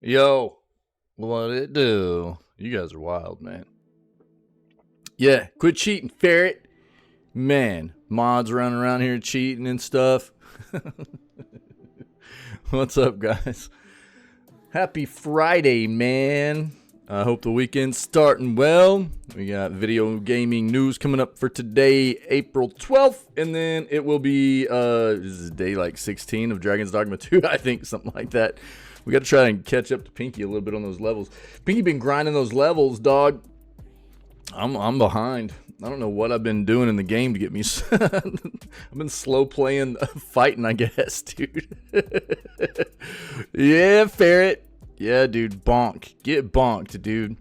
Yo, what it do? You guys are wild, man. Yeah, quit cheating, ferret. Man, mods running around here cheating and stuff. What's up, guys? Happy Friday, man. I hope the weekend's starting well. We got video gaming news coming up for today, April 12th, and then it will be this is day like 16 of Dragon's Dogma 2, I think, something like that. We got to try and catch up to Pinky a little bit on those levels. Pinky been grinding those levels, dog. I'm behind. I don't know what I've been doing in the game to get me. I've been slow playing, fighting, I guess, dude. Yeah, ferret. Yeah, dude, bonk. Get bonked, dude.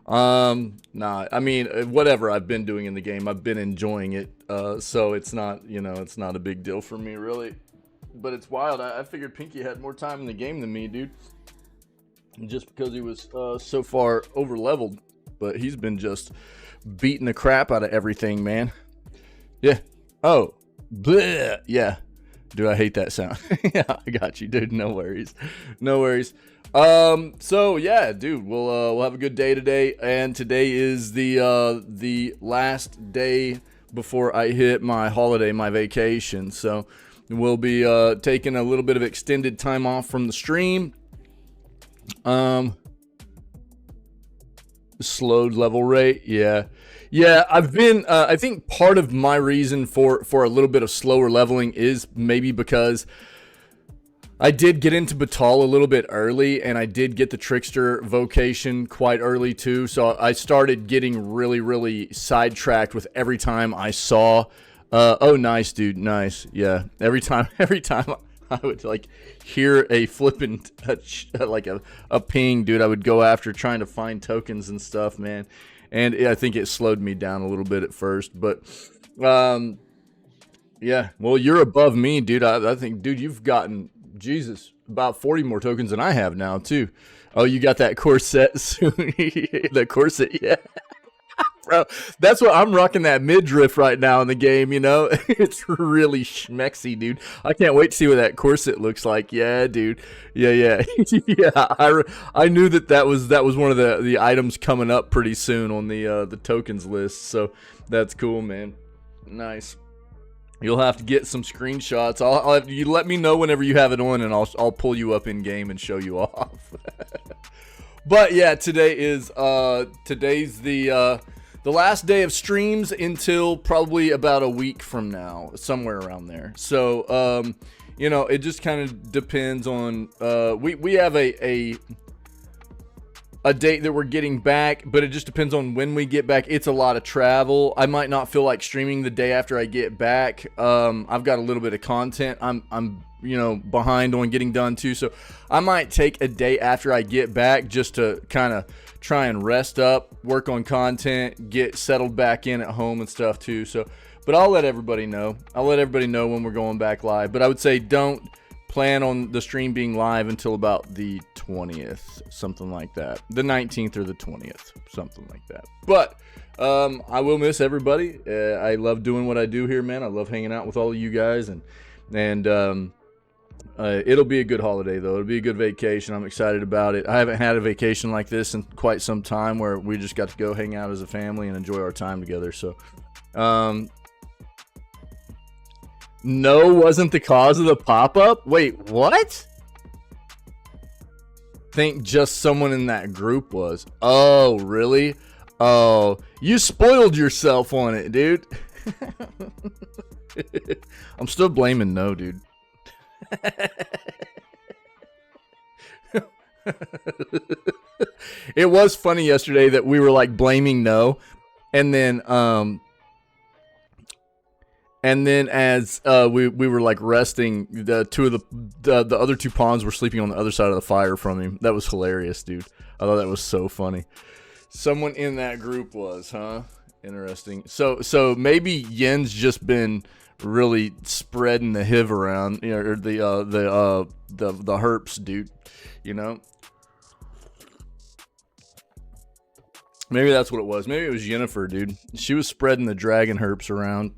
Nah, I mean, whatever I've been doing in the game, I've been enjoying it. So it's not, you know, it's not a big deal for me, really. But it's wild. I figured Pinky had more time in the game than me, dude. Just because he was so far over leveled. But he's been just beating the crap out of everything, man. Yeah. Oh. Bleh. Yeah. Dude, I hate that sound. Yeah, I got you, dude. No worries. No worries. So yeah, dude, we'll have a good day today, and today is the last day before I hit my holiday, my vacation. So we'll be taking a little bit of extended time off from the stream. Slowed level rate, yeah. I've been I think part of my reason for a little bit of slower leveling is maybe because I did get into Batal a little bit early, and I did get the Trickster vocation quite early too. So I started getting really sidetracked with every time I saw. Oh, nice, dude, nice. Yeah, every time I would like hear a flippin' like a ping, dude, I would go after trying to find tokens and stuff, man. And I think it slowed me down a little bit at first, but yeah. Well, you're above me, dude. I think, dude, you've gotten, Jesus, about 40 more tokens than I have now, too. Oh, you got that corset soon. The corset, yeah. Bro, that's what I'm rocking, that midriff right now in the game, you know? It's really schmexy, dude. I can't wait to see what that corset looks like. Yeah, dude. Yeah. Yeah, I knew that was one of the items coming up pretty soon on the tokens list. So that's cool, man. Nice. You'll have to get some screenshots. I'll have you let me know whenever you have it on, and I'll pull you up in game and show you off. But yeah, today is today's the last day of streams until probably about a week from now, somewhere around there. So you know, it just kind of depends on we have a date that we're getting back, but it just depends on when we get back. It's a lot of travel. I might not feel like streaming the day after I get back. I've got a little bit of content I'm you know, behind on getting done too, so I might take a day after I get back just to kind of try and rest up, work on content, get settled back in at home and stuff too. So, but I'll let everybody know. I'll let everybody know when we're going back live. But I would say don't plan on the stream being live until about the 20th, something like that. The 19th or the 20th, something like that. But I will miss everybody. I love doing what I do here, man. I love hanging out with all of you guys, and it'll be a good holiday, though. It'll be a good vacation. I'm excited about it. I haven't had a vacation like this in quite some time, where we just got to go hang out as a family and enjoy our time together. So, no wasn't the cause of the pop-up? Wait, what? Think just someone in that group was. Oh, really? Oh, you spoiled yourself on it, dude. I'm still blaming no, dude. It was funny yesterday that we were like blaming no, and then as we were like resting, the other two pawns were sleeping on the other side of the fire from him. That was hilarious, dude. I thought that was so funny. Someone in that group was, huh? Interesting. So maybe Yen's just been really spreading the HIV around, you know, or the herps, dude, you know. Maybe that's what it was. Maybe it was Yennefer, dude. She was spreading the dragon herps around.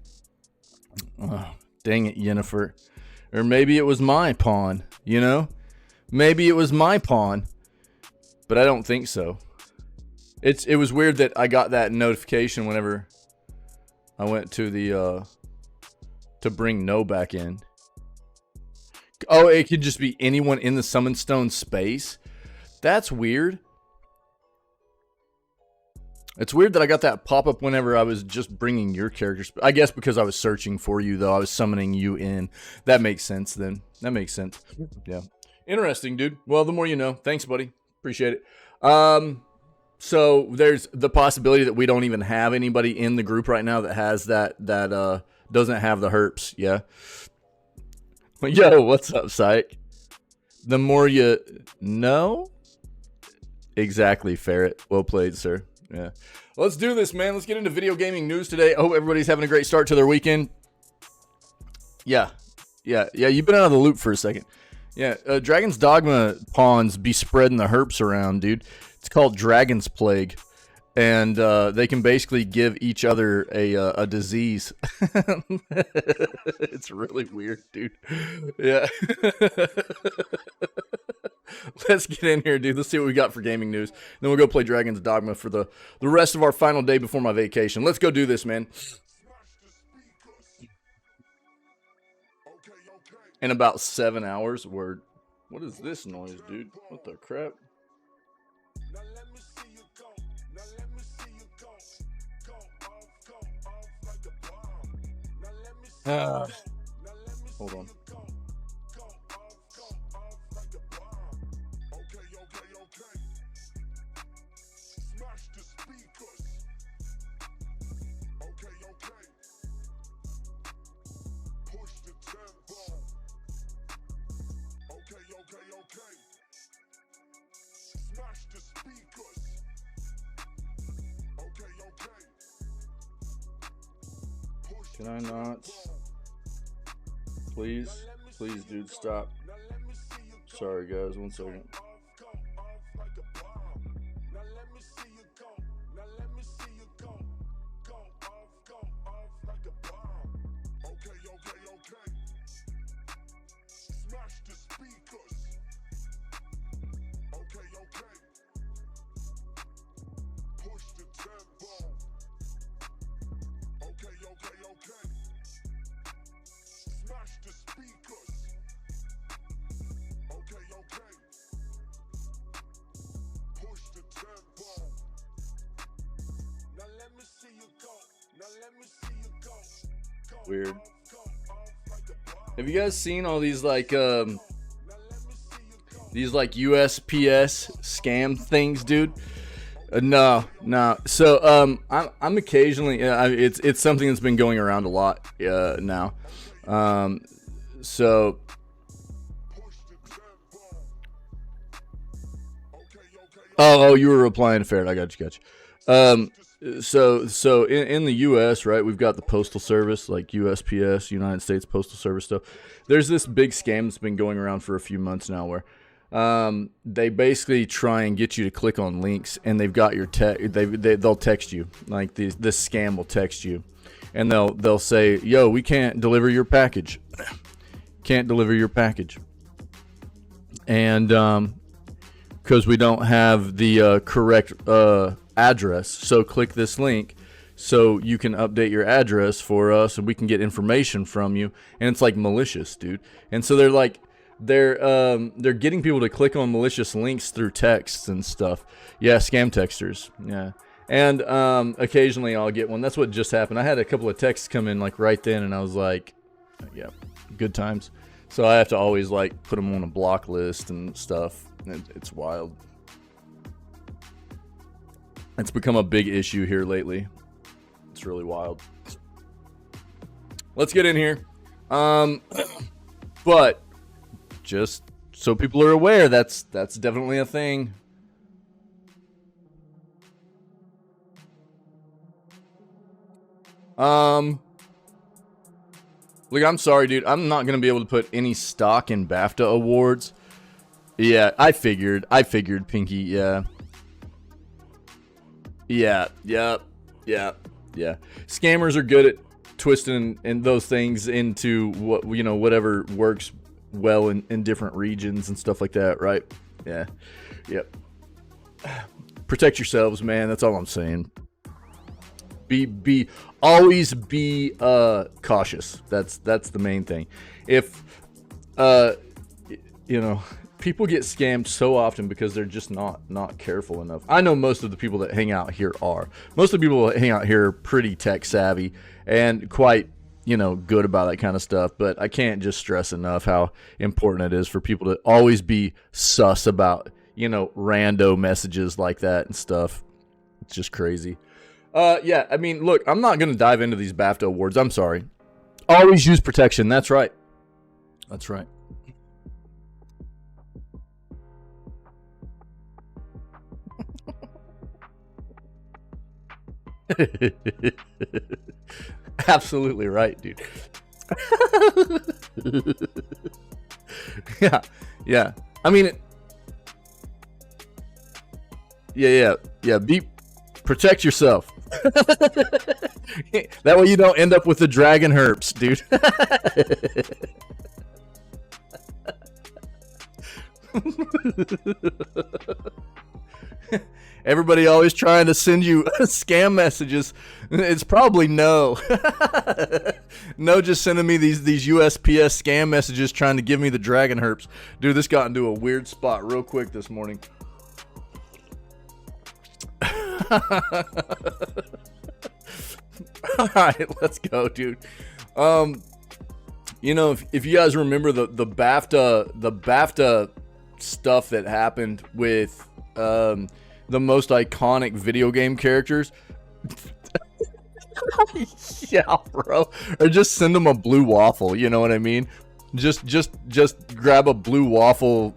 Oh, dang it, Yennefer. Or maybe it was my pawn, you know? Maybe it was my pawn. But I don't think so. It was weird that I got that notification whenever I went to the to bring No back in. Oh, it could just be anyone in the Summon Stone space. That's weird. It's weird that I got that pop-up whenever I was just bringing your characters. I guess because I was searching for you, though. I was summoning you in. That makes sense, then. That makes sense. Yeah. Interesting, dude. Well, the more you know. Thanks, buddy. Appreciate it. So there's the possibility that we don't even have anybody in the group right now that has that doesn't have the herps. Yeah. Yo, what's up, Psych? The more you know. Exactly, Ferret. Well played, sir. Yeah. Let's do this, man. Let's get into video gaming news today. I hope everybody's having a great start to their weekend. Yeah. You've been out of the loop for a second. Yeah. Dragon's Dogma pawns be spreading the herps around, dude. It's called Dragon's Plague. And they can basically give each other a disease. It's really weird, dude. Yeah. Let's get in here, dude. Let's see what we got for gaming news. Then we'll go play Dragon's Dogma for the rest of our final day before my vacation. Let's go do this, man. In about 7 hours. Word. What is this noise, dude? What the crap? Hold on. Can I not? Please, dude, stop. Sorry, guys, 1 second. Weird. Have you guys seen all these like USPS scam things, dude? No. So I'm occasionally it's something that's been going around a lot now. So oh, you were replying to Ferret. I got you. So in the U.S., right, we've got the Postal Service, like USPS, United States Postal Service stuff. There's this big scam that's been going around for a few months now where they basically try and get you to click on links, and they've got your they'll text you. Like this scam will text you, and they'll say, yo, we can't deliver your package. Can't deliver your package. And because we don't have the correct address, so click this link so you can update your address for us and we can get information from you. And it's like malicious, dude. And so they're getting people to click on malicious links through texts and stuff. Yeah, scam texters. Yeah. And occasionally I'll get one. That's what just happened. I had a couple of texts come in like right then, and I was like, yeah, good times. So I have to always like put them on a block list and stuff. It's wild. It's become a big issue here lately. It's really wild. Let's get in here. But just so people are aware, that's definitely a thing. Look, I'm sorry, dude. I'm not gonna be able to put any stock in BAFTA awards. Yeah, I figured, Pinky. Yeah. Yeah. Scammers are good at twisting and those things into whatever works well in different regions and stuff like that, right? Yeah. Yep. protect yourselves, man. That's all I'm saying. Always be cautious. That's the main thing. If you know, people get scammed so often because they're just not careful enough. I know most of the people that hang out here are. Most of the people that hang out here are pretty tech savvy and quite, you know, good about that kind of stuff. But I can't just stress enough how important it is for people to always be sus about, you know, rando messages like that and stuff. It's just crazy. Yeah, I mean, look, I'm not going to dive into these BAFTA awards. I'm sorry. Always use protection. That's right. That's right. Absolutely right, dude. Yeah. I mean, yeah. Protect yourself. That way you don't end up with the dragon herpes, dude. Everybody always trying to send you scam messages. It's probably no. No, just sending me these USPS scam messages trying to give me the dragon herpes. Dude, this got into a weird spot real quick this morning. Alright, let's go, dude. You know, if you guys remember the BAFTA stuff that happened with the most iconic video game characters. Yeah, bro. Or just send them a blue waffle, you know what I mean? Just grab a blue waffle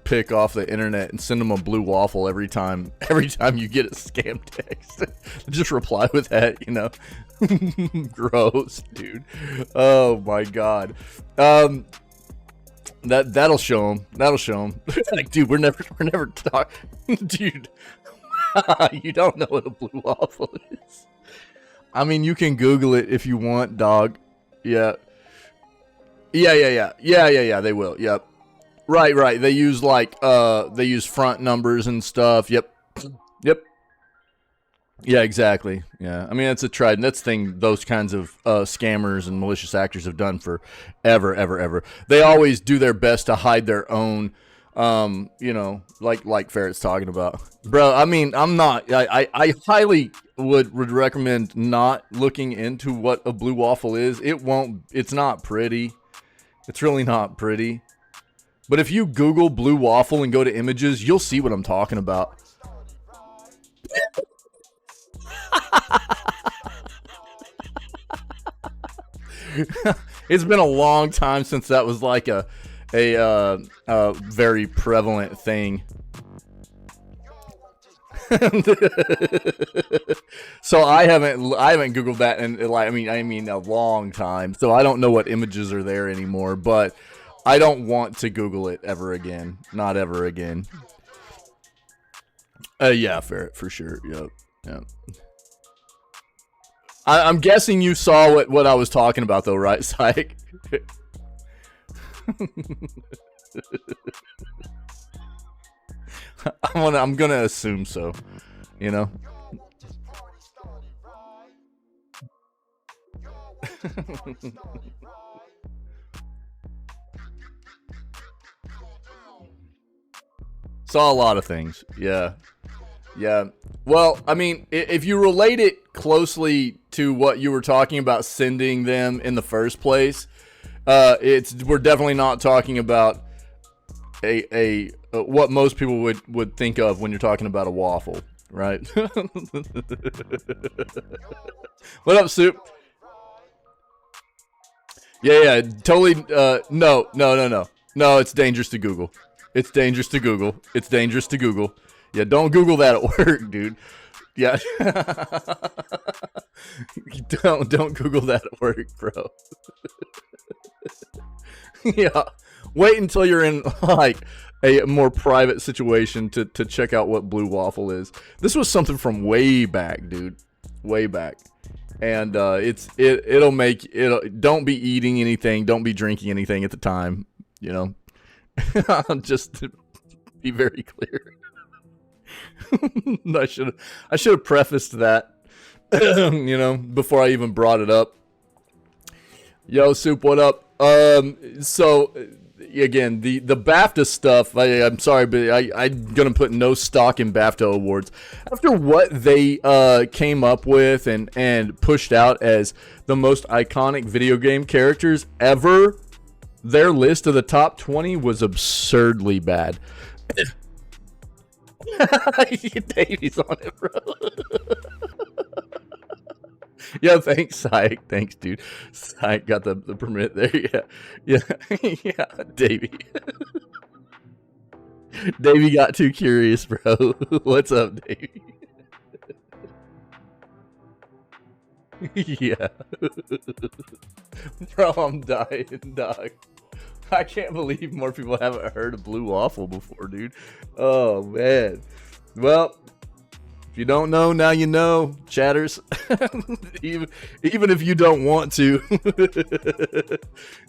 pic off the internet and send them a blue waffle every time you get a scam text. Just reply with that, you know. Gross, dude. Oh my god. That'll show them. Like, dude, we're never talking. Dude, you don't know what a blue waffle is. I mean, you can Google it if you want, dog. Yeah. They will. Yep. Right. They use they use front numbers and stuff. Yep. Yeah, exactly. Yeah, I mean, that's a tried. That's thing those kinds of scammers and malicious actors have done for ever. They always do their best to hide their own, you know, like Ferret's talking about. Bro, I mean, I highly would recommend not looking into what a blue waffle is. It's not pretty. It's really not pretty. But if you Google blue waffle and go to images, you'll see what I'm talking about. It's been a long time since that was like a very prevalent thing. So I haven't Googled that in I mean a long time. So I don't know what images are there anymore, but I don't want to Google it ever again. Not ever again. Yeah, Ferret, for sure. Yep. I'm guessing you saw what I was talking about, though, right, Psych? I'm gonna assume so, you know. Saw a lot of things, yeah. Well, I mean, if you relate it closely to what you were talking about sending them in the first place, we're definitely not talking about a what most people would think of when you're talking about a waffle, right? What up, Soup? Yeah, totally. No, it's dangerous to Google. It's dangerous to Google. Yeah, don't Google that at work, dude. Yeah. Don't Google that at work, bro. Yeah. Wait until you're in like a more private situation to check out what blue waffle is. This was something from way back, dude. Way back. And it'll make it. Don't be eating anything, don't be drinking anything at the time, you know. Just to be very clear. I should have prefaced that, you know, before I even brought it up. Yo, Soup, what up? So again, the BAFTA stuff, I'm sorry, but I'm gonna put no stock in BAFTA awards after what they came up with and pushed out as the most iconic video game characters ever. Their list of the top 20 was absurdly bad. Davies on it, bro. Yeah, thanks, Syke. Thanks, dude. Syke got the permit there. Yeah. Yeah, Davey. Davey got too curious, bro. What's up, Davey? Yeah. Bro, I'm dying, dog. I can't believe more people haven't heard of Blue Waffle before, dude. Oh, man. Well, if you don't know, now you know, chatters. even if you don't want to.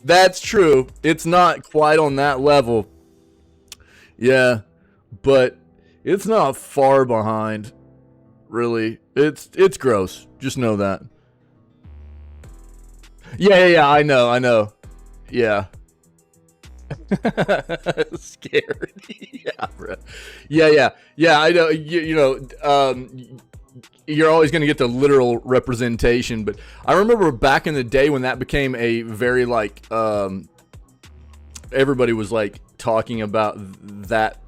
That's true. It's not quite on that level. Yeah, but it's not far behind, really. It's gross. Just know that. Yeah, I know. Yeah. Scared. Yeah, bro. Yeah, I know. You know, you're always going to get the literal representation, but I remember back in the day when that became a very, like, everybody was, like, talking about that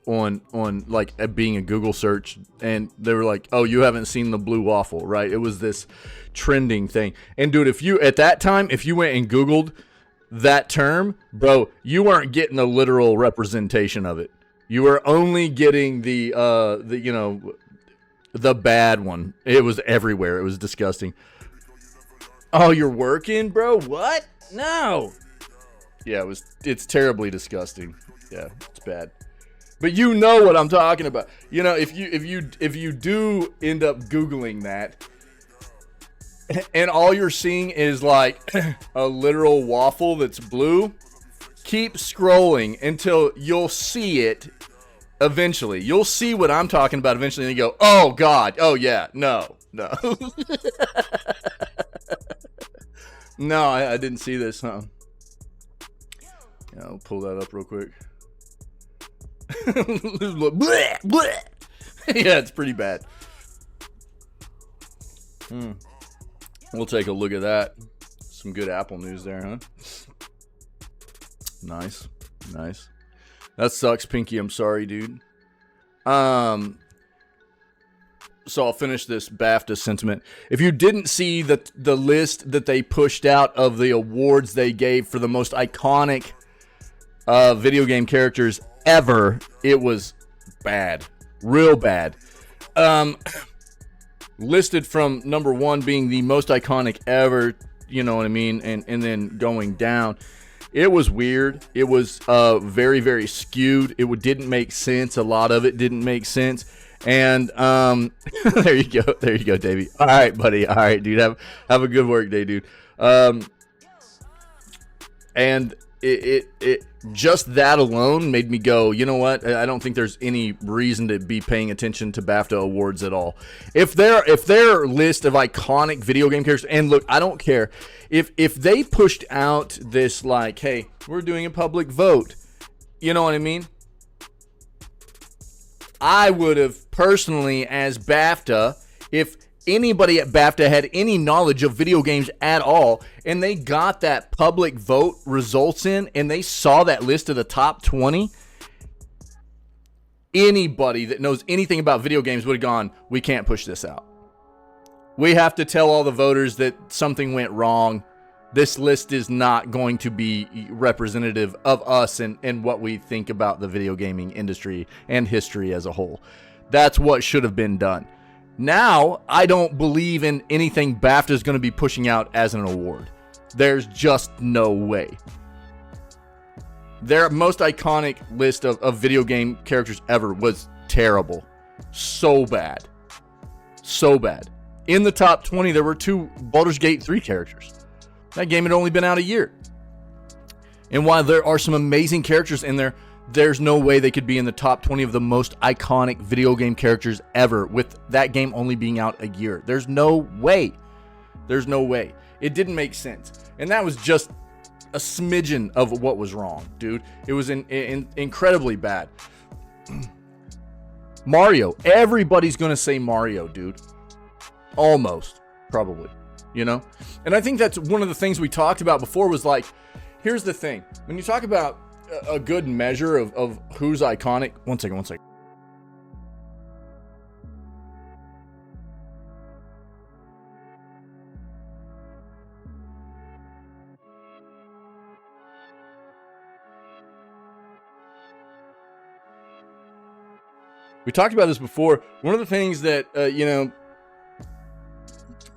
on like being a Google search, and they were like, oh, you haven't seen the Blue Waffle, right? It was this trending thing. And dude, if you at that time, if you went and Googled that term, bro, you weren't getting a literal representation of it. You were only getting the you know, the bad one. It was everywhere. It was disgusting. Oh, you're working, bro? What? No. Yeah, it's terribly disgusting. Yeah, it's bad. But you know what I'm talking about. You know, if you do end up Googling that, and all you're seeing is like a literal waffle that's blue, keep scrolling until you'll see it eventually. You'll see what I'm talking about eventually, and you go, oh God, oh yeah, no. No, I didn't see this, huh? Yeah, I'll pull that up real quick. Bleh, bleh. Yeah, it's pretty bad. We'll take a look at that. Some good Apple news there, huh? Nice. That sucks, Pinky. I'm sorry, dude. So I'll finish this BAFTA sentiment. If you didn't see the list that they pushed out of the awards they gave for the most iconic video game characters ever, it was bad. Real bad. Listed from number 1 being the most iconic ever, you know what I mean, and then going down. It was weird. It was very, very skewed. It didn't make sense. A lot of it didn't make sense. And there you go, Davey. All right, buddy. All right, dude. Have a good work day, dude. And it just that alone made me go, you know what? I don't think there's any reason to be paying attention to BAFTA awards at all. If their list of iconic video game characters, and look, I don't care if they pushed out this like, hey, we're doing a public vote, you know what I mean? I would have personally, as BAFTA, if anybody at BAFTA had any knowledge of video games at all, and they got that public vote results in, and they saw that list of the top 20, anybody that knows anything about video games would have gone, we can't push this out. We have to tell all the voters that something went wrong. This list is not going to be representative of us and what we think about the video gaming industry and history as a whole. That's what should have been done. Now, I don't believe in anything BAFTA is going to be pushing out as an award. There's just no way. Their most iconic list of video game characters ever was terrible. So bad. In the top 20, there were 2 Baldur's Gate 3 characters. That game had only been out a year. And while there are some amazing characters in there, there's no way they could be in the top 20 of the most iconic video game characters ever with that game only being out a year. There's no way. There's no way. It didn't make sense. And that was just a smidgen of what was wrong, dude. It was incredibly bad. Mario. Everybody's going to say Mario, dude. Almost. Probably. You know? And I think that's one of the things we talked about before was like, here's the thing. When you talk about a good measure of who's iconic. One second. We talked about this before. One of the things that,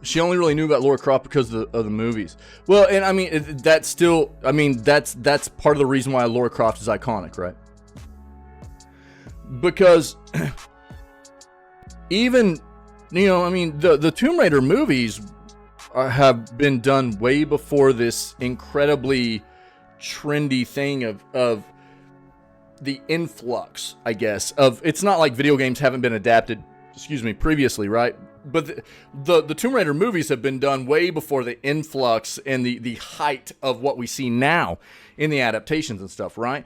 she only really knew about Lara Croft because of the movies. Well, and I mean, that's part of the reason why Lara Croft is iconic, right? Because even, the Tomb Raider movies have been done way before this incredibly trendy thing of the influx, I guess, of, it's not like video games haven't been adapted, previously, right? But the Tomb Raider movies have been done way before the influx and the height of what we see now in the adaptations and stuff, right?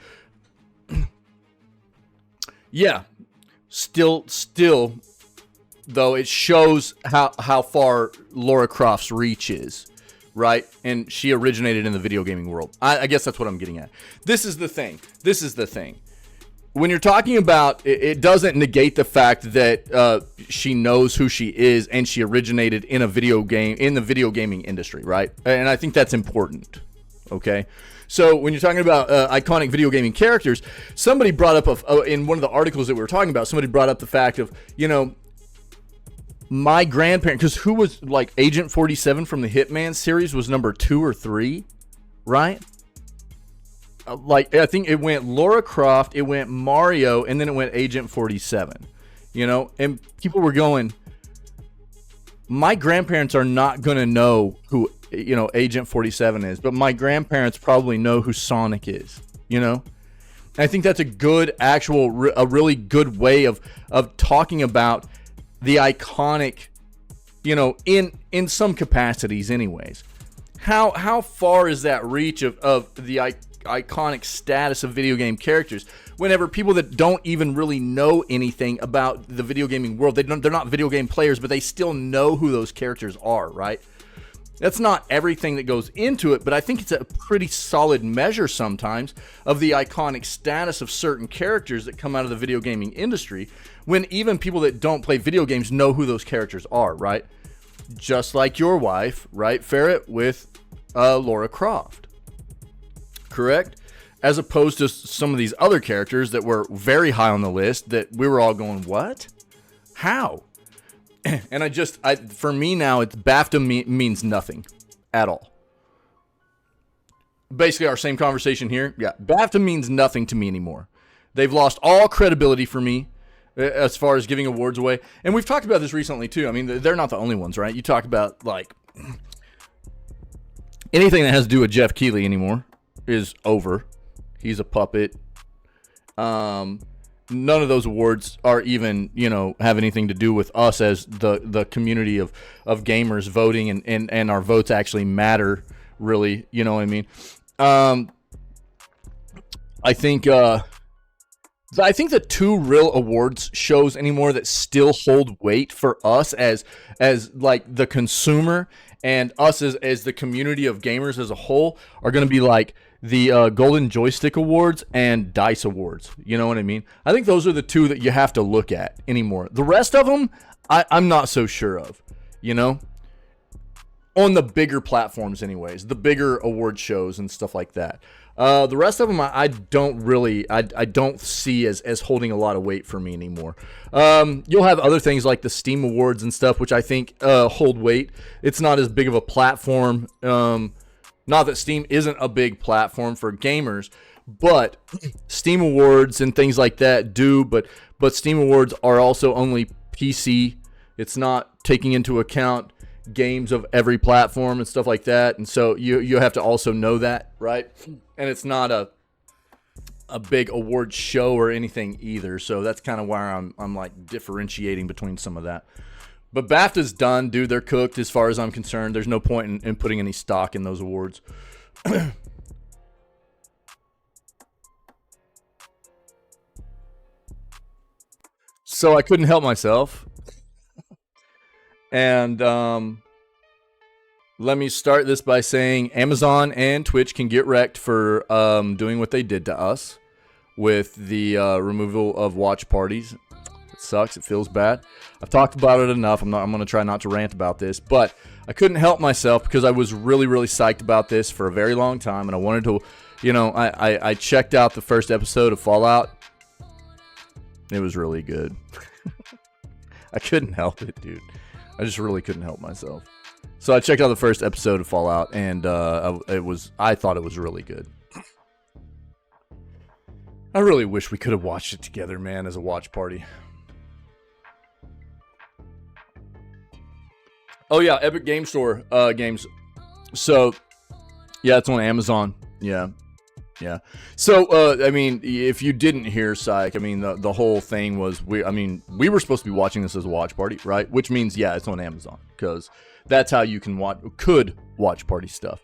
Yeah. Still, though, it shows how far Lara Croft's reach is, right? And she originated in the video gaming world. I guess that's what I'm getting at. This is the thing. When you're talking about, it doesn't negate the fact that she knows who she is and she originated in a video game, in the video gaming industry, right? And I think that's important, okay? So when you're talking about iconic video gaming characters, somebody brought up, in one of the articles that we were talking about, somebody brought up the fact of, my grandparent, because who was, like, Agent 47 from the Hitman series was number 2 or 3, right? Like, I think it went Lara Croft, it went Mario, and then it went Agent 47, and people were going, my grandparents are not going to know who, Agent 47 is, but my grandparents probably know who Sonic is, And I think that's a good, a really good way of talking about the iconic, in some capacities anyways. How far is that reach of the iconic status of video game characters whenever people that don't even really know anything about the video gaming world, they're not video game players, but they still know who those characters are, right? That's not everything that goes into it, but I think it's a pretty solid measure sometimes of the iconic status of certain characters that come out of the video gaming industry when even people that don't play video games know who those characters are, right? Just like your wife, right, Ferret, with Lara Croft. Correct? As opposed to some of these other characters that were very high on the list that we were all going, what? How? And for me now, it's BAFTA means nothing at all. Basically, our same conversation here. Yeah, BAFTA means nothing to me anymore. They've lost all credibility for me as far as giving awards away. And we've talked about this recently, too. I mean, they're not the only ones, right? You talk about, like, anything that has to do with Jeff Keighley anymore is over. He's a puppet. None of those awards are even, have anything to do with us as the community of gamers voting and our votes actually matter, really. You know what I mean? I think the two real awards shows anymore that still hold weight for us as like the consumer and us as the community of gamers as a whole are going to be like the Golden Joystick Awards and DICE Awards. You know what I mean? I think those are the two that you have to look at anymore. The rest of them, I'm not so sure of, on the bigger platforms anyways, the bigger award shows and stuff like that. The rest of them, I don't see as holding a lot of weight for me anymore. You'll have other things like the Steam Awards and stuff, which I think hold weight. It's not as big of a platform. Not that Steam isn't a big platform for gamers, but Steam Awards and things like that do. But Steam Awards are also only PC. It's not taking into account games of every platform and stuff like that. And so you have to also know that, right? And it's not a big award show or anything either. So that's kind of why I'm like differentiating between some of that. But BAFTA's done, dude. They're cooked as far as I'm concerned. There's no point in putting any stock in those awards. So I couldn't help myself. And let me start this by saying Amazon and Twitch can get wrecked for doing what they did to us with the removal of watch parties. It sucks. It feels bad. I've talked about it enough. I'm going to try not to rant about this, but I couldn't help myself because I was really, really psyched about this for a very long time, and I wanted to, you know, I checked out the first episode of Fallout. It was really good. I couldn't help it, dude. I just really couldn't help myself. So I checked out the first episode of Fallout, and I thought it was really good. I really wish we could have watched it together, man, as a watch party. Oh yeah, Epic Game Store games. So yeah, it's on Amazon. Yeah. So I mean, if you didn't hear Psych, I mean the whole thing was we were supposed to be watching this as a watch party, right? Which means yeah, it's on Amazon because that's how you can watch party stuff.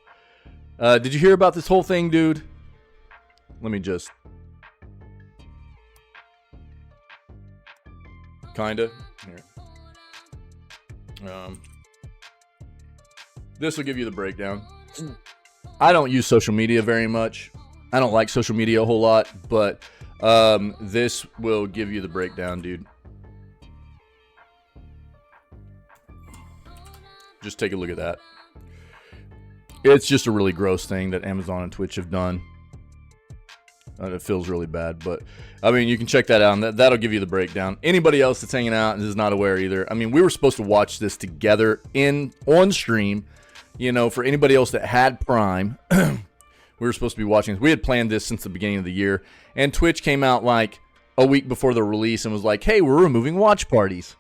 Did you hear about this whole thing, dude? Let me just kinda here. This will give you the breakdown. I don't use social media very much. I don't like social media a whole lot, but this will give you the breakdown, dude. Just take a look at that. It's just a really gross thing that Amazon and Twitch have done. It feels really bad, but I mean, you can check that out, and that'll give you the breakdown. Anybody else that's hanging out and is not aware either, I mean, we were supposed to watch this together on stream. You know, for anybody else that had Prime, we were supposed to be watching this. We had planned this since the beginning of the year, and Twitch came out like a week before the release and was like, hey, we're removing watch parties.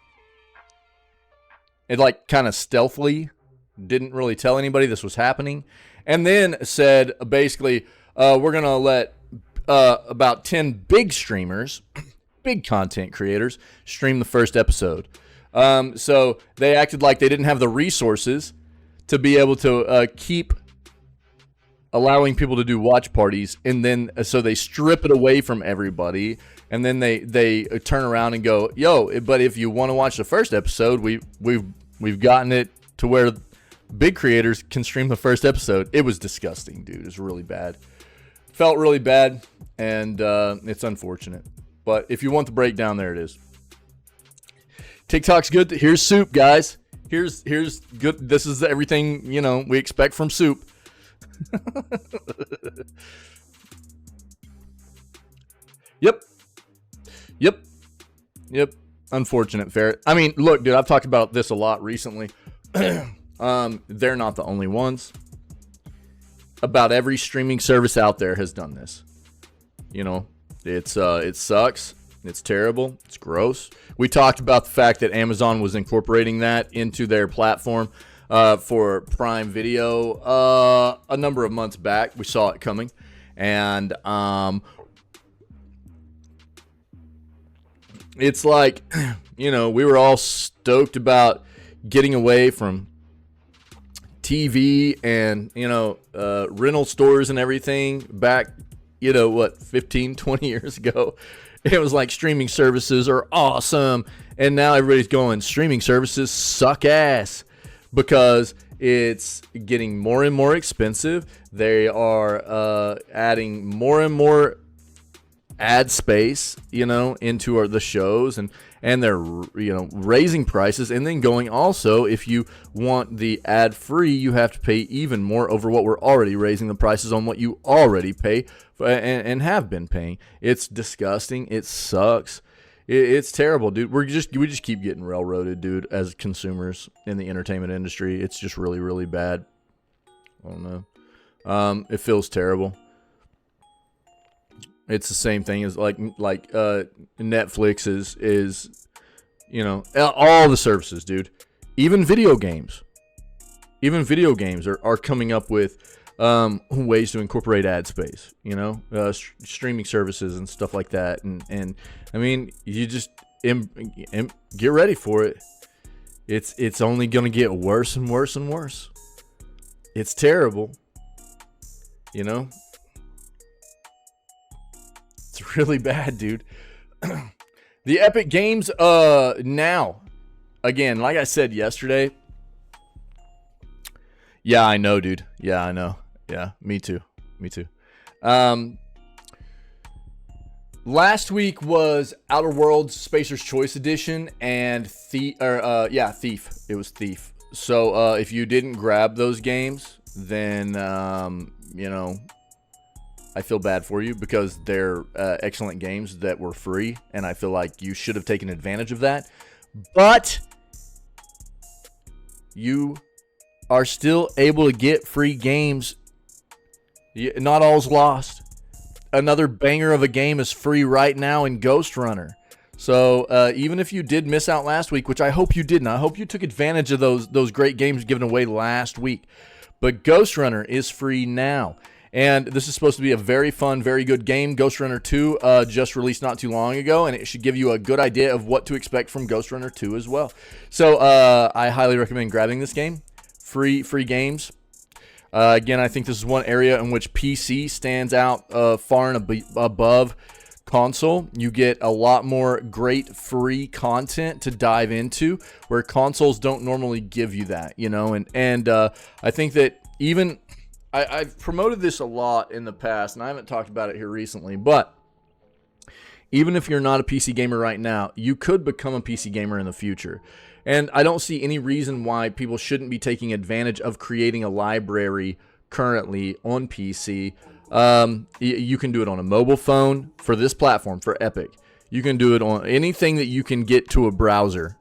It like kind of stealthily didn't really tell anybody this was happening, and then said basically, we're going to let about 10 big streamers, big content creators, stream the first episode. So they acted like they didn't have the resources to be able to keep allowing people to do watch parties, and then so they strip it away from everybody, and then they turn around and go, yo, but if you want to watch the first episode, we've gotten it to where big creators can stream the first episode. It was disgusting, dude. It's really bad. Felt really bad, and it's unfortunate. But if you want the breakdown, there it is. TikTok's good. Here's Soup, guys. Here's good. This is everything, you know, we expect from Soup. Yep. Unfortunate, Ferret. I mean, look, dude, I've talked about this a lot recently. They're not the only ones. About every streaming service out there has done this. You know, it sucks. It's terrible. It's gross. We talked about the fact that Amazon was incorporating that into their platform for Prime Video a number of months back. We saw it coming. And it's like, you know, we were all stoked about getting away from TV and, you know, rental stores and everything back, you know, what, 15, 20 years ago. It was like streaming services are awesome. And now everybody's going, streaming services suck ass because it's getting more and more expensive. They are adding more and more ad space, you know, into the shows, and they're, you know, raising prices, and then going also, if you want the ad free, you have to pay even more over what we're already raising the prices on what you already pay and have been paying. It's disgusting. It sucks. It's terrible, dude. We just keep getting railroaded, dude, as consumers in the entertainment industry. It's just really, really bad. I don't know. It feels terrible. It's the same thing as like Netflix is, you know, all the services, dude. Even video games are coming up with ways to incorporate ad space, you know, streaming services and stuff like that. And I mean, you just get ready for it. It's only going to get worse and worse and worse. It's terrible, you know. It's really bad, dude. The Epic Games, now, again, like I said yesterday. Yeah, I know, dude. Yeah, I know. Yeah, me too. Me too. Last week was Outer Worlds Spacer's Choice Edition and Thief. It was Thief. So if you didn't grab those games, then you know, I feel bad for you because they're excellent games that were free, and I feel like you should have taken advantage of that. But you are still able to get free games. Not all's lost. Another banger of a game is free right now in Ghost Runner. So even if you did miss out last week, which I hope you didn't, I hope you took advantage of those great games given away last week. But Ghost Runner is free now. And this is supposed to be a very fun, very good game. Ghost Runner 2 just released not too long ago, and it should give you a good idea of what to expect from Ghost Runner 2 as well. So I highly recommend grabbing this game. Free games. Again, I think this is one area in which PC stands out far and above console. You get a lot more great free content to dive into, where consoles don't normally give you that, you know. And I think that even I've promoted this a lot in the past, and I haven't talked about it here recently, but even if you're not a PC gamer right now, you could become a PC gamer in the future. And I don't see any reason why people shouldn't be taking advantage of creating a library currently on PC. You can do it on a mobile phone for this platform, for Epic. You can do it on anything that you can get to a browser.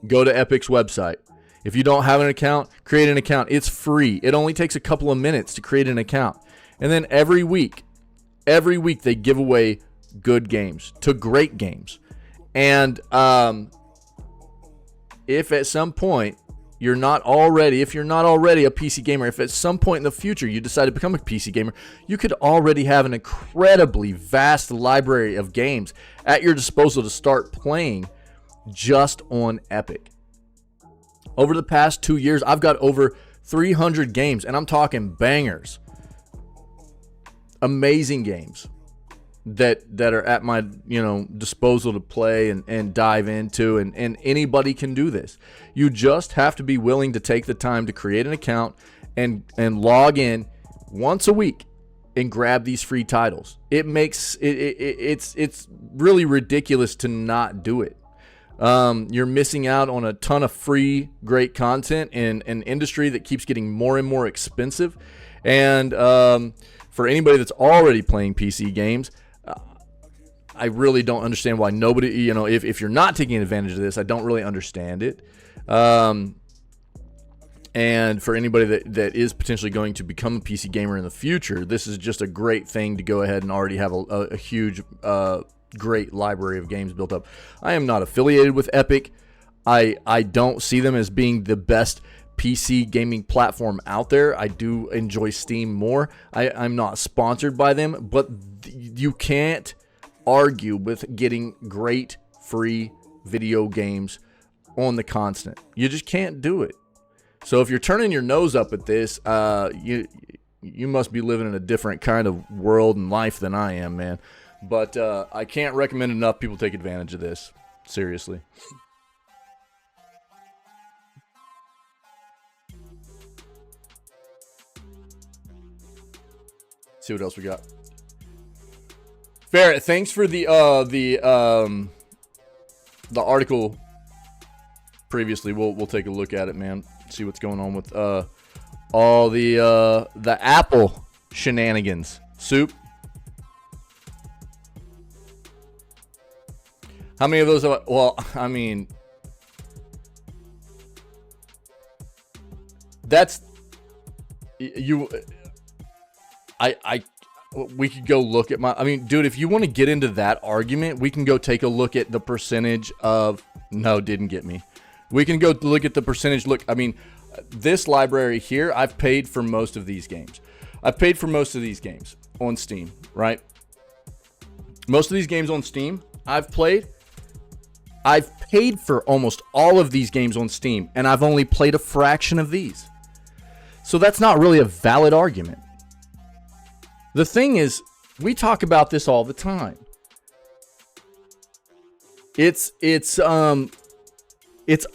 Go to Epic's website. If you don't have an account, create an account. It's free. It only takes a couple of minutes to create an account. And then every week they give away good games to great games. And if at some point if you're not already a PC gamer, if at some point in the future you decide to become a PC gamer, you could already have an incredibly vast library of games at your disposal to start playing just on Epic. Over the past 2 years, I've got over 300 games, and I'm talking bangers. Amazing games that are at my disposal to play and dive into, and anybody can do this. You just have to be willing to take the time to create an account and log in once a week and grab these free titles. It's really ridiculous to not do it. You're missing out on a ton of free great content in an industry that keeps getting more and more expensive. And for anybody that's already playing PC games, I really don't understand why nobody, if you're not taking advantage of this, I don't really understand it. And for anybody that is potentially going to become a PC gamer in the future, this is just a great thing to go ahead and already have a huge, great library of games built up. I am not affiliated with Epic. I don't see them as being the best PC gaming platform out there. I do enjoy Steam more. I'm not sponsored by them, but you can't argue with getting great free video games on the constant. You just can't do it. So if you're turning your nose up at this, you must be living in a different kind of world and life than I am, man. But I can't recommend enough people take advantage of this. Seriously. See what else we got. Ferret, thanks for the article previously. We'll take a look at it, man. See what's going on with all the Apple shenanigans. Soup. How many of those have, well, I mean, that's, we could go look at dude, if you want to get into that argument, we can go take a look at the percentage of, no, didn't get me. We can go look at the percentage. Look, I mean, this library here, I've paid for most of these games. I've paid for most of these games on Steam, right? Most of these games on Steam I've played. I've paid for almost all of these games on Steam, and I've only played a fraction of these. So that's not really a valid argument. The thing is, we talk about this all the time. It's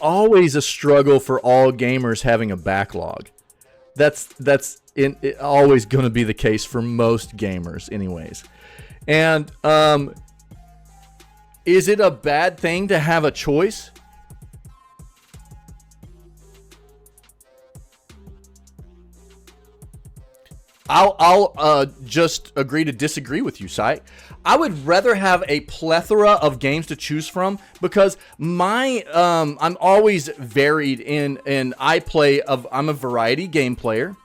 always a struggle for all gamers having a backlog. That's always going to be the case for most gamers anyways. And is it a bad thing to have a choice? I'll just agree to disagree with you, Sai. I would rather have a plethora of games to choose from because I'm always varied in I'm a variety game player,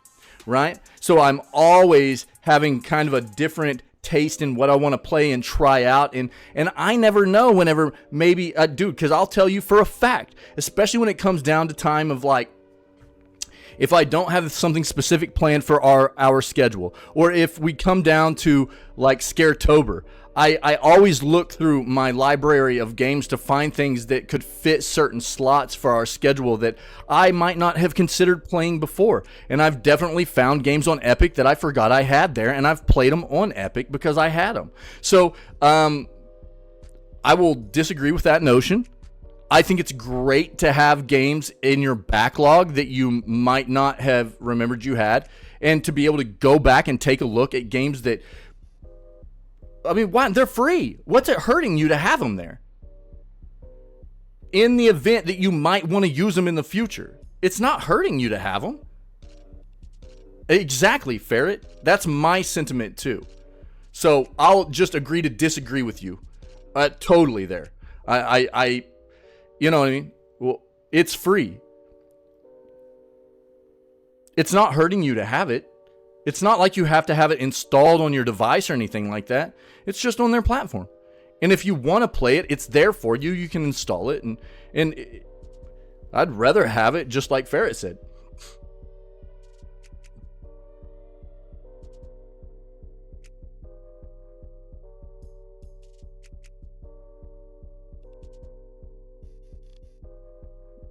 right? So I'm always having kind of a different taste in what I want to play and try out, and I never know whenever maybe dude, because I'll tell you for a fact, especially when it comes down to time of like, if I don't have something specific planned for our schedule, or if we come down to like Scaretober, I always look through my library of games to find things that could fit certain slots for our schedule that I might not have considered playing before. And I've definitely found games on Epic that I forgot I had there, and I've played them on Epic because I had them. So I will disagree with that notion. I think it's great to have games in your backlog that you might not have remembered you had, and to be able to go back and take a look at games that, I mean, why? They're free. What's it hurting you to have them there? In the event that you might want to use them in the future, it's not hurting you to have them. Exactly, Ferret. That's my sentiment too. So I'll just agree to disagree with you. Totally there. I you know what I mean? Well, it's free. It's not hurting you to have it. It's not like you have to have it installed on your device or anything like that. It's just on their platform. And if you want to play it, it's there for you. You can install it. And I'd rather have it just like Ferret said.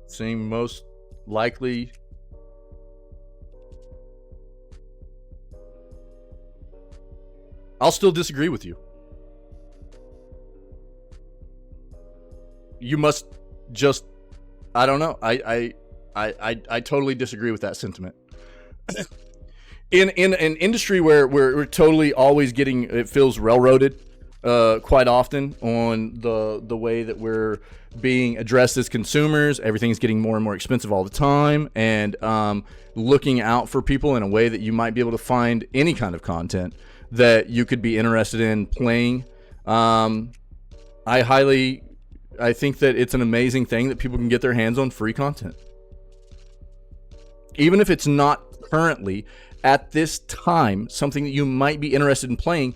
Seem most likely. I'll still disagree with you. You must just, I don't know. I totally disagree with that sentiment. In an industry where we're totally always getting, it feels railroaded quite often on the way that we're being addressed as consumers. Everything's getting more and more expensive all the time, and looking out for people in a way that you might be able to find any kind of content that you could be interested in playing. I think that it's an amazing thing that people can get their hands on free content. Even if it's not currently, at this time, something that you might be interested in playing,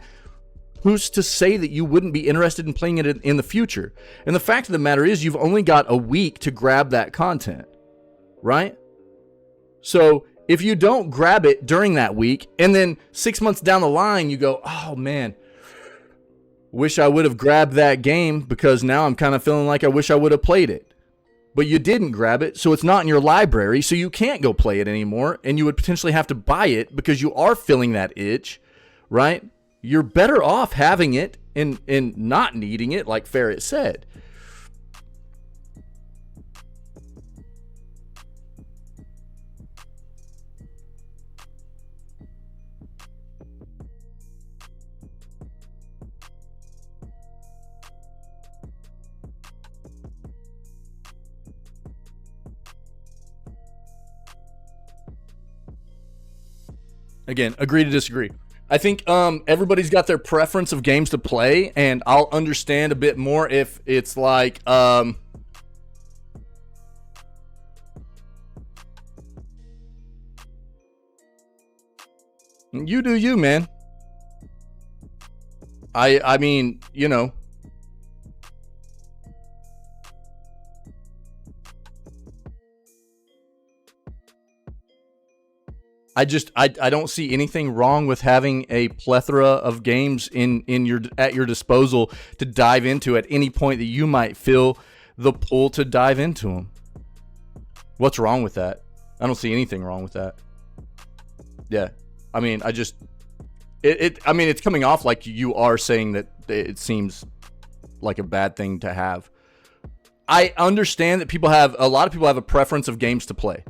who's to say that you wouldn't be interested in playing it in the future? And the fact of the matter is, you've only got a week to grab that content, right? So if you don't grab it during that week, and then 6 months down the line, you go, oh man, wish I would have grabbed that game because now I'm kind of feeling like I wish I would have played it. But you didn't grab it, so it's not in your library, so you can't go play it anymore, and you would potentially have to buy it because you are feeling that itch, right? You're better off having it and not needing it, like Ferret said. Again, agree to disagree. I think everybody's got their preference of games to play, and I'll understand a bit more if it's like you do you, man. I mean, you know. I don't see anything wrong with having a plethora of games in your at your disposal to dive into at any point that you might feel the pull to dive into them. What's wrong with that? I don't see anything wrong with that. Yeah. I mean, I mean, it's coming off like you are saying that it seems like a bad thing to have. I understand that a lot of people have a preference of games to play.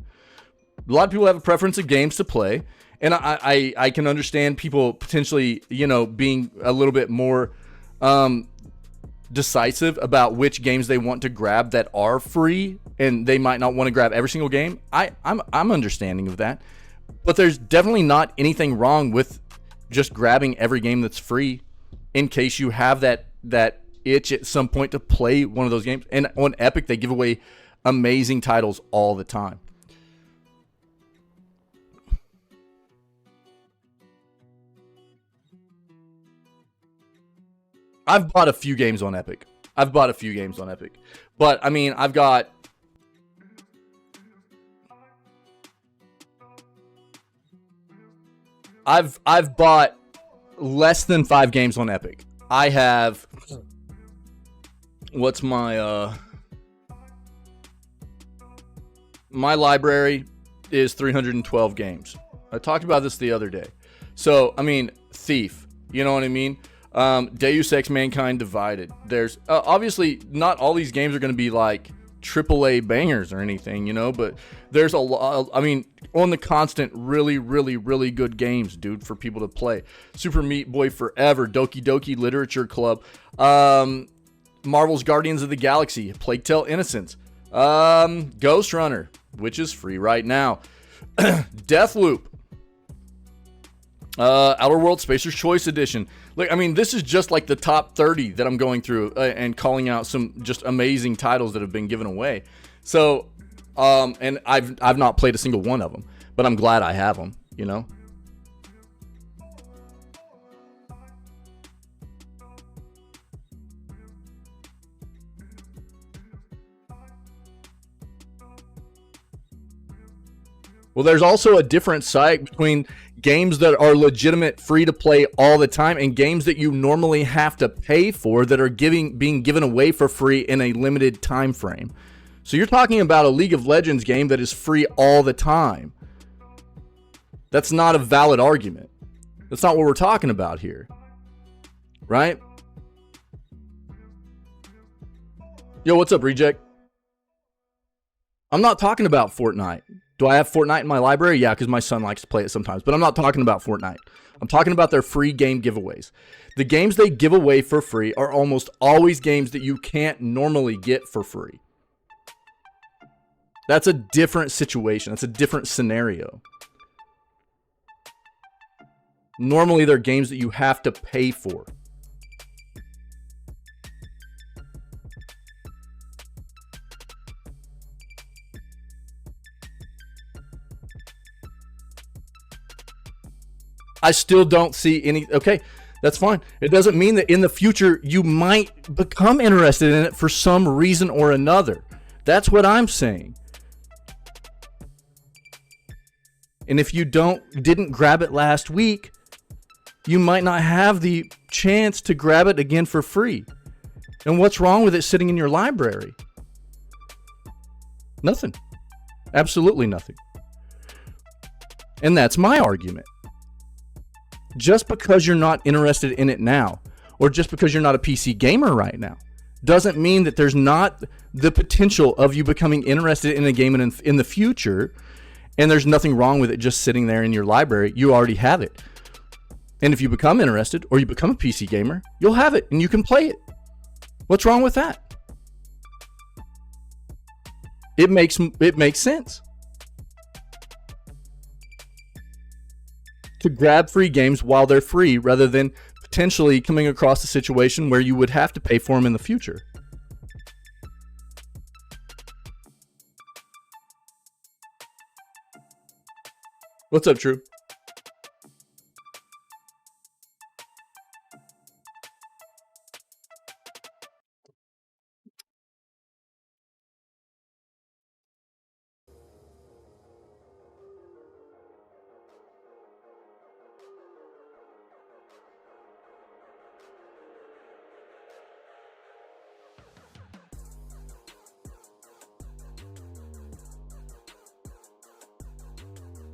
A lot of people have a preference of games to play, and I can understand people potentially, being a little bit more decisive about which games they want to grab that are free, and they might not want to grab every single game. I'm understanding of that, but there's definitely not anything wrong with just grabbing every game that's free in case you have that itch at some point to play one of those games. And on Epic, they give away amazing titles all the time. I've bought a few games on Epic. But I mean, I've bought less than 5 games on Epic. I have what's my my library is 312 games. I talked about this the other day. So, I mean, Thief, you know what I mean? Deus Ex Mankind Divided. There's obviously not all these games are going to be like AAA bangers or anything, but there's a lot. I mean, on the constant, really, really, really good games, dude, for people to play. Super Meat Boy Forever, Doki Doki Literature Club, Marvel's Guardians of the Galaxy, Plague Tale Innocence, Ghost Runner, which is free right now, Deathloop, Outer Worlds Spacer's Choice Edition. Like, I mean, this is just like the top 30 that I'm going through and calling out some just amazing titles that have been given away. So, and I've not played a single one of them, but I'm glad I have them, Well, there's also a different site between games that are legitimate free to play all the time and games that you normally have to pay for that are being given away for free in a limited time frame. So you're talking about a League of Legends game that is free all the time. That's not a valid argument. That's not what we're talking about here. Right? Yo, what's up, Reject? I'm not talking about Fortnite. Do I have Fortnite in my library? Yeah, because my son likes to play it sometimes. But I'm not talking about Fortnite. I'm talking about their free game giveaways. The games they give away for free are almost always games that you can't normally get for free. That's a different situation. That's a different scenario. Normally, they're games that you have to pay for. I still don't see any. Okay, that's fine. It doesn't mean that in the future you might become interested in it for some reason or another. That's what I'm saying. And if you didn't grab it last week, you might not have the chance to grab it again for free. And what's wrong with it sitting in your library? Nothing. Absolutely nothing. And that's my argument. Just because you're not interested in it now, or just because you're not a PC gamer right now, doesn't mean that there's not the potential of you becoming interested in a game in the future, and there's nothing wrong with it just sitting there in your library. You already have it. And if you become interested, or you become a PC gamer, you'll have it, and you can play it. What's wrong with that? It makes sense. To grab free games while they're free rather than potentially coming across a situation where you would have to pay for them in the future. What's up, True?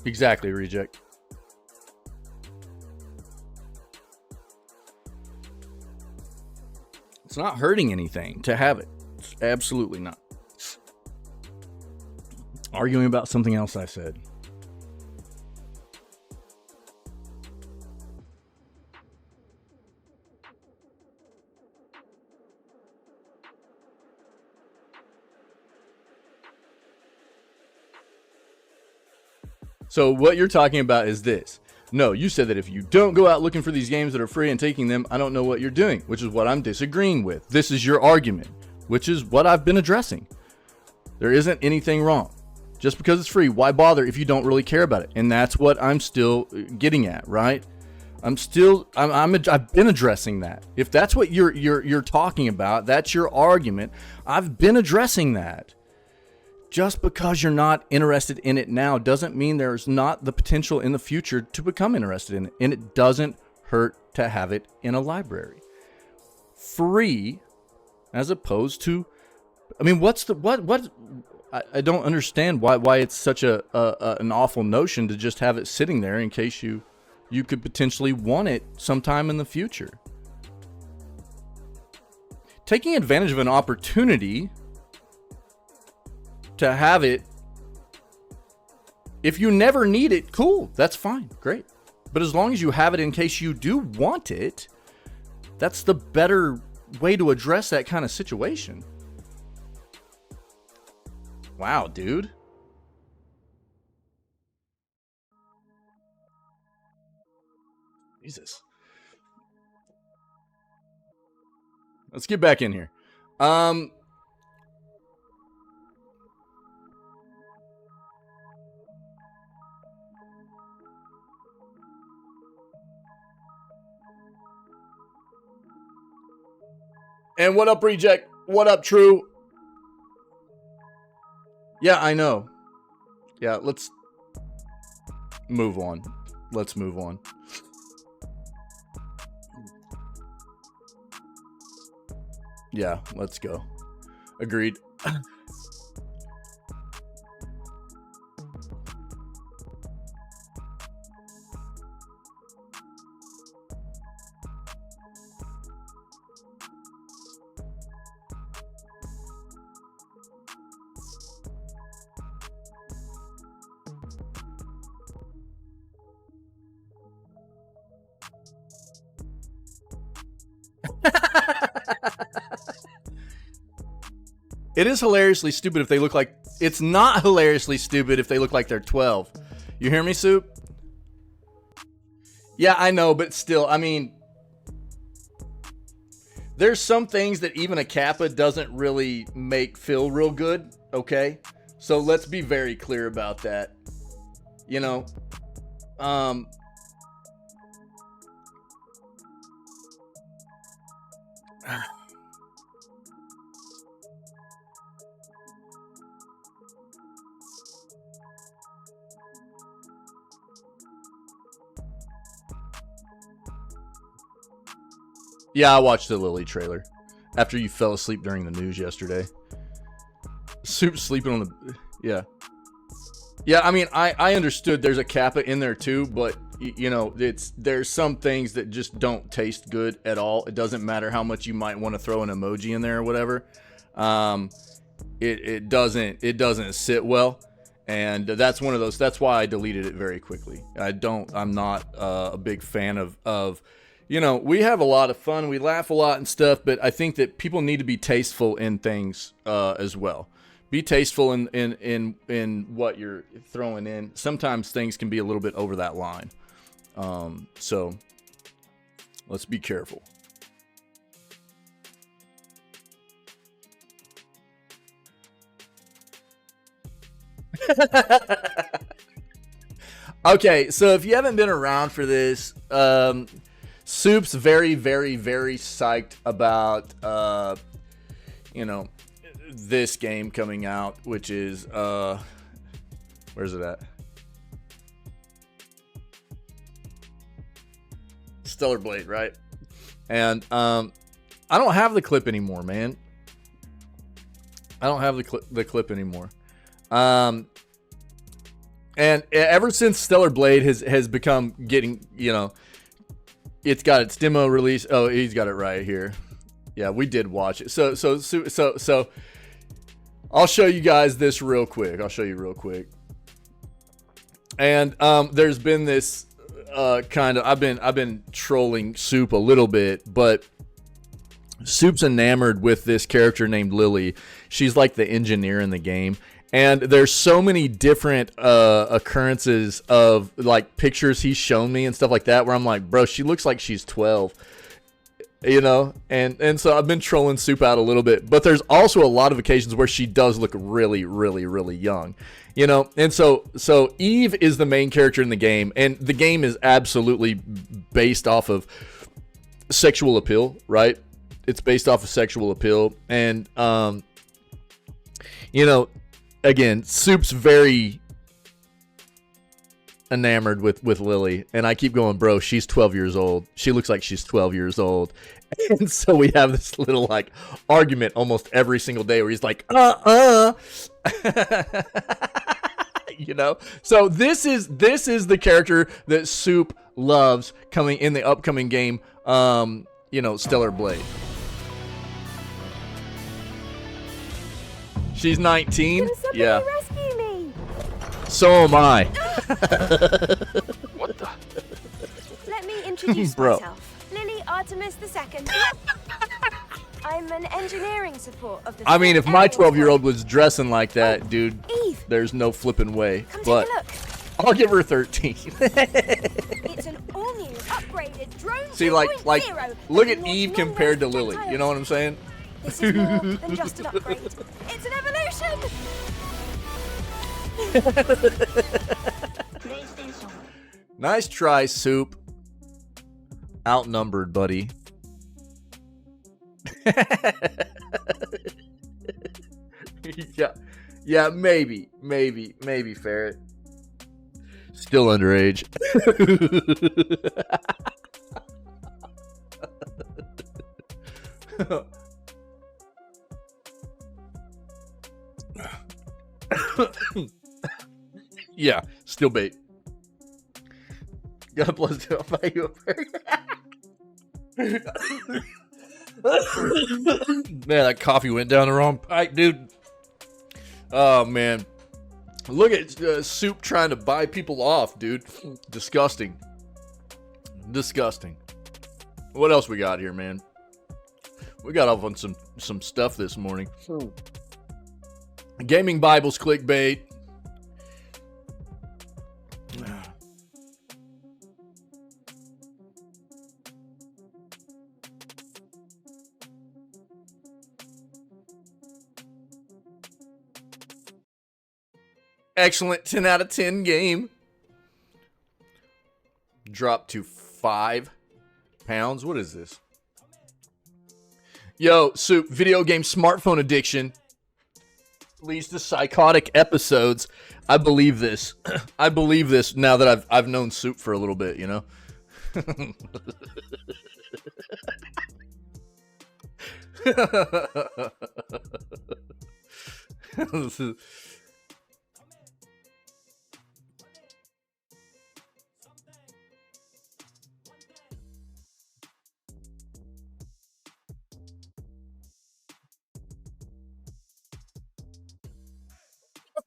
Exactly, reject. It's not hurting anything to have it. It's absolutely not. Arguing about something else I said. So what you're talking about is this. No, you said that if you don't go out looking for these games that are free and taking them, I don't know what you're doing, which is what I'm disagreeing with. This is your argument, which is what I've been addressing. There isn't anything wrong. Just because it's free, why bother if you don't really care about it? And that's what I'm still getting at, right? I've been addressing that. If that's what you're talking about, that's your argument. I've been addressing that. Just because you're not interested in it now doesn't mean there's not the potential in the future to become interested in it. And it doesn't hurt to have it in a library. Free, as opposed to, I mean, I don't understand why it's such an awful notion to just have it sitting there in case you could potentially want it sometime in the future. Taking advantage of an opportunity to have it, if you never need it, cool, that's fine, great. But as long as you have it in case you do want it, that's the better way to address that kind of situation. Wow, dude. Jesus. Let's get back in here. And what up, Reject? What up, True? Yeah, I know. Yeah, let's move on. Let's move on. Yeah, let's go. Agreed. It is hilariously stupid if they look like... It's not hilariously stupid if they look like they're 12. You hear me, Soup? Yeah, I know, but still, I mean... There's some things that even a Kappa doesn't really make feel real good, okay? So let's be very clear about that. You know? Yeah, I watched the Lily trailer after you fell asleep during the news yesterday. Soup sleeping on the... Yeah. Yeah, I mean, I understood there's a Kappa in there too, but, you know, there's some things that just don't taste good at all. It doesn't matter how much you might want to throw an emoji in there or whatever. It doesn't sit well. And that's one of those... That's why I deleted it very quickly. I'm not a big fan of you know, we have a lot of fun, we laugh a lot and stuff, but I think that people need to be tasteful in things as well. Be tasteful in what you're throwing in. Sometimes things can be a little bit over that line. So let's be careful. Okay, so if you haven't been around for this, Soup's very, very, very psyched about, you know, this game coming out, which is, where's it at? Stellar Blade, right? And, I don't have the clip anymore, man. I don't have the clip anymore. And ever since Stellar Blade has become getting, you know, it's got its demo release. Oh, he's got it right here. Yeah, we did watch it. So I'll show you guys this real quick. I'll show you real quick. And there's been this kind of, I've been trolling Soup a little bit, but Soup's enamored with this character named Lily. She's like the engineer in the game. And there's so many different occurrences of like pictures he's shown me and stuff like that where I'm like, bro, she looks like she's 12, you know? And so I've been trolling Soup out a little bit, but there's also a lot of occasions where she does look really, really, really young, you know? And so Eve is the main character in the game, and the game is absolutely based off of sexual appeal, right? It's based off of sexual appeal. And, you know, again, Soup's very enamored with Lily, and I keep going, bro, she's 12 years old. She looks like she's 12 years old. And so we have this little like argument almost every single day where he's like, you know? So this is the character that Soup loves coming in the upcoming game, you know, Stellar Blade. She's 19. Yeah. Rescue me. So am I. What the? Let me introduce Bro. myself. Lily Artemis II. I'm an engineering support of the. I mean, if my 12-year-old was dressing like that, dude, Eve, there's no flipping way. come But take a look. I'll give her 13. It's an all-new, upgraded drone. See, like, 2.0 look that at can Eve launch compared to non-range Lily. projectiles. You know what I'm saying? This is more than just an upgrade. It's an evolution. Nice try, Soup. Outnumbered, buddy. Yeah, maybe, Ferret. Still underage. Yeah, still bait. God bless you. I'll buy you a burger. Man, that coffee went down the wrong pipe, dude. Oh, man. Look at Soup trying to buy people off, dude. Disgusting. Disgusting. What else we got here, man? We got off on some stuff this morning. Gaming Bibles clickbait. Excellent 10 out of 10 game. Dropped to £5. What is this? Yo, Soup, video game smartphone addiction leads to psychotic episodes. I believe this. I believe this now that I've known Soup for a little bit, you know? This is...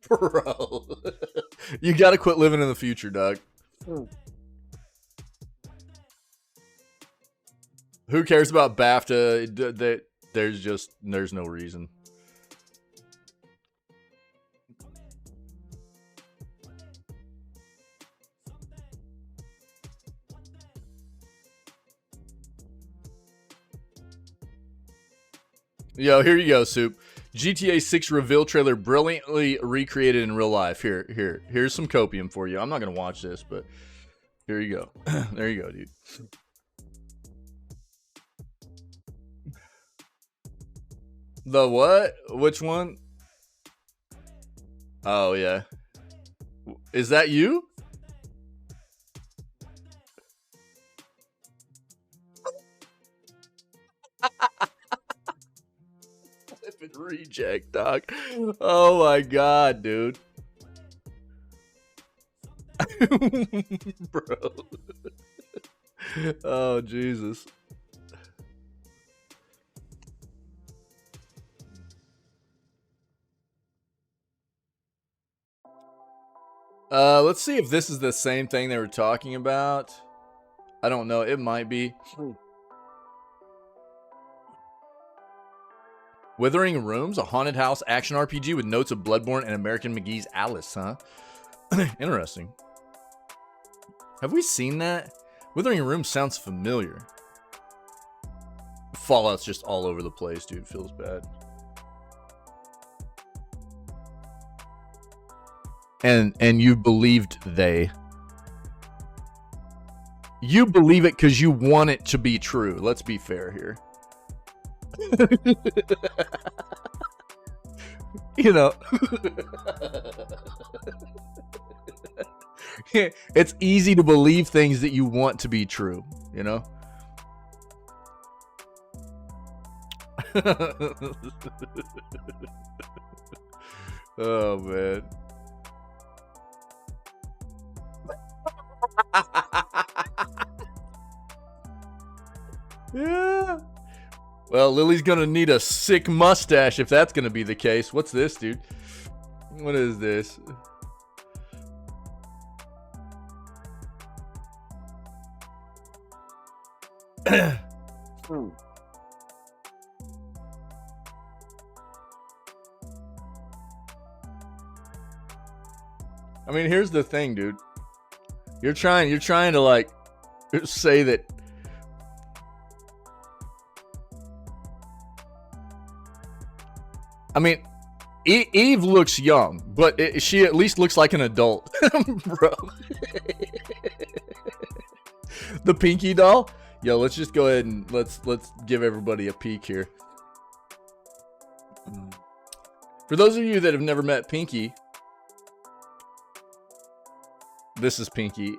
Bro, you gotta quit living in the future, dog. Who cares about BAFTA? There's no reason. Yo, here you go, Soup. GTA 6 reveal trailer brilliantly recreated in real life. Here's some copium for you. I'm not gonna watch this, but here you go. There you go, dude. The what? Which one? Oh yeah. Is that you? Reject, dog. Oh my god, dude. Bro. Oh, Jesus. Let's see if this is the same thing they were talking about. I don't know. It might be. Withering Rooms, a haunted house action RPG with notes of Bloodborne and American McGee's Alice, huh? Interesting. Have we seen that? Withering Rooms sounds familiar. Fallout's just all over the place, dude. Feels bad. And you believed they. You believe it because you want it to be true. Let's be fair here. You know. It's easy to believe things that you want to be true, you know? Oh, man. Yeah. Well, Lily's gonna need a sick mustache if that's gonna be the case. What's this, dude? What is this? I mean, here's the thing, dude. You're trying to like say that I mean, Eve looks young, but she at least looks like an adult, bro. The Pinky doll? Yo, let's just go ahead and let's give everybody a peek here. For those of you that have never met Pinky, this is Pinky.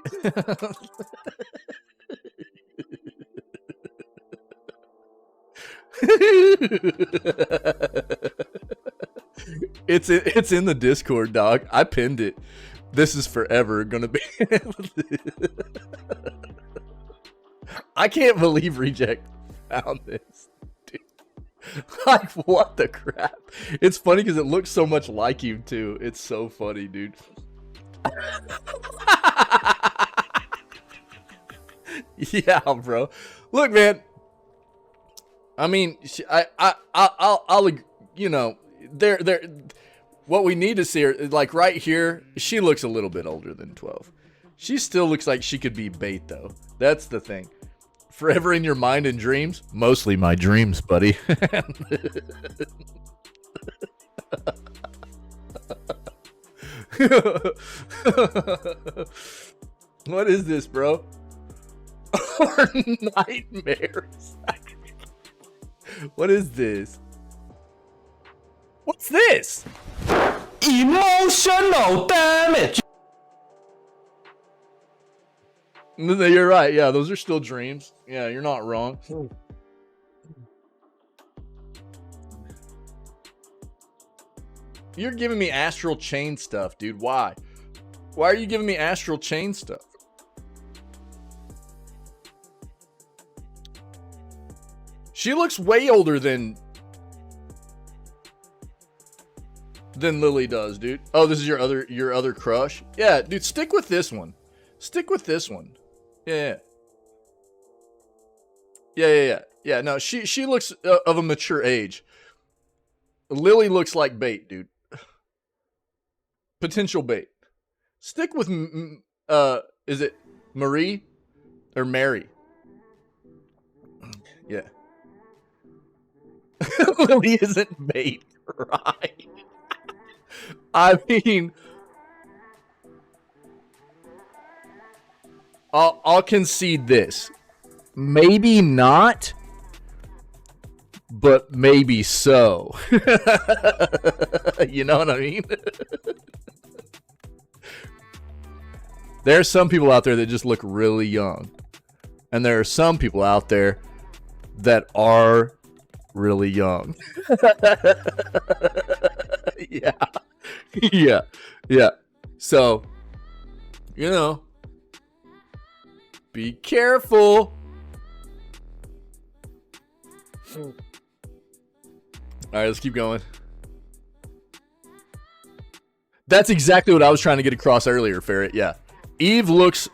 It's in the Discord, dog. I pinned it. This is forever gonna be. I can't believe Reject found this, dude. Like, what the crap? It's funny because it looks so much like you too. It's so funny, dude. Yeah, bro. Look, man. I mean, I'll, you know, there. What we need to see her, like right here, she looks a little bit older than 12. She still looks like she could be bait, though. That's the thing. Forever in your mind and dreams, mostly my dreams, buddy. What is this, bro? Or nightmares. What is this? What's this? Emotional damage. You're right. Yeah, those are still dreams. Yeah, you're not wrong. You're giving me astral chain stuff, dude. Why? Why are you giving me astral chain stuff? She looks way older than Lily does, dude. Oh, this is your other crush? Yeah, dude, stick with this one. Stick with this one. Yeah. Yeah, no, she looks of a mature age. Lily looks like bait, dude. Potential bait. Stick with is it Marie or Mary? Yeah. Lily isn't bait, right? I mean, I'll concede this. Maybe not, but maybe so. You know what I mean? There are some people out there that just look really young. And there are some people out there that are really young. Yeah. So, You know. Be careful. All right, let's keep going. That's exactly what I was trying to get across earlier, Ferret. Yeah. Eve looks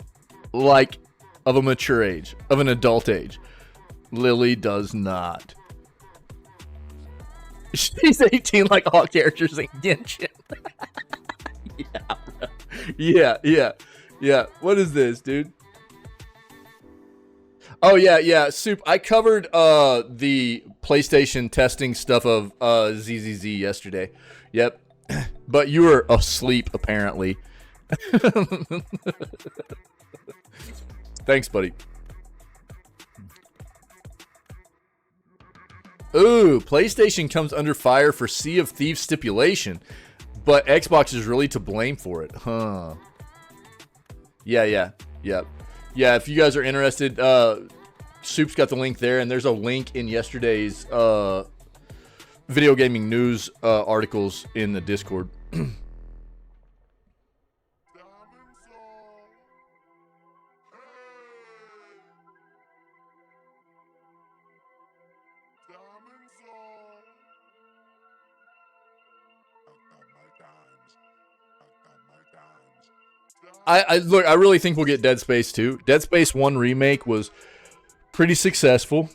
like of a mature age, of an adult age. Lily does not. She's 18 like all characters in Genshin. Yeah. What is this, dude? Oh, yeah. Soup. I covered the PlayStation testing stuff of ZZZ yesterday. Yep. But you were asleep, apparently. Thanks, buddy. Ooh, PlayStation comes under fire for Sea of Thieves stipulation, but Xbox is really to blame for it, huh? Yeah. If you guys are interested, Soup's got the link there, and there's a link in yesterday's video gaming news articles in the Discord. Look, I really think we'll get Dead Space 2. Dead Space 1 remake was pretty successful.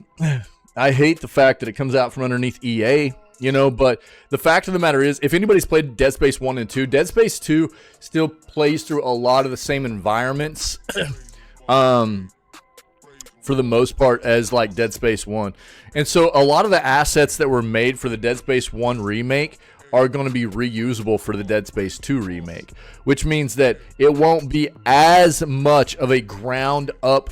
I hate the fact that it comes out from underneath EA, you know, but the fact of the matter is, if anybody's played Dead Space 1 and 2, Dead Space 2 still plays through a lot of the same environments, for the most part, as like Dead Space 1. And so a lot of the assets that were made for the Dead Space 1 remake are going to be reusable for the Dead Space 2 remake, which means that it won't be as much of a ground-up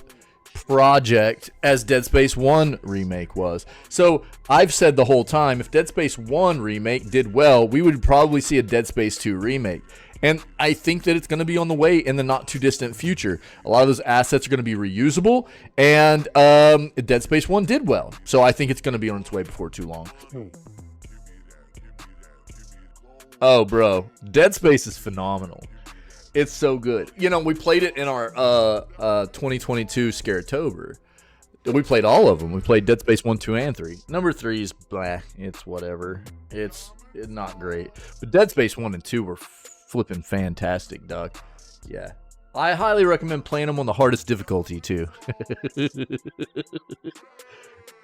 project as Dead Space 1 remake was. So I've said the whole time, if Dead Space 1 remake did well, we would probably see a Dead Space 2 remake. And I think that it's going to be on the way in the not-too-distant future. A lot of those assets are going to be reusable, and Dead Space 1 did well. So I think it's going to be on its way before too long. Oh, bro. Dead Space is phenomenal. It's so good. You know, we played it in our 2022 Scaretober. We played all of them. We played Dead Space 1, 2, and 3. Number 3 is blah. It's whatever. It's not great. But Dead Space 1 and 2 were flipping fantastic, dog. Yeah. I highly recommend playing them on the hardest difficulty, too.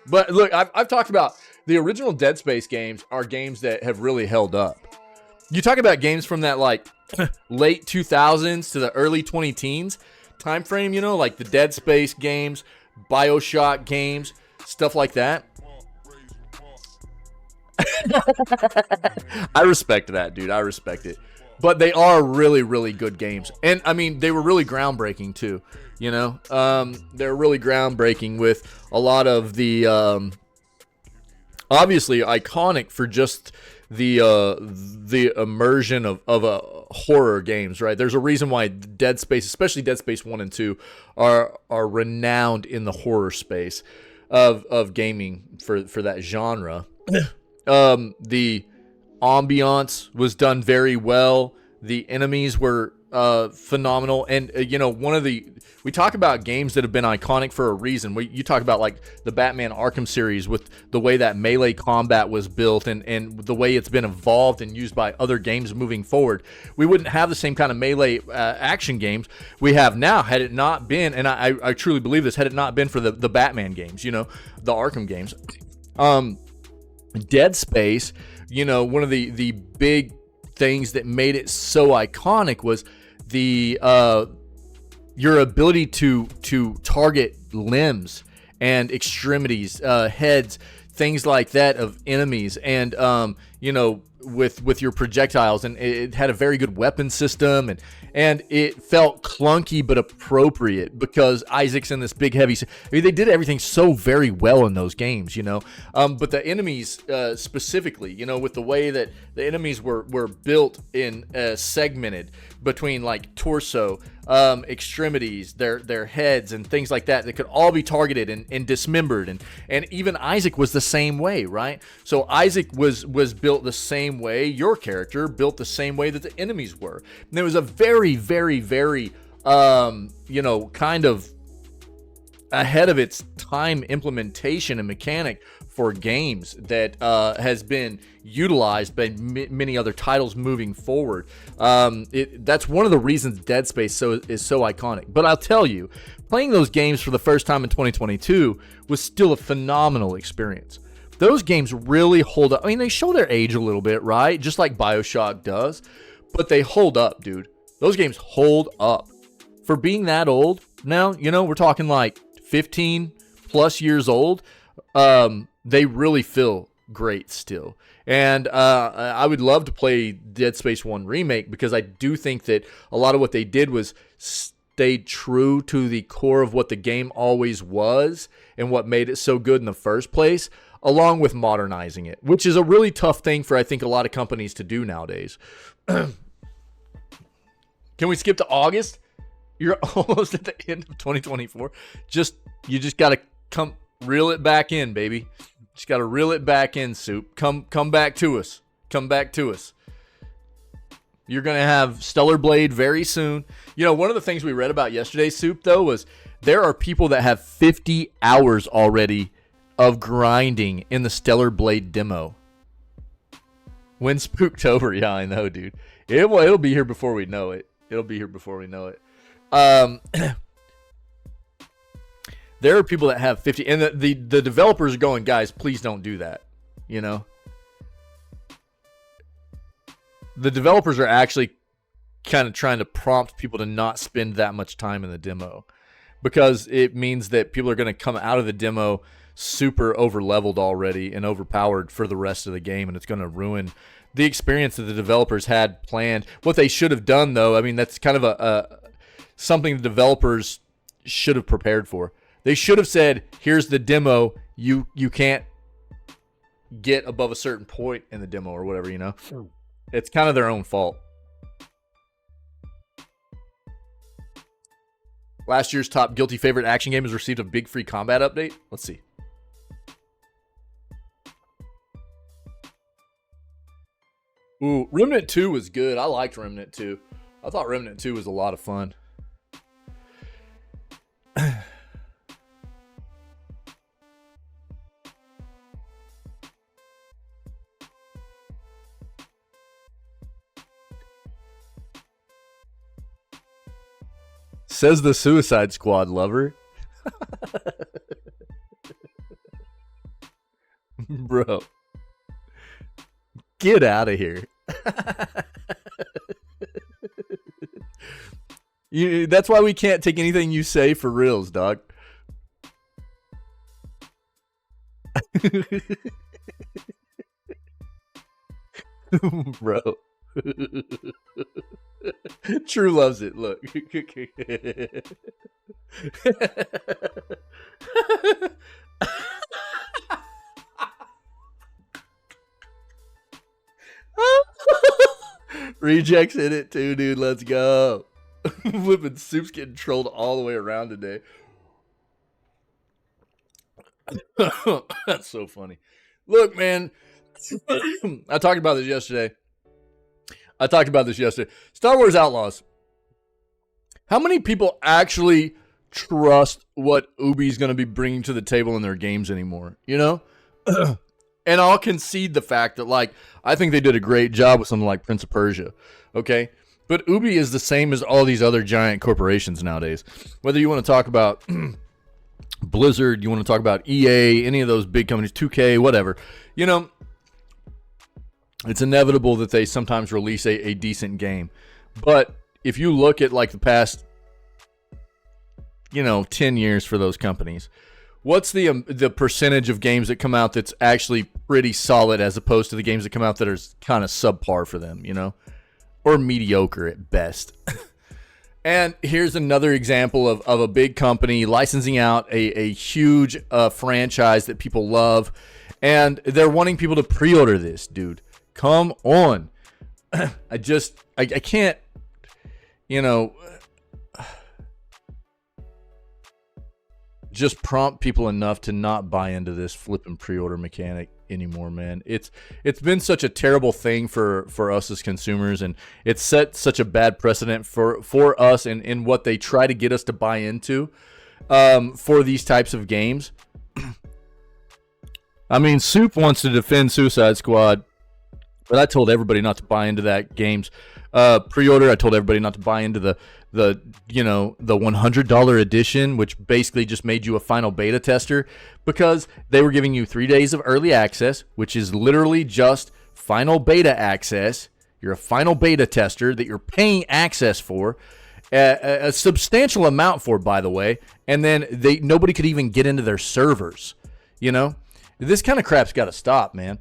But look, I've talked about the original Dead Space games are games that have really held up. You talk about games from that, like, late 2000s to the early 2010s time frame, you know, like the Dead Space games, BioShock games, stuff like that. I respect that, dude. I respect it. But they are really, really good games. And, I mean, they were really groundbreaking, too, you know. They're really groundbreaking with a lot of the, obviously, iconic for just the immersion of horror games, right? There's a reason why Dead Space, especially Dead Space 1 and 2, are renowned in the horror space of gaming for that genre. The ambiance was done very well. The enemies were phenomenal, and you know, we talk about games that have been iconic for a reason. You talk about like the Batman Arkham series with the way that melee combat was built and the way it's been evolved and used by other games moving forward. We wouldn't have the same kind of melee action games we have now had it not been, and I truly believe this, had it not been for the Batman games, you know, the Arkham games. Dead Space, you know, one of the big things that made it so iconic was the your ability to target limbs and extremities, heads, things like that of enemies, and you know, with your projectiles, and it had a very good weapon system, and it felt clunky but appropriate because Isaac's in this big heavy. I mean, they did everything so very well in those games, you know. But the enemies specifically, you know, with the way that the enemies were built in segmented between like torso, extremities, their heads, and things like that could all be targeted and dismembered, and even Isaac was the same way, right? So Isaac was built the same way. Your character built the same way that the enemies were. And there was a very, very, very you know, kind of ahead of its time implementation and mechanic for games that has been utilized by many other titles moving forward. That's one of the reasons Dead Space is so iconic. But I'll tell you, playing those games for the first time in 2022 was still a phenomenal experience. Those games really hold up. I mean, they show their age a little bit, right? Just like BioShock does. But they hold up, dude. Those games hold up. For being that old, now, you know, we're talking like 15 plus years old. They really feel great still. And I would love to play Dead Space 1 Remake, because I do think that a lot of what they did was stay true to the core of what the game always was and what made it so good in the first place, along with modernizing it, which is a really tough thing for, I think, a lot of companies to do nowadays. Can we skip to August? You're almost at the end of 2024. You just got to come reel it back in, baby. Just got to reel it back in, Soup. Come back to us. Come back to us. You're going to have Stellar Blade very soon. You know, one of the things we read about yesterday, Soup, though, was there are people that have 50 hours already of grinding in the Stellar Blade demo. When Spooktober, yeah, I know, dude. It'll be here before we know it. It'll be here before we know it. There are people that have 50, and the developers are going, guys, please don't do that. You know, the developers are actually kind of trying to prompt people to not spend that much time in the demo, because it means that people are going to come out of the demo super over leveled already and overpowered for the rest of the game, and it's going to ruin the experience that the developers had planned. What they should have done, though, I mean, that's kind of something the developers should have prepared for. They should have said, here's the demo, you can't get above a certain point in the demo or whatever, you know. It's kind of their own fault. Last year's top guilty favorite action game has received a big free combat update. Let's see. Ooh, Remnant 2 was good. I liked Remnant 2. I thought Remnant 2 was a lot of fun. Says the Suicide Squad lover. Bro. Get out of here. That's why we can't take anything you say for reals, dog. Bro. True loves it. Look. Rejects in it too, dude. Let's go. Flipping Soup's getting trolled all the way around today. That's so funny. Look, man. I talked about this yesterday. Star Wars Outlaws. How many people actually trust what Ubi's going to be bringing to the table in their games anymore? You know? And I'll concede the fact that, like, I think they did a great job with something like Prince of Persia. Okay? But Ubi is the same as all these other giant corporations nowadays. Whether you want to talk about Blizzard, you want to talk about EA, any of those big companies, 2K, whatever. You know, it's inevitable that they sometimes release a decent game. But if you look at, like, the past, 10 years for those companies, what's the percentage of games that come out that's actually pretty solid as opposed to the games that come out that are kind of subpar for them, or mediocre at best? And here's another example of a big company licensing out a huge franchise that people love, and they're wanting people to pre-order this, dude. Come on. I can't, just prompt people enough to not buy into this flipping pre-order mechanic. anymore, man. It's been such a terrible thing for us as consumers, and it's set such a bad precedent for us and in what they try to get us to buy into for these types of games. I mean, Soup wants to defend Suicide Squad, but I told everybody not to buy into that game's pre-order. I told everybody not to buy into the $100 edition, which basically just made you a final beta tester, because they were giving you 3 days of early access, which is literally just final beta access. You're a final beta tester that you're paying access for, a substantial amount for, by the way, and then nobody could even get into their servers. You know, this kind of crap's got to stop, man.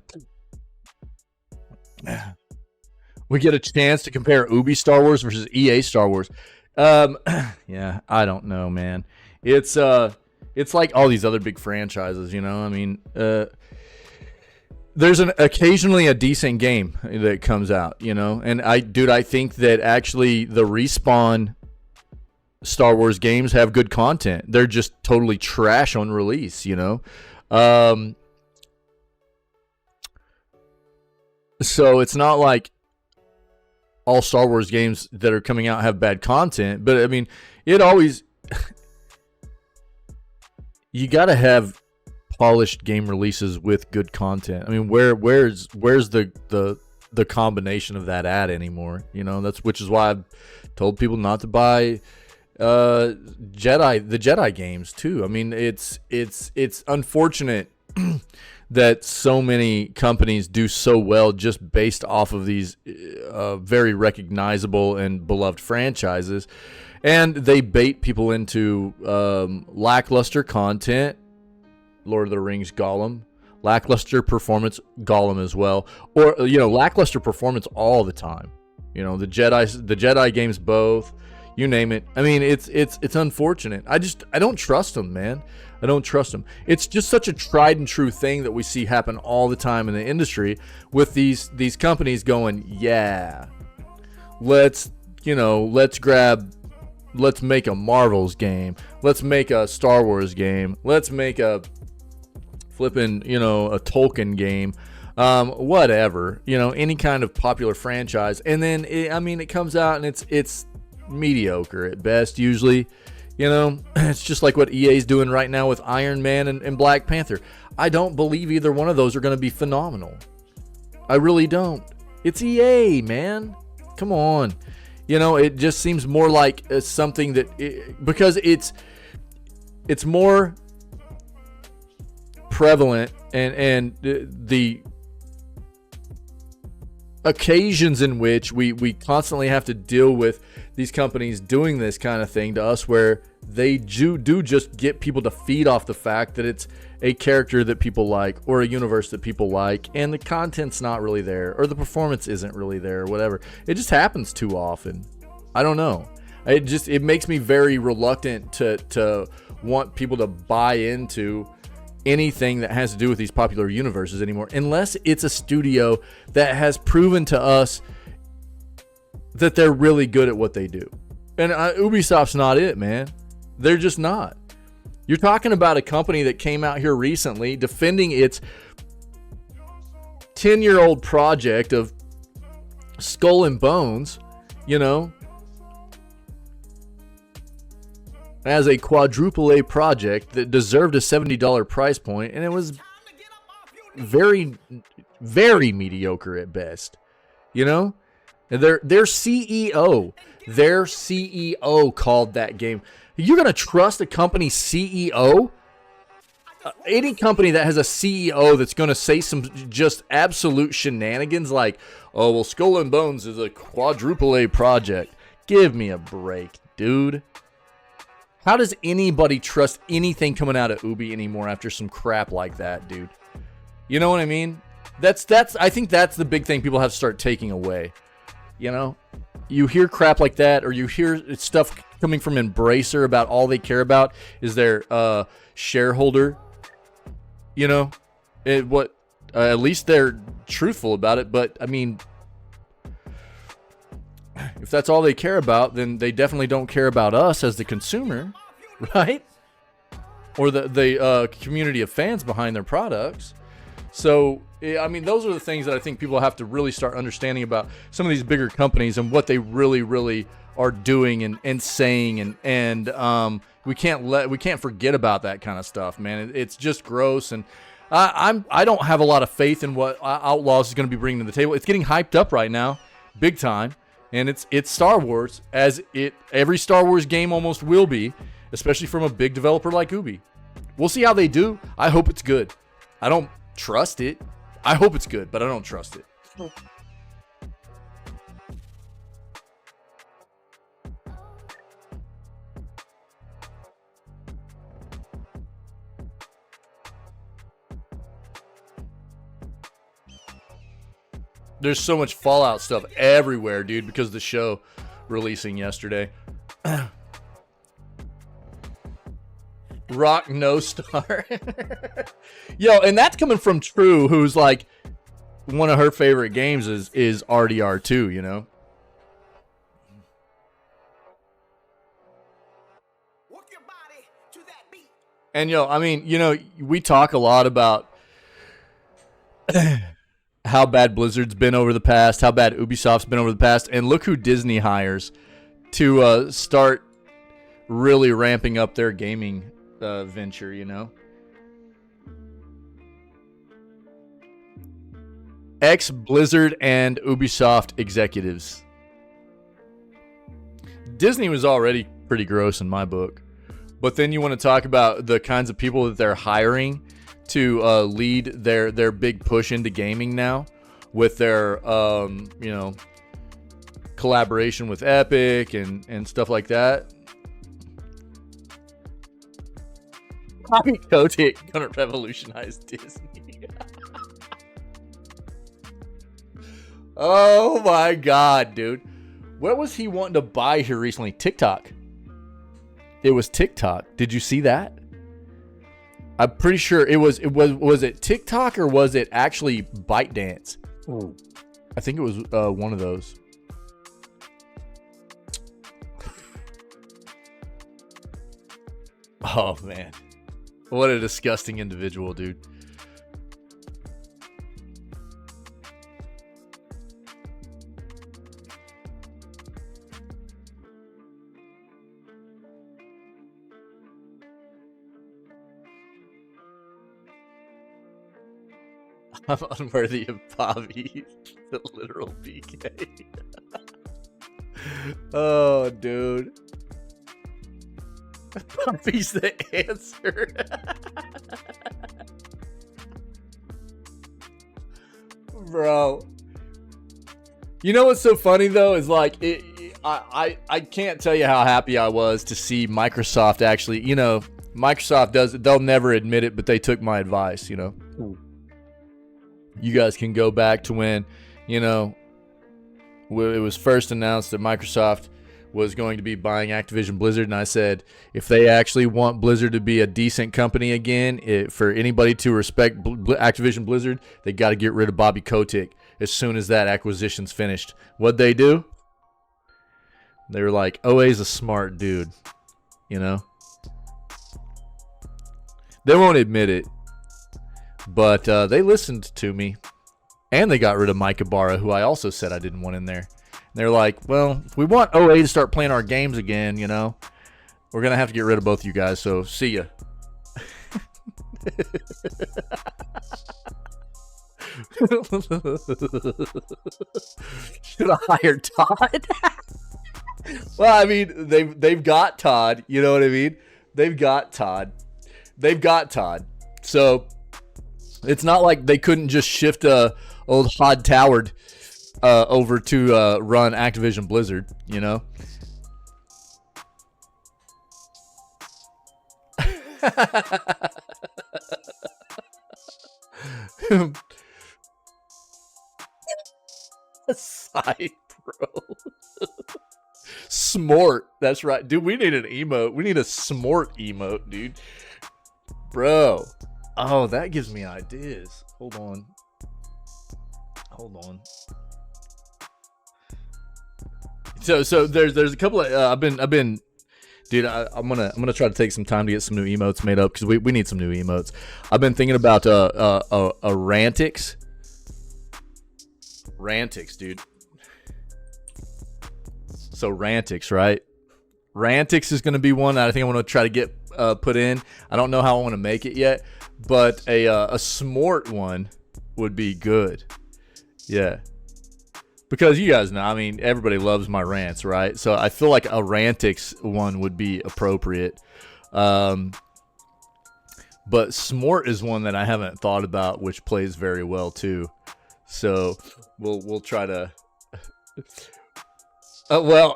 We get a chance to compare Ubi Star Wars versus EA Star Wars. Yeah, I don't know, man. It's like all these other big franchises, you know. I mean, there's occasionally a decent game that comes out, you know. And I think that actually the Respawn Star Wars games have good content. They're just totally trash on release, you know. So it's not like all Star Wars games that are coming out have bad content, but I mean, it always you got to have polished game releases with good content. I mean, where's the combination of that at anymore? You know, which is why I've told people not to buy the Jedi games too. I mean, it's unfortunate that so many companies do so well just based off of these very recognizable and beloved franchises, and they bait people into lackluster content. Lord of the Rings Gollum, lackluster performance Gollum as well, or lackluster performance all the time. You know, the Jedi games, both, you name it. I mean, it's unfortunate. I don't trust them, man. I don't trust them. It's just such a tried and true thing that we see happen all the time in the industry with these companies going, yeah, let's make a Marvel's game. Let's make a Star Wars game. Let's make a flipping, a Tolkien game. Whatever, any kind of popular franchise. And then, it comes out and it's mediocre at best usually. It's just like what EA's doing right now with Iron Man and Black Panther. I don't believe either one of those are going to be phenomenal. I really don't. It's EA, man. Come on. It just seems more like something that because it's more prevalent and the occasions in which we constantly have to deal with these companies doing this kind of thing to us, where they do just get people to feed off the fact that it's a character that people like or a universe that people like, and the content's not really there or the performance isn't really there or whatever. It just happens too often. I don't know. It makes me very reluctant to want people to buy into anything that has to do with these popular universes anymore, unless it's a studio that has proven to us that they're really good at what they do. And Ubisoft's not it, man. They're just not. You're talking about a company that came out here recently defending its 10-year-old project of Skull and Bones, as a quadruple A project that deserved a $70 price point, and it was very, very mediocre at best. Their CEO called that game. You're gonna trust a company's CEO? Any company that has a CEO that's gonna say some just absolute shenanigans like, "Oh well, Skull and Bones is a quadruple A project." Give me a break, dude. How does anybody trust anything coming out of Ubi anymore after some crap like that, dude? You know what I mean? I think that's the big thing people have to start taking away. You hear crap like that, or you hear stuff coming from Embracer about all they care about is their shareholder. At least they're truthful about it. But I mean, if that's all they care about, then they definitely don't care about us as the consumer, right? Or the community of fans behind their products. So, I mean, those are the things that I think people have to really start understanding about some of these bigger companies and what they really, really are doing and saying. And we can't forget about that kind of stuff, man. It's just gross. And I don't have a lot of faith in what Outlaws is going to be bringing to the table. It's getting hyped up right now, big time. And it's Star Wars, as every Star Wars game almost will be, especially from a big developer like Ubi. We'll see how they do. I hope it's good. I don't trust it. I hope it's good, but I don't trust it. There's so much Fallout stuff everywhere, dude, because of the show releasing yesterday. Rock no star. Yo, and that's coming from True, who's like one of her favorite games is RDR2, you know. Work your body to that beat. And yo, I mean, you know, we talk a lot about how bad Blizzard's been over the past, how bad Ubisoft's been over the past, and look who Disney hires to start really ramping up their gaming venture, you know. Ex-Blizzard and Ubisoft executives. Disney was already pretty gross in my book, but then you want to talk about the kinds of people that they're hiring to lead their big push into gaming now, with their you know, collaboration with Epic and stuff like that. Bobby Kotick gonna revolutionize Disney. Oh my god, dude. What was he wanting to buy here recently? TikTok. It was TikTok. Did you see that? I'm pretty sure it was it TikTok or was it actually ByteDance? Ooh. I think it was one of those. Oh man. What a disgusting individual, dude. I'm unworthy of Bobby, the literal BK. Oh, dude. Bobby's the answer. Bro. You know what's so funny, though, is like, I can't tell you how happy I was to see Microsoft actually, you know, Microsoft does it. They'll never admit it, but they took my advice, you know. Ooh. You guys can go back to when, you know, it was first announced that Microsoft was going to be buying Activision Blizzard, and I said, if they actually want Blizzard to be a decent company again, for anybody to respect Activision Blizzard, they got to get rid of Bobby Kotick as soon as that acquisition's finished. What'd they do? They were like, OA's a smart dude, you know? They won't admit it. But they listened to me, and they got rid of Mike Ibarra, who I also said I didn't want in there. And they're like, well, if we want OA to start playing our games again, you know, we're going to have to get rid of both of you guys, so see ya. Should have hired Todd. Well, I mean, they've got Todd, you know what I mean? They've got Todd. So it's not like they couldn't just shift old Hod Toward over to run Activision Blizzard, you know? Side bro. Smort. That's right. Dude, we need an emote. We need a smort emote, dude. Bro. Oh, that gives me ideas. Hold on. So there's a couple of I've been Dude, I'm gonna try to take some time to get some new emotes made up because we need some new emotes. I've been thinking about rantics. Rantics, dude. So rantics, right? Rantics is gonna be one that I think I want to try to get put in. I don't know how I want to make it yet, but a smort one would be good. Yeah. Because you guys know, I mean, everybody loves my rants, right? So I feel like a rantics one would be appropriate. But smort is one that I haven't thought about, which plays very well too. So we'll try to. Well,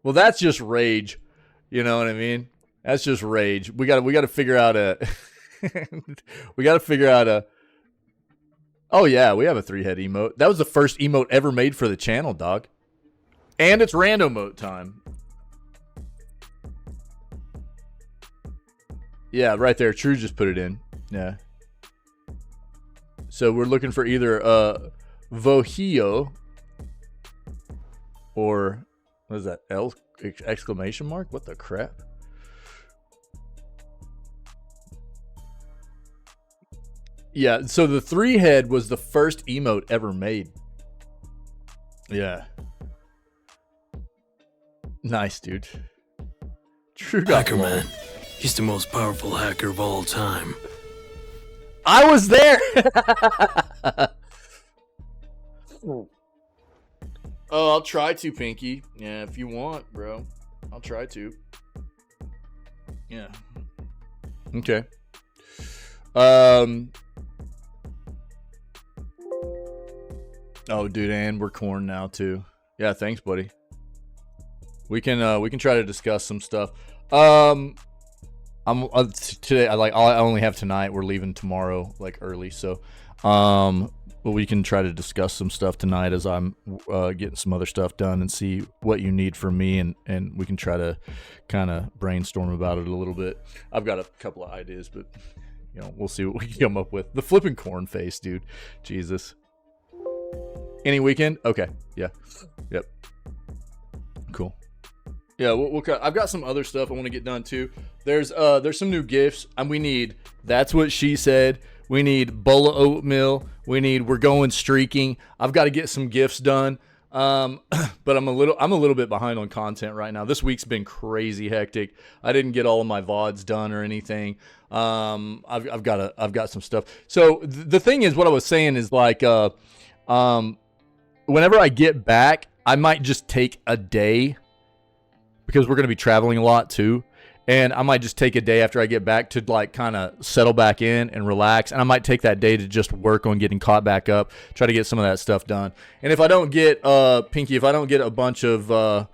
that's just rage. You know what I mean? That's just rage. We got to figure out a. We got to figure out a. Oh, yeah, we have a 3-head emote. That was the first emote ever made for the channel, dog. And it's random emote time. Yeah, right there. True just put it in. Yeah. So we're looking for either Vojio or, what is that? L exclamation mark? What the crap? Yeah, so the 3-head was the first emote ever made. Yeah. Nice, dude. True Hacker man. He's the most powerful hacker of all time. I was there! Oh, I'll try to, Pinky. Yeah, if you want, bro. I'll try to. Yeah. Okay. Oh, dude, and we're corn now too. Yeah, thanks, buddy. We can try to discuss some stuff. I'm today. I only have tonight. We're leaving tomorrow, like early. So, but we can try to discuss some stuff tonight as I'm getting some other stuff done and see what you need from me, and we can try to kind of brainstorm about it a little bit. I've got a couple of ideas, but you know, we'll see what we can come up with. The flipping corn face, dude. Jesus. Any weekend? Okay. Yeah. Yep. Cool. Yeah, I've got some other stuff I want to get done too. There's some new gifts, and we need That's What She Said. We need bowl of oatmeal. We're going streaking. I've got to get some gifts done. But I'm a little bit behind on content right now. This week's been crazy hectic. I didn't get all of my VODs done or anything. I've got some stuff. So the thing is, what I was saying is like, whenever I get back, I might just take a day because we're going to be traveling a lot too. And I might just take a day after I get back to like kind of settle back in and relax. And I might take that day to just work on getting caught back up, try to get some of that stuff done. And if I don't get, Pinky, if I don't get a bunch of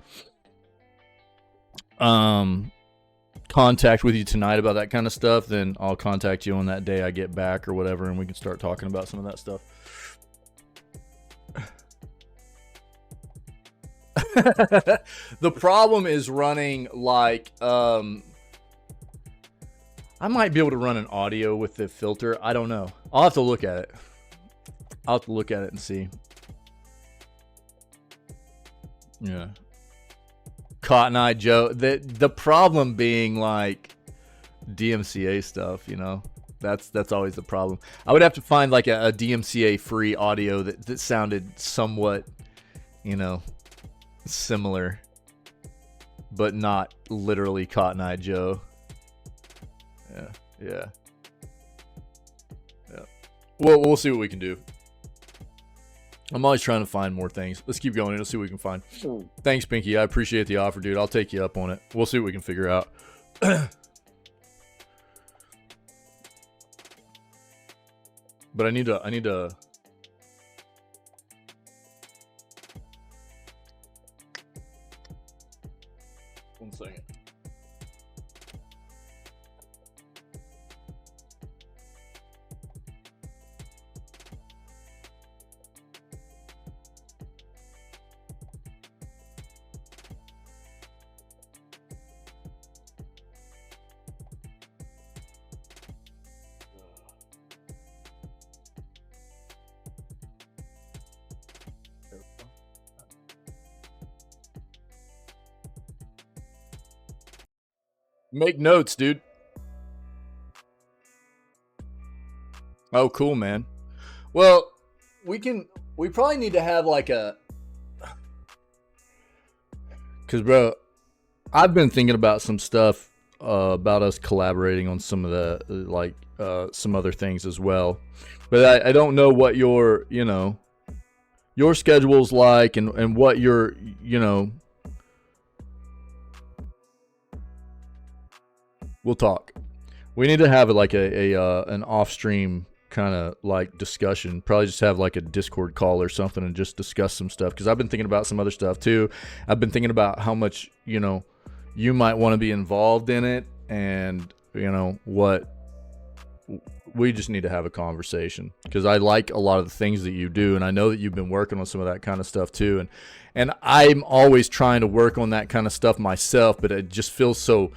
contact with you tonight about that kind of stuff, then I'll contact you on that day I get back or whatever, and we can start talking about some of that stuff. The problem is running like I might be able to run an audio with the filter. I don't know. I'll have to look at it. I'll have to look at it and see. Yeah. Cotton Eye Joe. The problem being like DMCA stuff, you know. That's always the problem. I would have to find like a DMCA free audio that sounded somewhat, you know, similar, but not literally Cotton Eye Joe. Yeah. Well, we'll see what we can do. I'm always trying to find more things. Let's keep going. Let's see what we can find. Thanks, Pinky. I appreciate the offer, dude. I'll take you up on it. We'll see what we can figure out. But I need to. One second. Make notes, dude. Oh, cool, man. Well, we probably need to have like a, because, bro, I've been thinking about some stuff about us collaborating on some of the, some other things as well. But I don't know what your schedule's like and what your, we'll talk. We need to have like an off-stream kind of like discussion. Probably just have like a Discord call or something and just discuss some stuff, because I've been thinking about some other stuff too. I've been thinking about how much you might want to be involved in it, and what we just need to have a conversation, because I like a lot of the things that you do, and I know that you've been working on some of that kind of stuff too, and I'm always trying to work on that kind of stuff myself, but it just feels so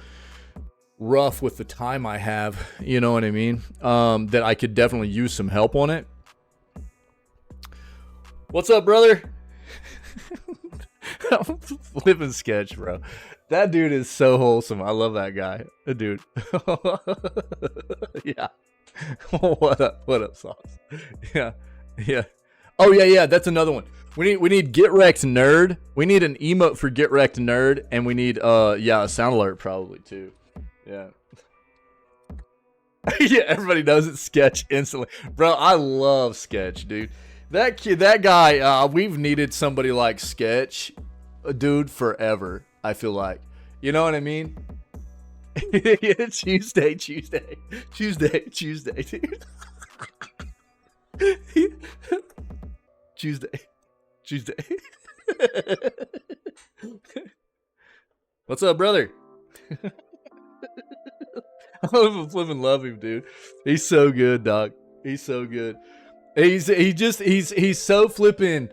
rough with the time I have, you know what I mean? That I could definitely use some help on it. What's up, brother? Living sketch, bro. That dude is so wholesome. I love that guy. Dude. Yeah. What up, Sauce? Yeah. Oh yeah, that's another one. We need Get Wrecked Nerd. We need an emote for Get Wrecked Nerd, and we need a sound alert probably too. Yeah. Yeah, everybody knows it's Sketch instantly. Bro, I love Sketch, dude. That guy, we've needed somebody like Sketch, dude, forever, I feel like. You know what I mean? Yeah, Tuesday, dude. Tuesday. What's up, brother? I flipping love him, dude. He's so good, dog. He's so good. He's so flipping.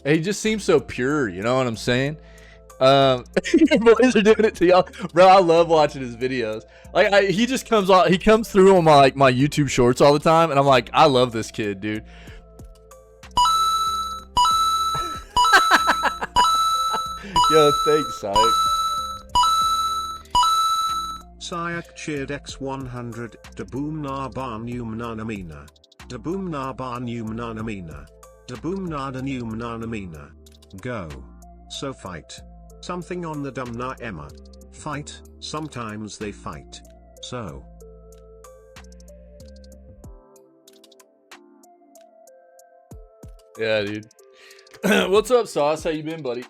He just seems so pure. You know what I'm saying? Your boys are doing it to y'all, bro. I love watching his videos. Like he just comes on. He comes through on my YouTube shorts all the time, and I'm like, I love this kid, dude. Yo, thanks, Sonic. Sayak cheered X100, Daboom na bar numnanamina. Daboom na bar numnanamina. Daboom na da numnanamina. Go. So fight. Something on the dumna Emma. Fight, sometimes they fight. So. Yeah, dude. What's up, Sauce? How you been, buddy?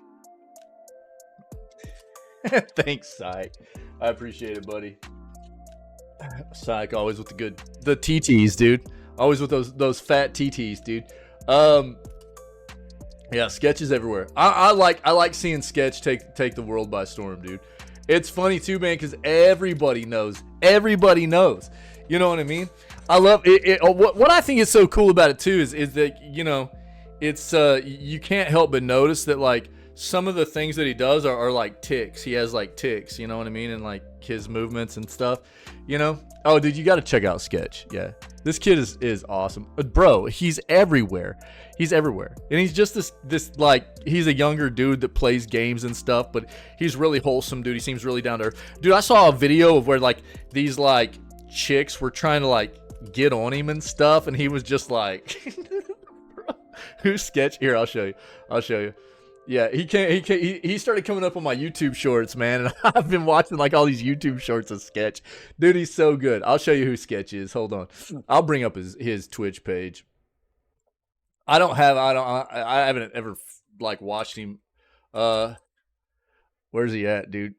Thanks, Psych. I appreciate it, buddy. Psych, always with the TTs, dude. Always with those fat TTs, dude. Yeah, Sketches everywhere. I like seeing Sketch take the world by storm, dude. It's funny too, man, because everybody knows. Everybody knows. You know what I mean? I love it. What I think is so cool about it too is that it's you can't help but notice that like some of the things that he does are like ticks. He has like ticks, you know what I mean? And like his movements and stuff, Oh, dude, you got to check out Sketch. Yeah. This kid is awesome. Bro, he's everywhere. He's everywhere. And he's just this like, he's a younger dude that plays games and stuff, but he's really wholesome, dude. He seems really down to earth. Dude, I saw a video of where like these like chicks were trying to like get on him and stuff, and he was just like, who's Sketch? Here, I'll show you. Yeah, he started coming up on my YouTube shorts, man, and I've been watching like all these YouTube shorts of Sketch. Dude, he's so good. I'll show you who Sketch is. Hold on. I'll bring up his Twitch page. I haven't ever like watched him. Where's he at, dude?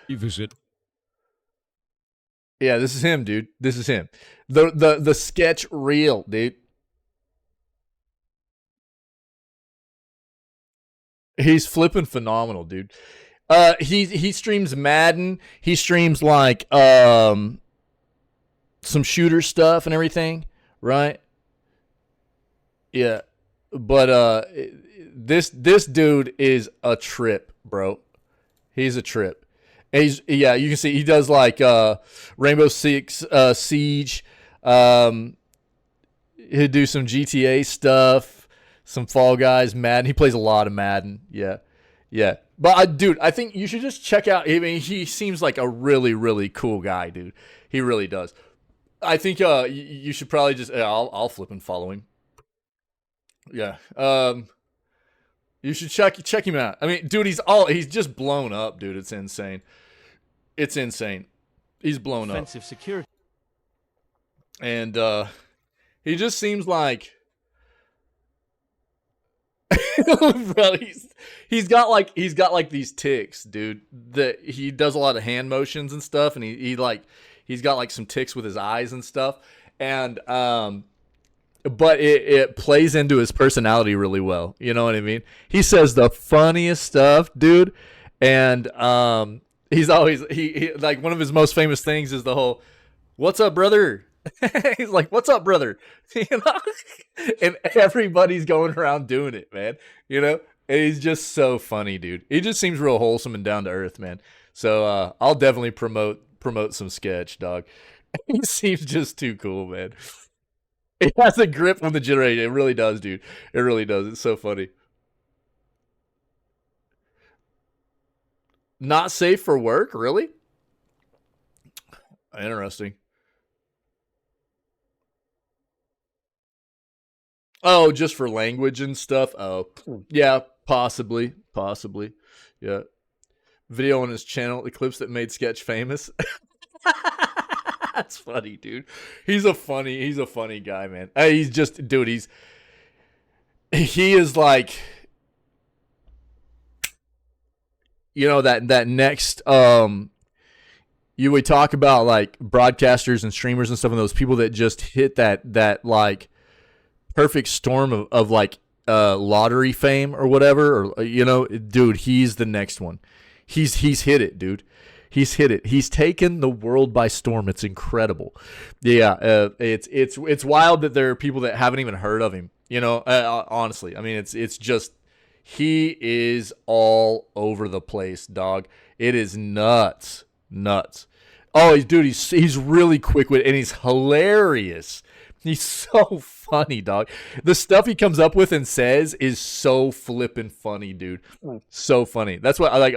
You visit. Yeah, this is him, dude. This is him. The Sketch reel, dude. He's flipping phenomenal, dude. He streams Madden. He streams like some shooter stuff and everything, right? Yeah, but this dude is a trip, bro. He's a trip. You can see he does like Rainbow Six Siege. He'll do some GTA stuff. Some Fall Guys, Madden. He plays a lot of Madden. Yeah. Yeah. But dude, I think you should just check out. I mean, he seems like a really, really cool guy, dude. He really does. I think you should probably just. I'll flip and follow him. Yeah. You should check him out. I mean, dude, he's just blown up, dude. It's insane. It's insane. He's blown Offensive security. up, and he just seems like. Bro, he's got like these tics, dude. That he does a lot of hand motions and stuff, and he's got like some tics with his eyes and stuff, and but it plays into his personality really well. You know what I mean? He says the funniest stuff, dude, and he's always he like one of his most famous things is the whole "What's up, brother?" He's like, "What's up, brother?" You know, and everybody's going around doing it, man. You know, and he's just so funny, dude. He just seems real wholesome and down to earth, man. So I'll definitely promote some sketch, dog. He seems just too cool, man. It has a grip on the generator. It really does, dude. It really does. It's so funny. Not safe for work, really? Interesting. Oh, just for language and stuff? Oh, yeah, possibly. Yeah. Video on his channel, the clips that made Sketch famous. That's funny, dude. He's a funny guy, man. He's just, dude, he is like, you know, that next, we talk about like broadcasters and streamers and stuff, and those people that just hit that like, perfect storm of like lottery fame or whatever, or you know, dude, he's the next one. He's hit it, dude. He's hit it. He's taken the world by storm. It's incredible. Yeah, it's wild that there are people that haven't even heard of him. You know, honestly, I mean, it's just he is all over the place, dog. It is nuts. Oh, he's really quick with, and he's hilarious. He's so funny, dog. The stuff he comes up with and says is so flippin' funny, dude. So funny. That's what I like.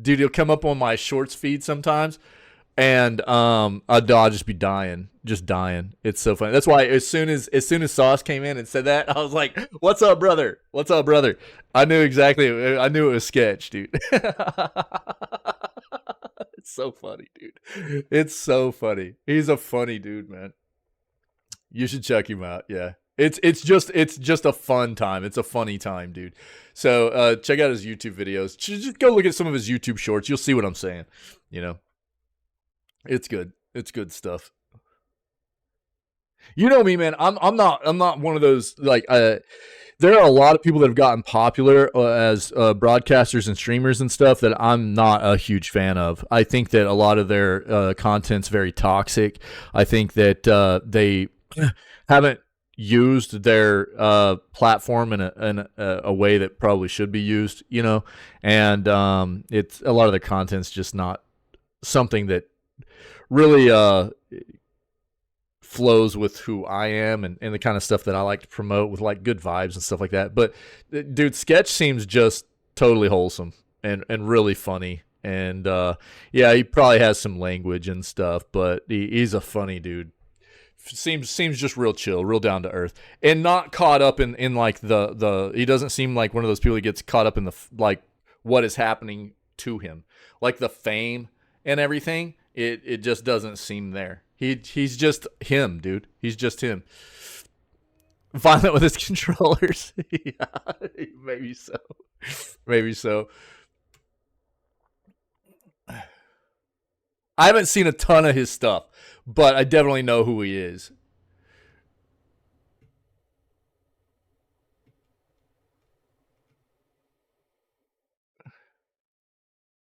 He'll come up on my shorts feed sometimes, and I'll just be dying. It's so funny. That's why as soon as Sauce came in and said that, I was like, "What's up, brother? What's up, brother?" I knew exactly. I knew it was sketch, dude. It's so funny, dude. It's so funny. He's a funny dude, man. You should check him out. Yeah. It's just a fun time. It's a funny time, dude. So check out his YouTube videos. Just go look at some of his YouTube shorts. You'll see what I'm saying. You know, it's good. It's good stuff. You know me, man. I'm not one of those like. There are a lot of people that have gotten popular as broadcasters and streamers and stuff that I'm not a huge fan of. I think that a lot of their content's very toxic. I think that they haven't used their platform in a way that probably should be used, you know, and it's a lot of their content's just not something that really flows with who I am and the kind of stuff that I like to promote with like good vibes and stuff like that. But dude, Sketch seems just totally wholesome and really funny. And yeah, he probably has some language and stuff, but he's a funny dude. Seems just real chill, real down to earth, and not caught up in like the. He doesn't seem like one of those people that gets caught up in the like what is happening to him, like the fame and everything. It just doesn't seem there. He's just him, dude. He's just him. Violent with his controllers. Yeah, maybe so. Maybe so. I haven't seen a ton of his stuff, but I definitely know who he is.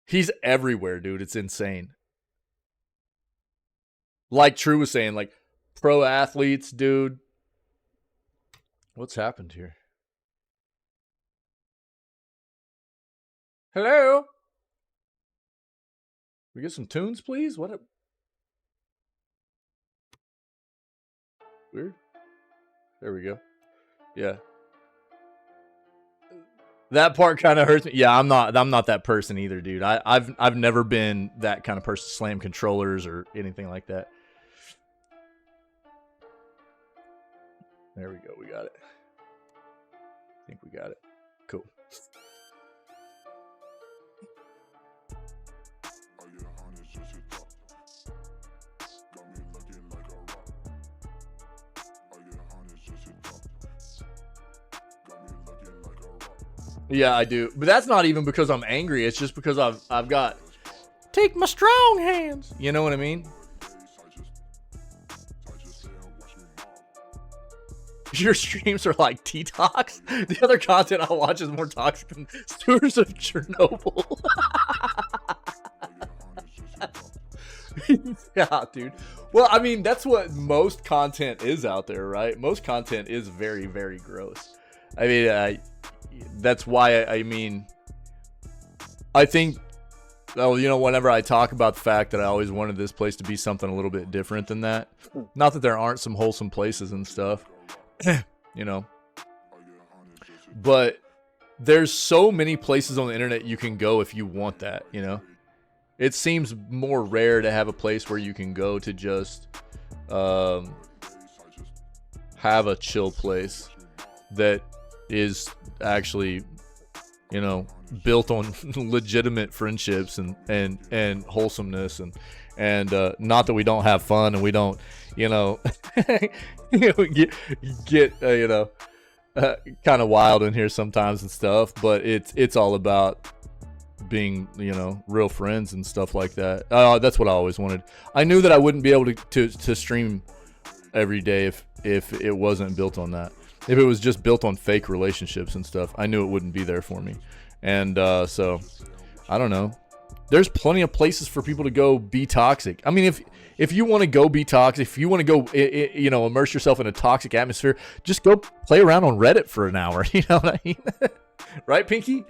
He's everywhere, dude. It's insane. Like True was saying, like pro athletes, dude. What's happened here? Hello? We get some tunes, please? What? Weird. There we go. Yeah. That part kind of hurts me. Yeah, I'm not that person either, dude. I've never been that kind of person to slam controllers or anything like that. There we go. We got it. I think we got it. Cool. Yeah, I do. But that's not even because I'm angry. It's just because I've got take my strong hands. You know what I mean? Your streams are like detox. The other content I watch is more toxic than Stewards of Chernobyl. Yeah, dude. Well, I mean, that's what most content is out there, right? Most content is very, very gross. I mean, that's why I mean, I think, well, you know, whenever I talk about the fact that I always wanted this place to be something a little bit different than that, not that there aren't some wholesome places and stuff, you know, but there's so many places on the internet you can go if you want that, you know. It seems more rare to have a place where you can go to just have a chill place that is actually, you know, built on legitimate friendships and wholesomeness and not that we don't have fun and we don't, you know, get you know, kind of wild in here sometimes and stuff, but it's all about being, you know, real friends and stuff like that. That's what I always wanted. I knew that I wouldn't be able to stream every day if it wasn't built on that. If it was just built on fake relationships and stuff, I knew it wouldn't be there for me. And so, I don't know. There's plenty of places for people to go be toxic. I mean, if you want to go be toxic, if you want to go, you know, immerse yourself in a toxic atmosphere, just go play around on Reddit for an hour. You know what I mean? Right, Pinky?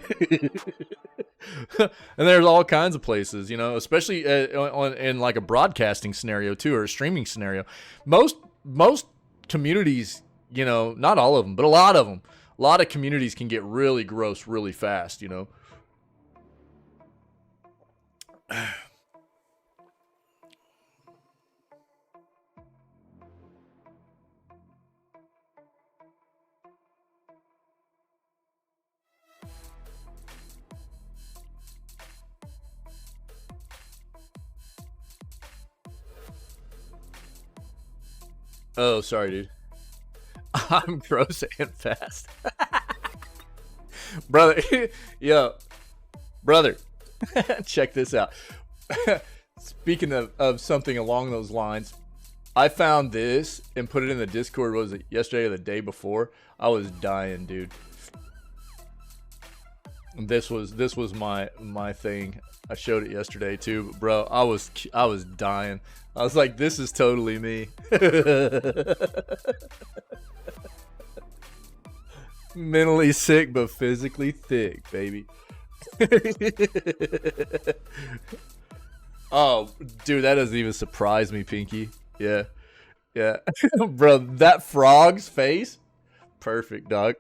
And there's all kinds of places, you know, especially in like a broadcasting scenario too, or a streaming scenario. Most communities, you know, not all of them, but a lot of them, a lot of communities can get really gross really fast, you know. Oh, sorry, dude. I'm gross and fast. Brother, yo, brother, check this out. Speaking of something along those lines, I found this and put it in the Discord, was it yesterday or the day before? I was dying, dude. This was my thing. I showed it yesterday too, but bro, I was dying. I was like, this is totally me. Mentally sick, but physically thick, baby. Oh, dude, that doesn't even surprise me, Pinky. Yeah. Yeah. Bro, that frog's face, perfect, dog.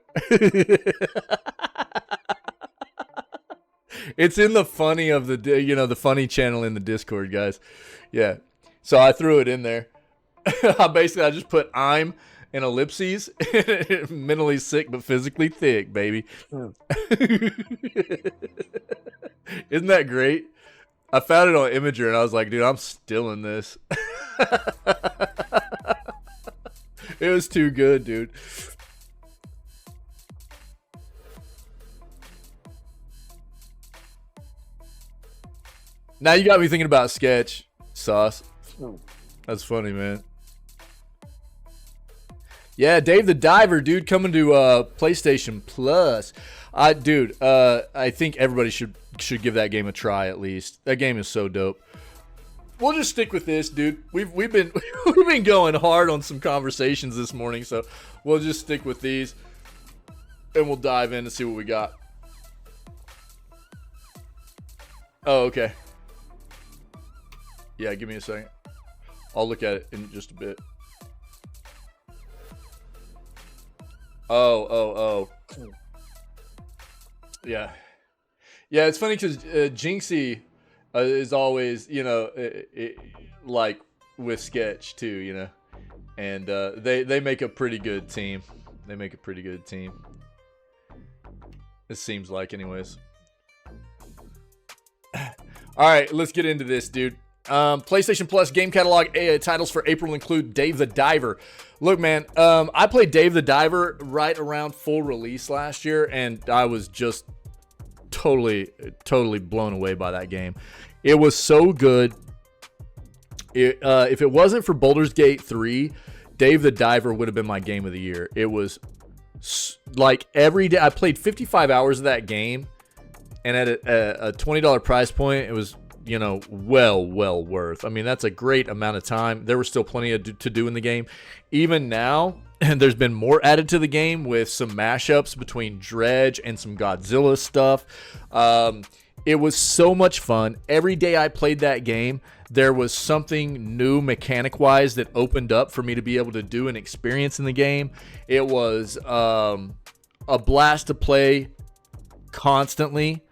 It's in the funny of the, you know, the funny channel in the Discord, guys. Yeah. So I threw it in there. I just put I'm in ellipses, mentally sick but physically thick, baby. Isn't that great? I found it on Imager and I was like, dude, I'm stealing this. It was too good, dude. Now you got me thinking about sketch sauce. That's funny, man. Yeah, Dave the Diver, dude, coming to PlayStation Plus. Dude, I think everybody should give that game a try at least. That game is so dope. We'll just stick with this, dude. We've been we've been going hard on some conversations this morning, so we'll just stick with these, and we'll dive in to see what we got. Oh, okay. Yeah, give me a second. I'll look at it in just a bit. Oh. Yeah. Yeah, it's funny because Jinxie is always, you know, like with Sketch too, you know. And they make a pretty good team. They make a pretty good team. It seems like, anyways. All right, let's get into this, dude. PlayStation Plus game catalog titles for April include Dave the Diver. Look, man, I played Dave the Diver right around full release last year, and I was just totally blown away by that game. It was so good. If it wasn't for Baldur's Gate 3, Dave the Diver would have been my game of the year. It was like every day. I played 55 hours of that game, and at a $20 price point, it was, you know, well worth. I mean, that's a great amount of time. There was still plenty to do in the game. Even now, and there's been more added to the game with some mashups between Dredge and some Godzilla stuff. It was so much fun. Every day I played that game, there was something new mechanic-wise that opened up for me to be able to do and experience in the game. It was a blast to play constantly.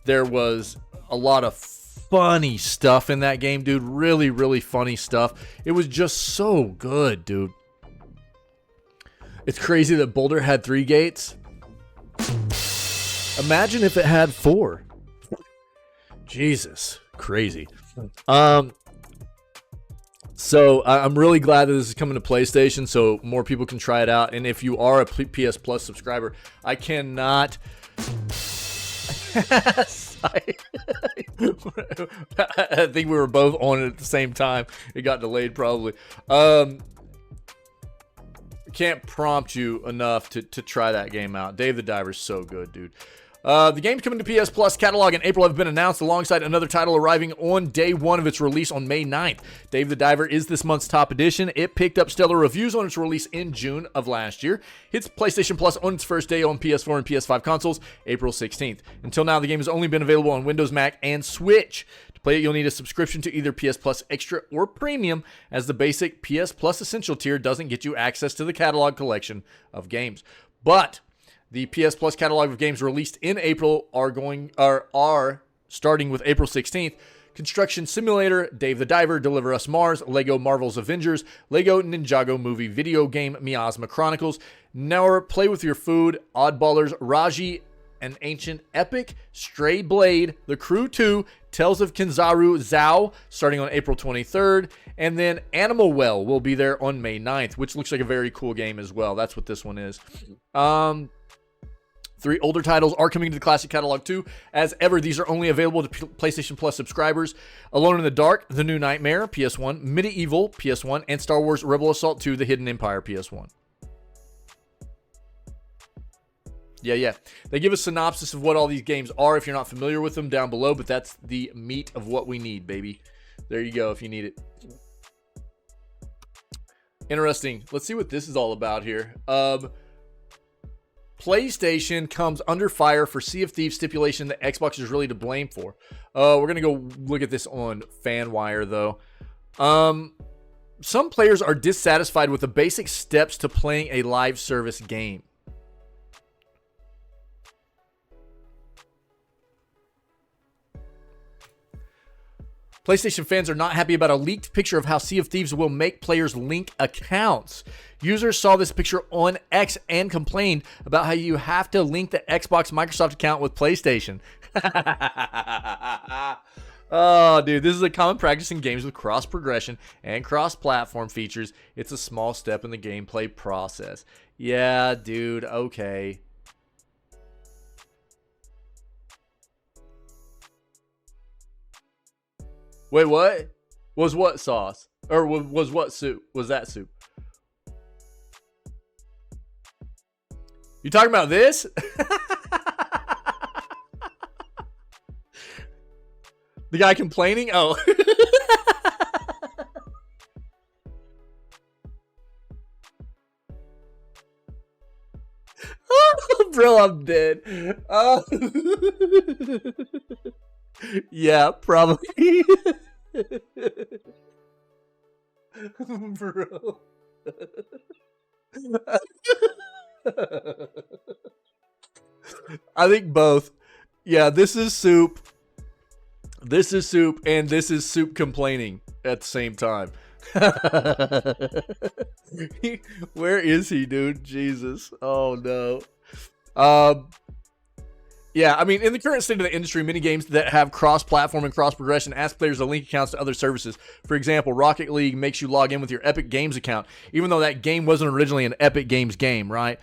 There was a lot of funny stuff in that game, dude. Really funny stuff. It was just so good, dude. It's crazy that Boulder had 3 gates. Imagine if it had 4. Jesus, crazy. So I'm really glad that this is coming to PlayStation so more people can try it out. And if you are a PS Plus subscriber, I cannot... I think we were both on it at the same time. It got delayed probably. Can't prompt you enough to try that game out. Dave the Diver's so good, dude. The games coming to PS Plus catalog in April have been announced alongside another title arriving on day 1 of its release on May 9th. Dave the Diver is this month's top edition. It picked up stellar reviews on its release in June of last year. Hits PlayStation Plus on its first day on PS4 and PS5 consoles, April 16th. Until now, the game has only been available on Windows, Mac, and Switch. To play it, you'll need a subscription to either PS Plus Extra or Premium, as the basic PS Plus Essential tier doesn't get you access to the catalog collection of games. But the PS Plus catalog of games released in April are starting with April 16th. Construction Simulator, Dave the Diver, Deliver Us Mars, Lego Marvel's Avengers, Lego Ninjago Movie Video Game, Miasma Chronicles, Now Play With Your Food, Oddballers, Raji, An Ancient Epic, Stray Blade, The Crew 2, Tales of Kinzaru Zao, starting on April 23rd, and then Animal Well will be there on May 9th, which looks like a very cool game as well. That's what this one is. 3 older titles are coming to the classic catalog too. As ever, these are only available to PlayStation Plus subscribers. Alone in the Dark, The New Nightmare, PS1, Medieval, PS1, and Star Wars Rebel Assault 2, The Hidden Empire, PS1. Yeah. They give a synopsis of what all these games are if you're not familiar with them down below, but that's the meat of what we need, baby. There you go if you need it. Interesting. Let's see what this is all about here. PlayStation comes under fire for Sea of Thieves stipulation that Xbox is really to blame for. We're going to go look at this on FanWire, though. Some players are dissatisfied with the basic steps to playing a live service game. PlayStation fans are not happy about a leaked picture of how Sea of Thieves will make players link accounts. Users saw this picture on X and complained about how you have to link the Xbox Microsoft account with PlayStation. Oh, dude, this is a common practice in games with cross-progression and cross-platform features. It's a small step in the gameplay process. Yeah, dude, okay. Wait, what? Was what sauce? Or was what soup? Was that soup? You talking about this? The guy complaining? Oh. Bro, I'm dead. Yeah, probably. Bro. I think both. Yeah, this is Soup. This is Soup, and this is Soup complaining at the same time. Where is he, dude? Jesus. Oh, no. Yeah, I mean, in the current state of the industry, many games that have cross-platform and cross-progression ask players to link accounts to other services. For example, Rocket League makes you log in with your Epic Games account, even though that game wasn't originally an Epic Games game, right?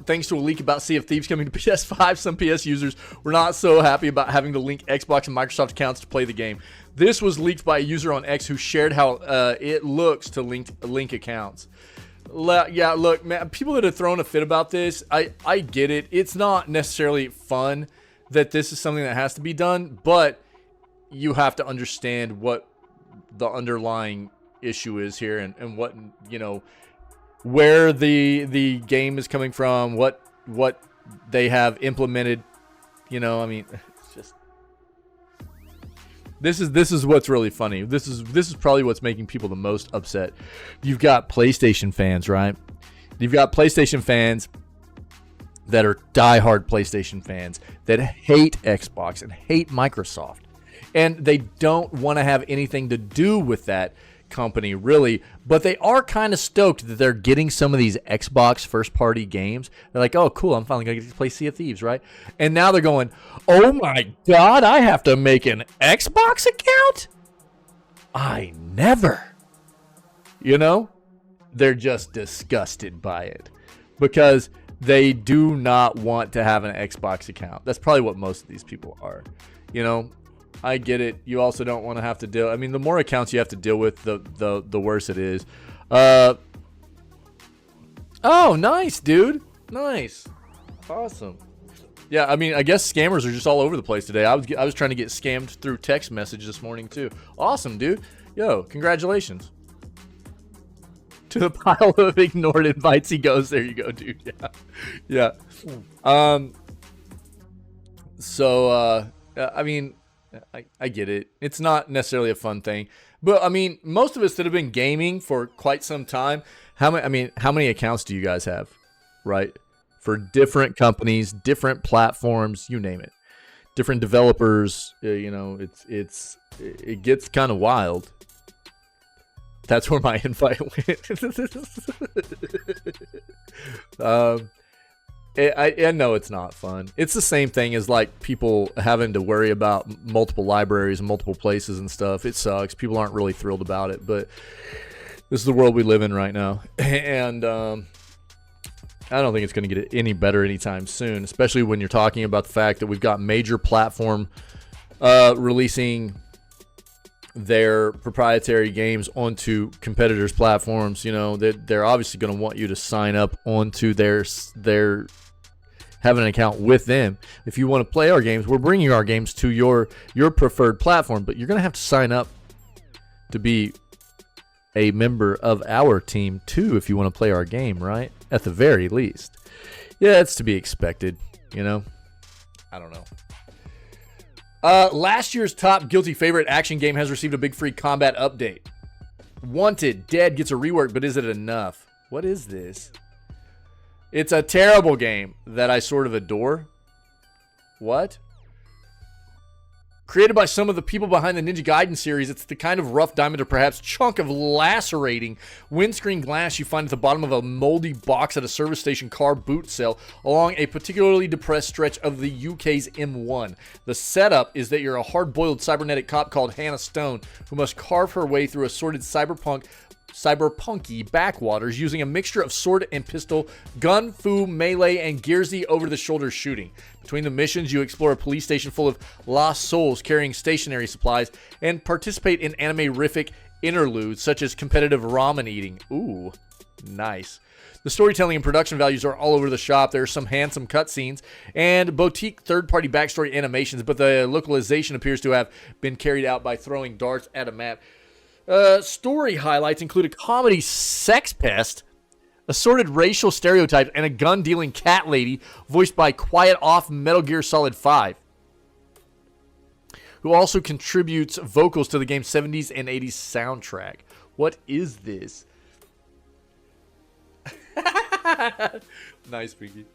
Thanks to a leak about Sea of Thieves coming to PS5, some PS users were not so happy about having to link Xbox and Microsoft accounts to play the game. This was leaked by a user on X who shared how it looks to link accounts. Yeah, look, man, people that are throwing a fit about this, I get it. It's not necessarily fun that this is something that has to be done, but you have to understand what the underlying issue is here and what, you know, where the game is coming from, what they have implemented. You know, I mean, it's just this is what's really funny. This is probably what's making people the most upset. You've got PlayStation fans, right? You've got PlayStation fans that are diehard PlayStation fans that hate Xbox and hate Microsoft, and they don't want to have anything to do with that company, really, but they are kind of stoked that they're getting some of these Xbox first-party games. They're like, oh, cool, I'm finally going to get to play Sea of Thieves, right? And now they're going, oh my God, I have to make an Xbox account? I never. You know? They're just disgusted by it because they do not want to have an Xbox account. That's probably what most of these people are, you know? I get it. You also don't want to have to deal. I mean, the more accounts you have to deal with, the worse it is. Oh, nice, dude. Nice. Awesome. Yeah, I mean, I guess scammers are just all over the place today. I was trying to get scammed through text message this morning too. Awesome, dude. Yo, congratulations. To the pile of ignored invites he goes. There you go, dude. Yeah. Yeah. I mean, I get it. It's not necessarily a fun thing, but I mean, most of us that have been gaming for quite some time, how many accounts do you guys have, right? For different companies, different platforms, you name it, different developers. You know, it gets kind of wild. That's where my invite went. I know it's not fun. It's the same thing as like people having to worry about multiple libraries and multiple places and stuff. It sucks. People aren't really thrilled about it, but this is the world we live in right now. And I don't think it's going to get any better anytime soon, especially when you're talking about the fact that we've got major platform releasing their proprietary games onto competitors' platforms. You know, they're obviously going to want you to sign up onto their having an account with them. If you want to play our games, we're bringing our games to your preferred platform, but you're going to have to sign up to be a member of our team too if you want to play our game, right? At the very least. Yeah, it's to be expected, you know? I don't know. Last year's top guilty favorite action game has received a big free combat update. Wanted Dead gets a rework, but is it enough? What is this? It's a terrible game that I sort of adore. What? Created by some of the people behind the Ninja Gaiden series, it's the kind of rough diamond or perhaps chunk of lacerating windscreen glass you find at the bottom of a moldy box at a service station car boot cell along a particularly depressed stretch of the UK's M1. The setup is that you're a hard-boiled cybernetic cop called Hannah Stone who must carve her way through assorted cyberpunky backwaters using a mixture of sword and pistol, gun, fu, melee, and Gearsy over-the-shoulder shooting. Between the missions, you explore a police station full of lost souls carrying stationary supplies and participate in anime-rific interludes such as competitive ramen eating. Ooh, nice. The storytelling and production values are all over the shop. There are some handsome cutscenes and boutique third-party backstory animations, but the localization appears to have been carried out by throwing darts at a map. Story highlights include a comedy sex pest, assorted racial stereotypes, and a gun-dealing cat lady voiced by Quiet Off Metal Gear Solid 5, who also contributes vocals to the game's 70s and 80s soundtrack. What is this? Nice, Pinky.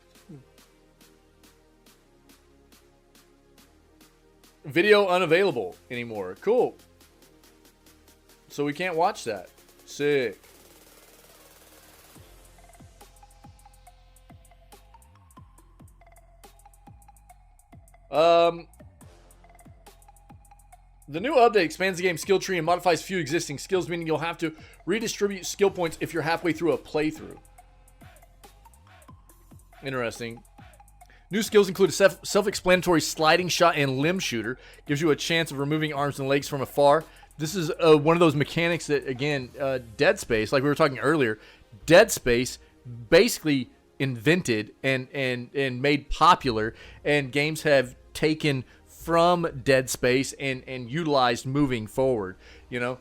Video unavailable anymore. Cool. So we can't watch that. Sick. The new update expands the game's skill tree and modifies a few existing skills, meaning you'll have to redistribute skill points if you're halfway through a playthrough. Interesting. New skills include a self-explanatory sliding shot and limb shooter. Gives you a chance of removing arms and legs from afar. This is one of those mechanics that, again, Dead Space, like we were talking earlier, Dead Space basically invented and made popular, and games have taken from Dead Space and utilized moving forward, you know.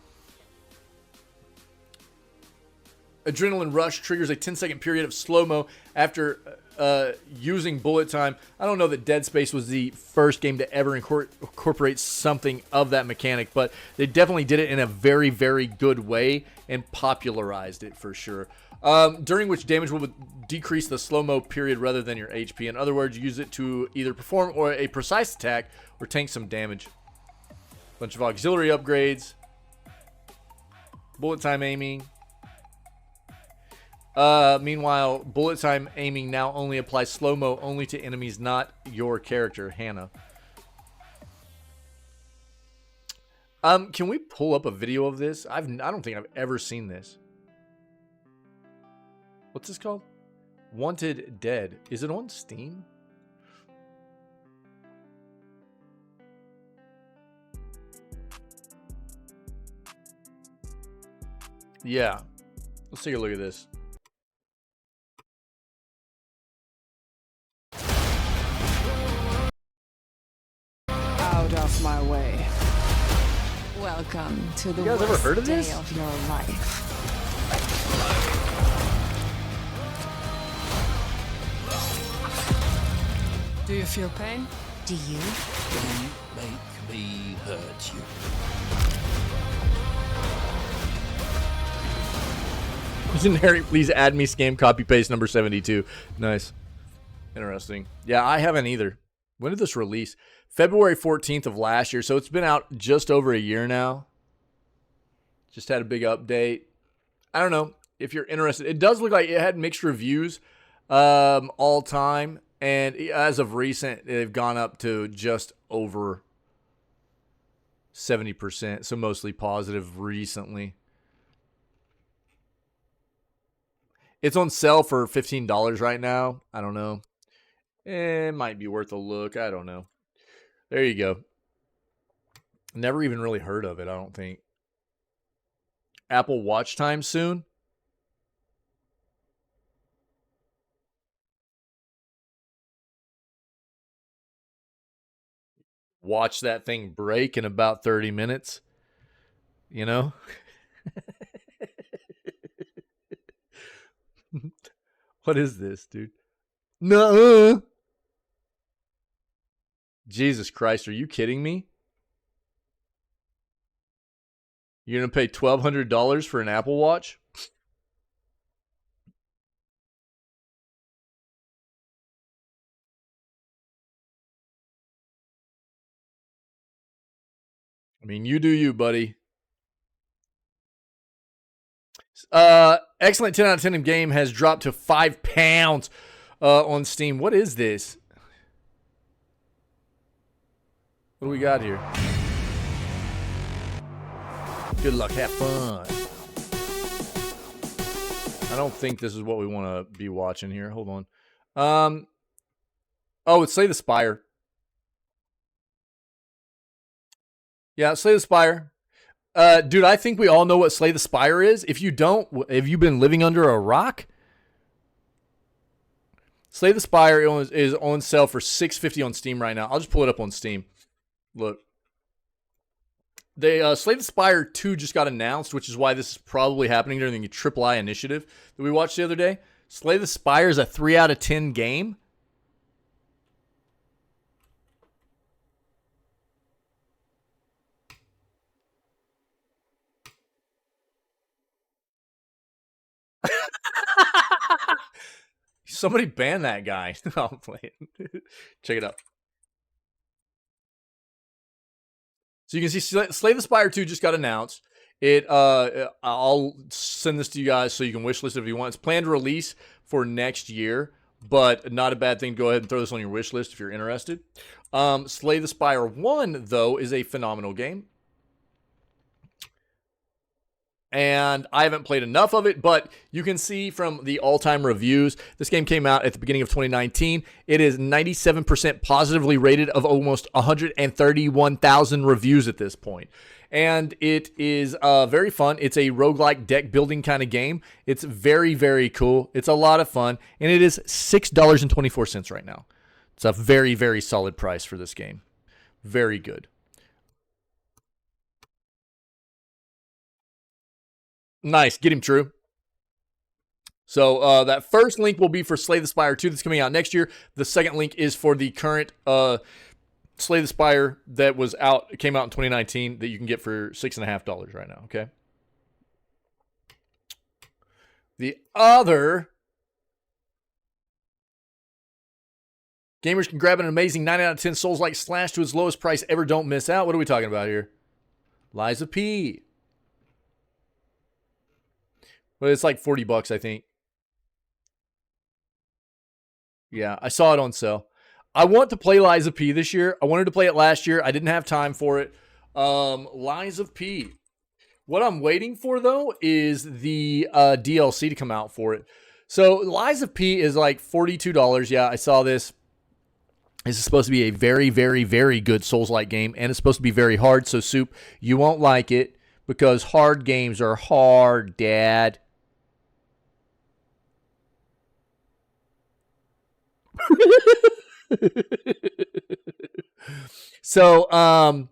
Adrenaline Rush triggers a 10-second period of slow-mo after using bullet time. I don't know that Dead Space was the first game to ever incorporate something of that mechanic, but they definitely did it in a very, very good way and popularized it for sure. During which damage will decrease the slow-mo period rather than your HP. In other words, use it to either perform or a precise attack or tank some damage. Bunch of auxiliary upgrades. Bullet time aiming. Meanwhile, bullet time aiming now only applies slow-mo only to enemies, not your character, Hannah. Can we pull up a video of this? I don't think I've ever seen this. What's this called? Wanted Dead. Is it on Steam? Yeah. Let's take a look at this. Out of my way. Welcome to the You guys ever worst heard of day this? of your life. Do you feel pain? Do you? Don't make me hurt you. Generic, please add me scam copy paste number 72. Nice. Interesting. Yeah, I haven't either. When did this release? February 14th of last year, so it's been out just over a year now. Just had a big update. I don't know if you're interested. It does look like it had mixed reviews all time, and as of recent, they've gone up to just over 70%, so mostly positive recently. It's on sale for $15 right now. I don't know. It might be worth a look. I don't know. There you go. Never even really heard of it, I don't think. Apple Watch time soon? Watch that thing break in about 30 minutes. You know? What is this, dude? No. Jesus Christ, are you kidding me? You're going to pay $1,200 for an Apple Watch? I mean, you do you, buddy. Excellent 10 out of 10 game has dropped to £5 on Steam. What is this? What do we got here? Good luck, have fun. I don't think this is what we want to be watching here. Hold on. Oh, it's Slay the Spire. Yeah, Slay the Spire. Dude, I think we all know what Slay the Spire is. If you don't, have you been living under a rock? Slay the Spire is on sale for $6.50 on Steam right now. I'll just pull it up on Steam. Look. They Slay the Spire 2 just got announced, which is why this is probably happening during the III initiative that we watched the other day. Slay the Spire is a 3 out of 10 game. Somebody ban that guy. I'll play it. Check it out. So you can see Slay the Spire 2 just got announced. I'll send this to you guys so you can wishlist it if you want. It's planned to release for next year, but not a bad thing. Go ahead and throw this on your wish list if you're interested. Slay the Spire 1, though, is a phenomenal game. And I haven't played enough of it, but you can see from the all-time reviews, this game came out at the beginning of 2019. It is 97% positively rated of almost 131,000 reviews at this point. And it is very fun. It's a roguelike deck building kind of game. It's very, very cool. It's a lot of fun. And it is $6.24 right now. It's a very, very solid price for this game. Very good. Nice. Get him, True. So that first link will be for Slay the Spire 2 that's coming out next year. The second link is for the current Slay the Spire that came out in 2019 that you can get for $6.50 right now, okay? The other gamers can grab an amazing 9 out of 10 Souls-like slash to its lowest price ever. Don't miss out. What are we talking about here? Liza P. Well, it's like $40, I think. Yeah, I saw it on sale. I want to play Liza P this year. I wanted to play it last year. I didn't have time for it. Liza P. What I'm waiting for, though, is the DLC to come out for it. So Liza P is like $42. Yeah, I saw this. This is supposed to be a very, very, very good Souls-like game, and it's supposed to be very hard. So, Soup, you won't like it because hard games are hard, Dad. So,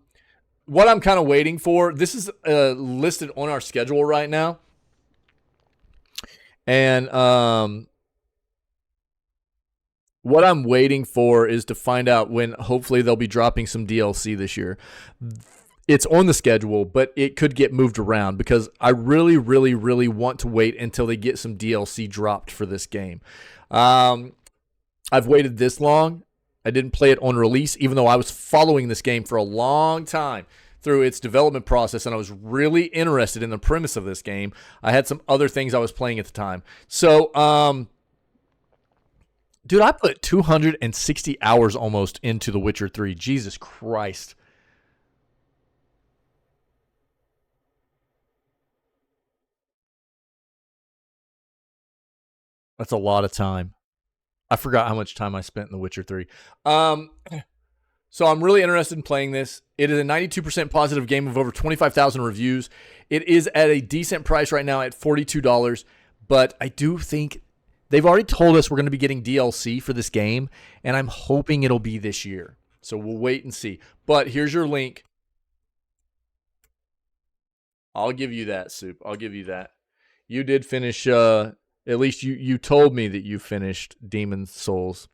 what I'm kind of waiting for, this is listed on our schedule right now. And what I'm waiting for is to find out when hopefully they'll be dropping some DLC this year. It's on the schedule, but it could get moved around because I really, really, really want to wait until they get some DLC dropped for this game. I've waited this long. I didn't play it on release, even though I was following this game for a long time through its development process, and I was really interested in the premise of this game. I had some other things I was playing at the time. So, dude, I put 260 hours almost into The Witcher 3. Jesus Christ. That's a lot of time. I forgot how much time I spent in The Witcher 3. So I'm really interested in playing this. It is a 92% positive game of over 25,000 reviews. It is at a decent price right now at $42, but I do think they've already told us we're going to be getting DLC for this game, and I'm hoping it'll be this year. So we'll wait and see. But here's your link. I'll give you that, Soup. I'll give you that. You did finish... At least you told me that you finished Demon's Souls.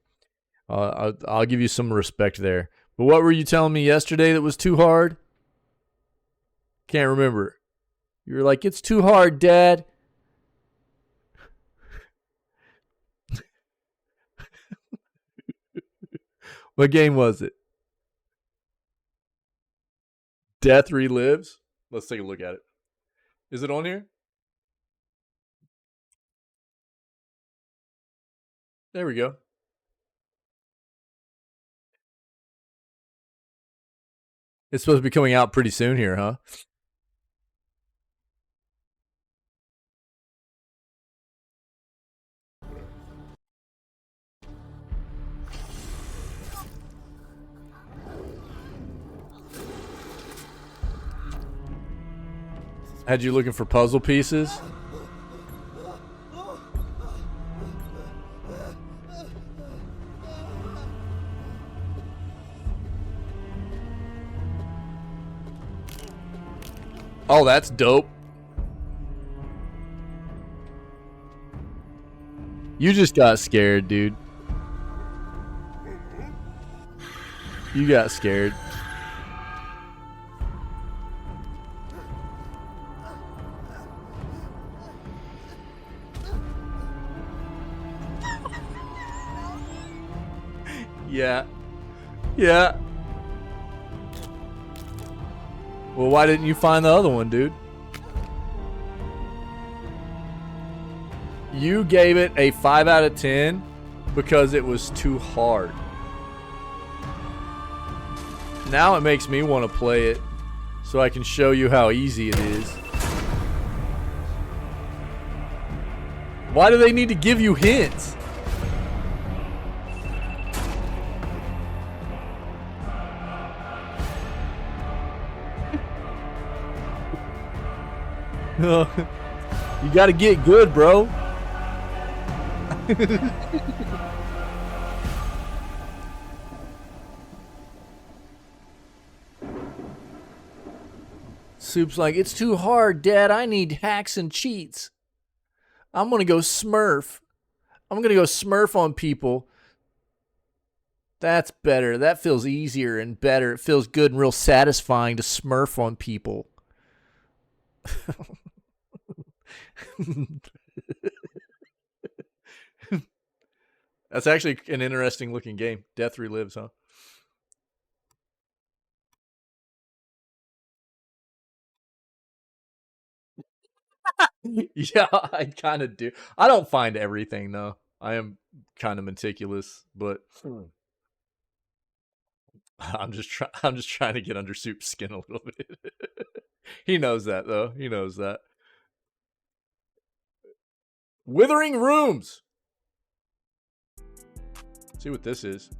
I'll give you some respect there. But what were you telling me yesterday that was too hard? Can't remember. You were like, it's too hard, Dad. What game was it? Death Relives? Let's take a look at it. Is it on here? There we go. It's supposed to be coming out pretty soon here, huh? Had you looking for puzzle pieces? Oh, that's dope. You just got scared, dude. You got scared. Yeah. Yeah. Well, why didn't you find the other one, dude? You gave it a 5 out of 10 because it was too hard. Now it makes me want to play it so I can show you how easy it is. Why do they need to give you hints? You gotta get good, bro. Soup's like, it's too hard, Dad. I need hacks and cheats. I'm gonna go Smurf. I'm gonna go Smurf on people. That's better. That feels easier and better. It feels good and real satisfying to Smurf on people. That's actually an interesting looking game. Death Relives, huh? Yeah, I kind of do. I don't find everything though. I am kind of meticulous, but I'm just trying to get under Soup's skin a little bit. He knows that though. He knows that. Withering Rooms. See what this is.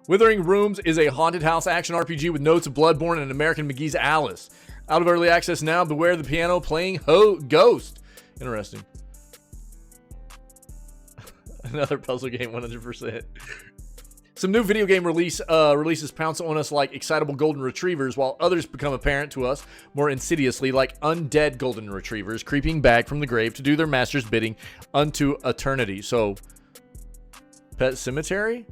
Withering Rooms is a haunted house action RPG with notes of Bloodborne and American McGee's Alice. Out of early access now. Beware the piano playing Ghost. Interesting. Another puzzle game, 100%. Some new video game releases pounce on us like excitable golden retrievers, while others become apparent to us more insidiously like undead golden retrievers creeping back from the grave to do their master's bidding unto eternity. So, Pet Cemetery?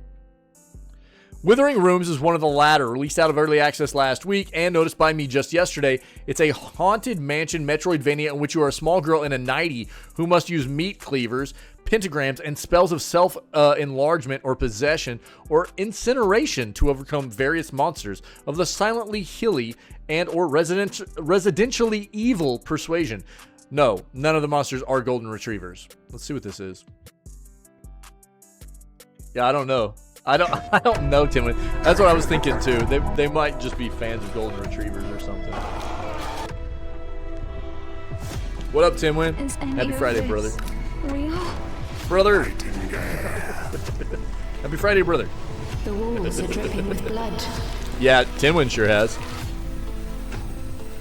Withering Rooms is one of the latter, released out of early access last week and noticed by me just yesterday. It's a haunted mansion Metroidvania in which you are a small girl in a nightie who must use meat cleavers, pentagrams, and spells of self-enlargement or possession or incineration to overcome various monsters of the silently hilly and or residentially evil persuasion. No, none of the monsters are golden retrievers. Let's see what this is. Yeah, I don't know. I don't know, Timwin. That's what I was thinking too. They might just be fans of golden retrievers or something. What up, Timwin? Happy Friday, brother. Real? Brother. Happy Friday, brother. The walls are dripping with blood. Yeah, Timwin sure has.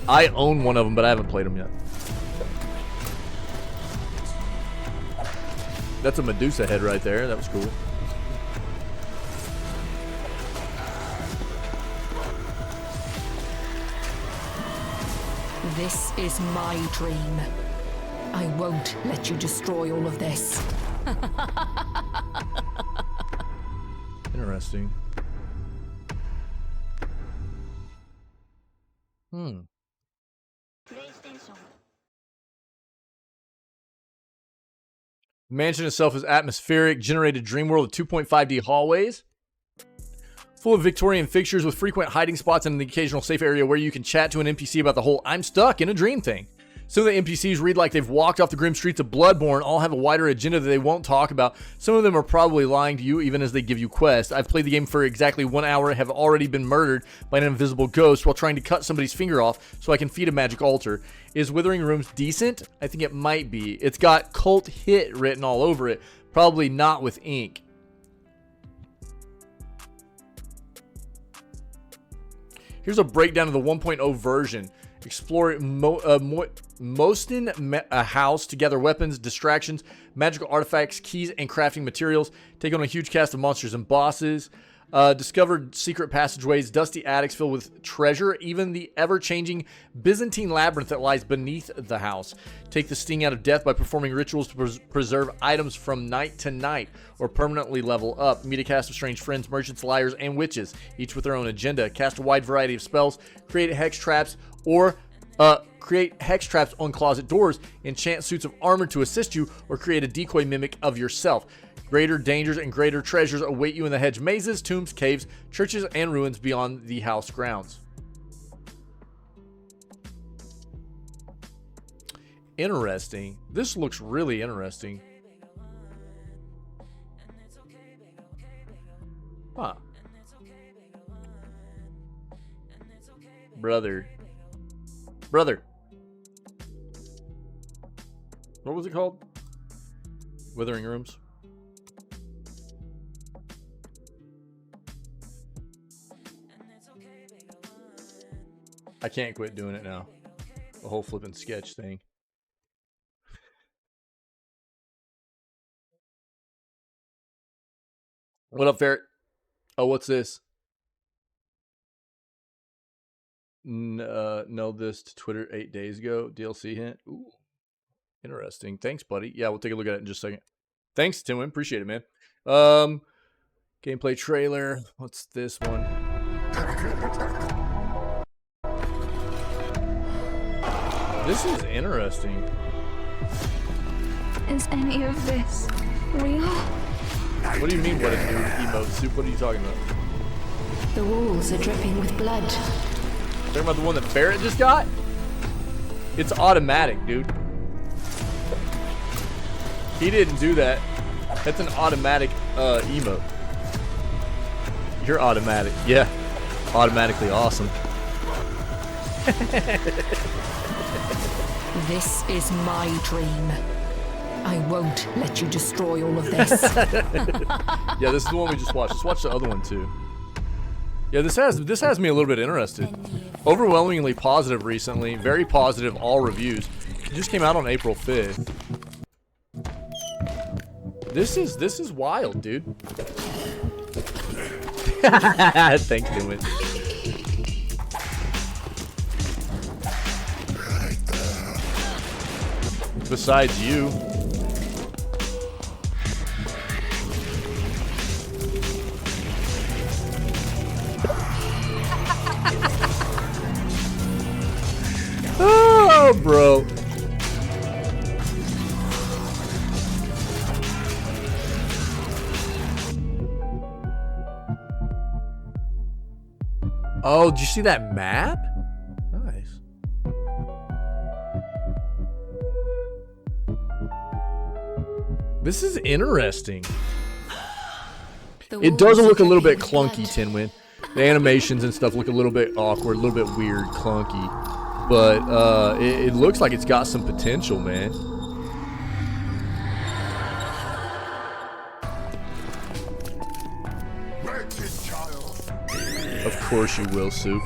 I own one of them, but I haven't played them yet. That's a Medusa head right there. That was cool. This is my dream. I won't let you destroy all of this. Interesting. The mansion itself is atmospheric, generated dream world of 2.5D hallways, full of Victorian fixtures with frequent hiding spots and the occasional safe area where you can chat to an NPC about the whole "I'm stuck in a dream" thing. Some of the NPCs read like they've walked off the grim streets of Bloodborne, all have a wider agenda that they won't talk about. Some of them are probably lying to you even as they give you quests. I've played the game for exactly 1 hour and have already been murdered by an invisible ghost while trying to cut somebody's finger off so I can feed a magic altar. Is Withering Rooms decent? I think it might be. It's got cult hit written all over it. Probably not with ink. Here's a breakdown of the 1.0 version. Explore Mostin a house to gather weapons, distractions, magical artifacts, keys, and crafting materials. Take on a huge cast of monsters and bosses. Discovered secret passageways, dusty attics filled with treasure, even the ever-changing Byzantine labyrinth that lies beneath the house. Take the sting out of death by performing rituals to preserve items from night to night, or permanently level up. Meet a cast of strange friends, merchants, liars, and witches, each with their own agenda. Cast a wide variety of spells, create hex traps, or create hex traps on closet doors, enchant suits of armor to assist you, or create a decoy mimic of yourself. Greater dangers and greater treasures await you in the hedge mazes, tombs, caves, churches, and ruins beyond the house grounds. Interesting. This looks really interesting. Huh. Brother. Brother. What was it called? Withering Rooms. I can't quit doing it now. The whole flipping sketch thing. What up, Ferret? Oh, what's this? Know this to Twitter 8 days ago. DLC hint. Ooh, interesting. Thanks, buddy. Yeah, we'll take a look at it in just a second. Thanks, Tim. Appreciate it, man. Gameplay trailer. What's this one? This is interesting. Is any of this real? What do you mean, what a new emote soup? What are you talking about? The walls are dripping with blood. Talking about the one that Barrett just got? It's automatic, dude. He didn't do that. That's an automatic emote. You're automatic. Yeah. Automatically awesome. This is my dream. I won't let you destroy all of this. Yeah, this is the one we just watched. Let's watch the other one too. Yeah, this has me a little bit interested. Overwhelmingly positive recently. Very positive, all reviews. It just came out on April 5th. This is wild, dude. Thanks, Dimwit. Besides you. Oh, bro. Oh, did you see that map? Nice. This is interesting. It does look a little bit clunky, Tinwin. The animations and stuff look a little bit awkward, a little bit weird, clunky. But it looks like it's got some potential, man. Of course you will, Sue.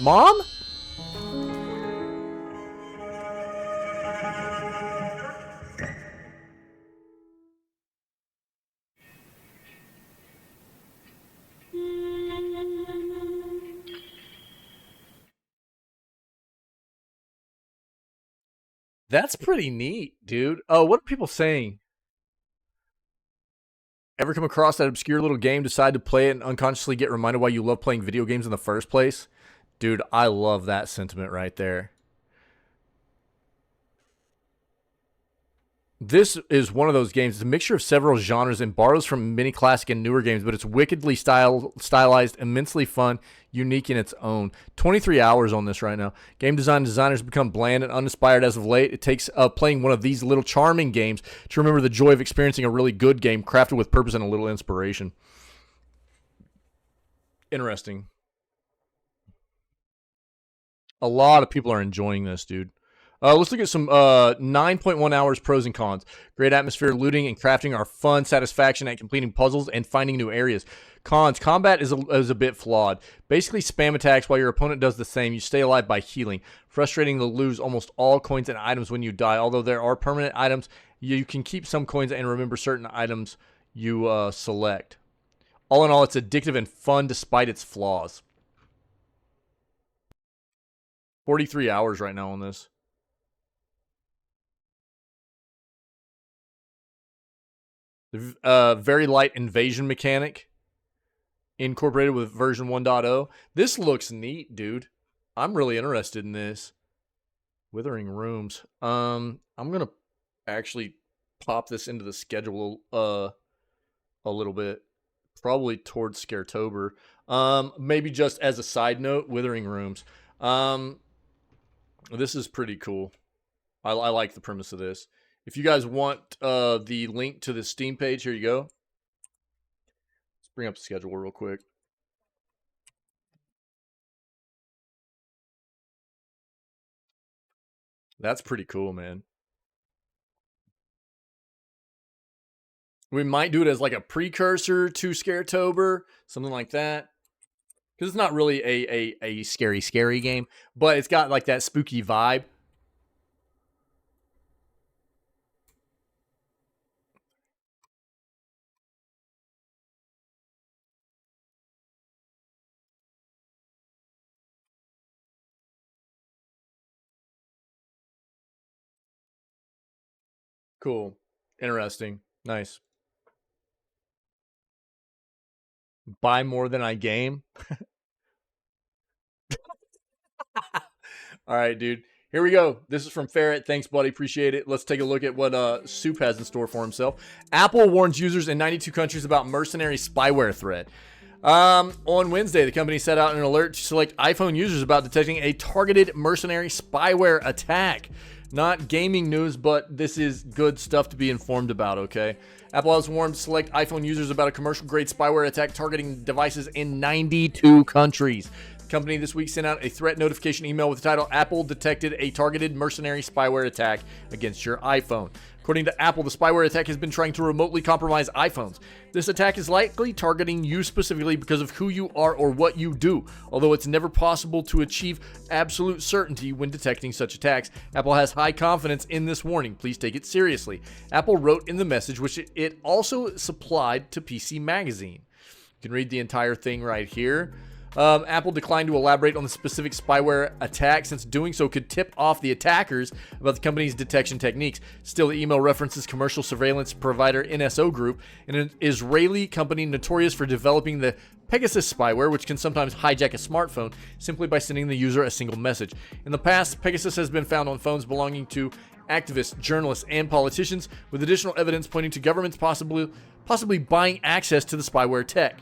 Mom? That's pretty neat, dude. Oh, what are people saying? Ever come across that obscure little game, decide to play it, and unconsciously get reminded why you love playing video games in the first place? Dude, I love that sentiment right there. This is one of those games. It's a mixture of several genres and borrows from many classic and newer games, but it's wickedly stylized, immensely fun, unique in its own. 23 hours on this right now. Game design designers become bland and uninspired as of late. It takes playing one of these little charming games to remember the joy of experiencing a really good game crafted with purpose and a little inspiration. Interesting. A lot of people are enjoying this, dude. Let's look at some 9.1 hours pros and cons. Great atmosphere, looting and crafting are fun. Satisfaction at completing puzzles and finding new areas. Cons, combat is a bit flawed. Basically spam attacks while your opponent does the same. You stay alive by healing. Frustrating to lose almost all coins and items when you die. Although there are permanent items, you can keep some coins and remember certain items you select. All in all, it's addictive and fun despite its flaws. 43 hours right now on this. The very light invasion mechanic incorporated with version 1.0. This looks neat, dude. I'm really interested in this. Withering Rooms. I'm gonna actually pop this into the schedule a little bit, probably towards Scaretober. Maybe just as a side note, Withering Rooms. This is pretty cool. I like the premise of this. If you guys want the link to the Steam page, here you go. Let's bring up the schedule real quick. That's pretty cool, man. We might do it as like a precursor to Scaretober, something like that. Because it's not really a scary game, but it's got like that spooky vibe. Cool. Interesting. Nice. Buy more than I game. All right, dude. Here we go. This is from Ferret. Thanks, buddy. Appreciate it. Let's take a look at what Soup has in store for himself. Apple warns users in 92 countries about mercenary spyware threat. On Wednesday, the company set out an alert to select iPhone users about detecting a targeted mercenary spyware attack. Not gaming news, but this is good stuff to be informed about, okay? Apple has warned select iPhone users about a commercial-grade spyware attack targeting devices in 92 countries. The company this week sent out a threat notification email with the title, Apple detected a targeted mercenary spyware attack against your iPhone. According to Apple, the spyware attack has been trying to remotely compromise iPhones. This attack is likely targeting you specifically because of who you are or what you do. Although it's never possible to achieve absolute certainty when detecting such attacks, Apple has high confidence in this warning. Please take it seriously. Apple wrote in the message, which it also supplied to PC Magazine. You can read the entire thing right here. Apple declined to elaborate on the specific spyware attack, since doing so could tip off the attackers about the company's detection techniques. Still, the email references commercial surveillance provider NSO Group, an Israeli company notorious for developing the Pegasus spyware, which can sometimes hijack a smartphone simply by sending the user a single message. In the past, Pegasus has been found on phones belonging to activists, journalists, and politicians, with additional evidence pointing to governments possibly buying access to the spyware tech.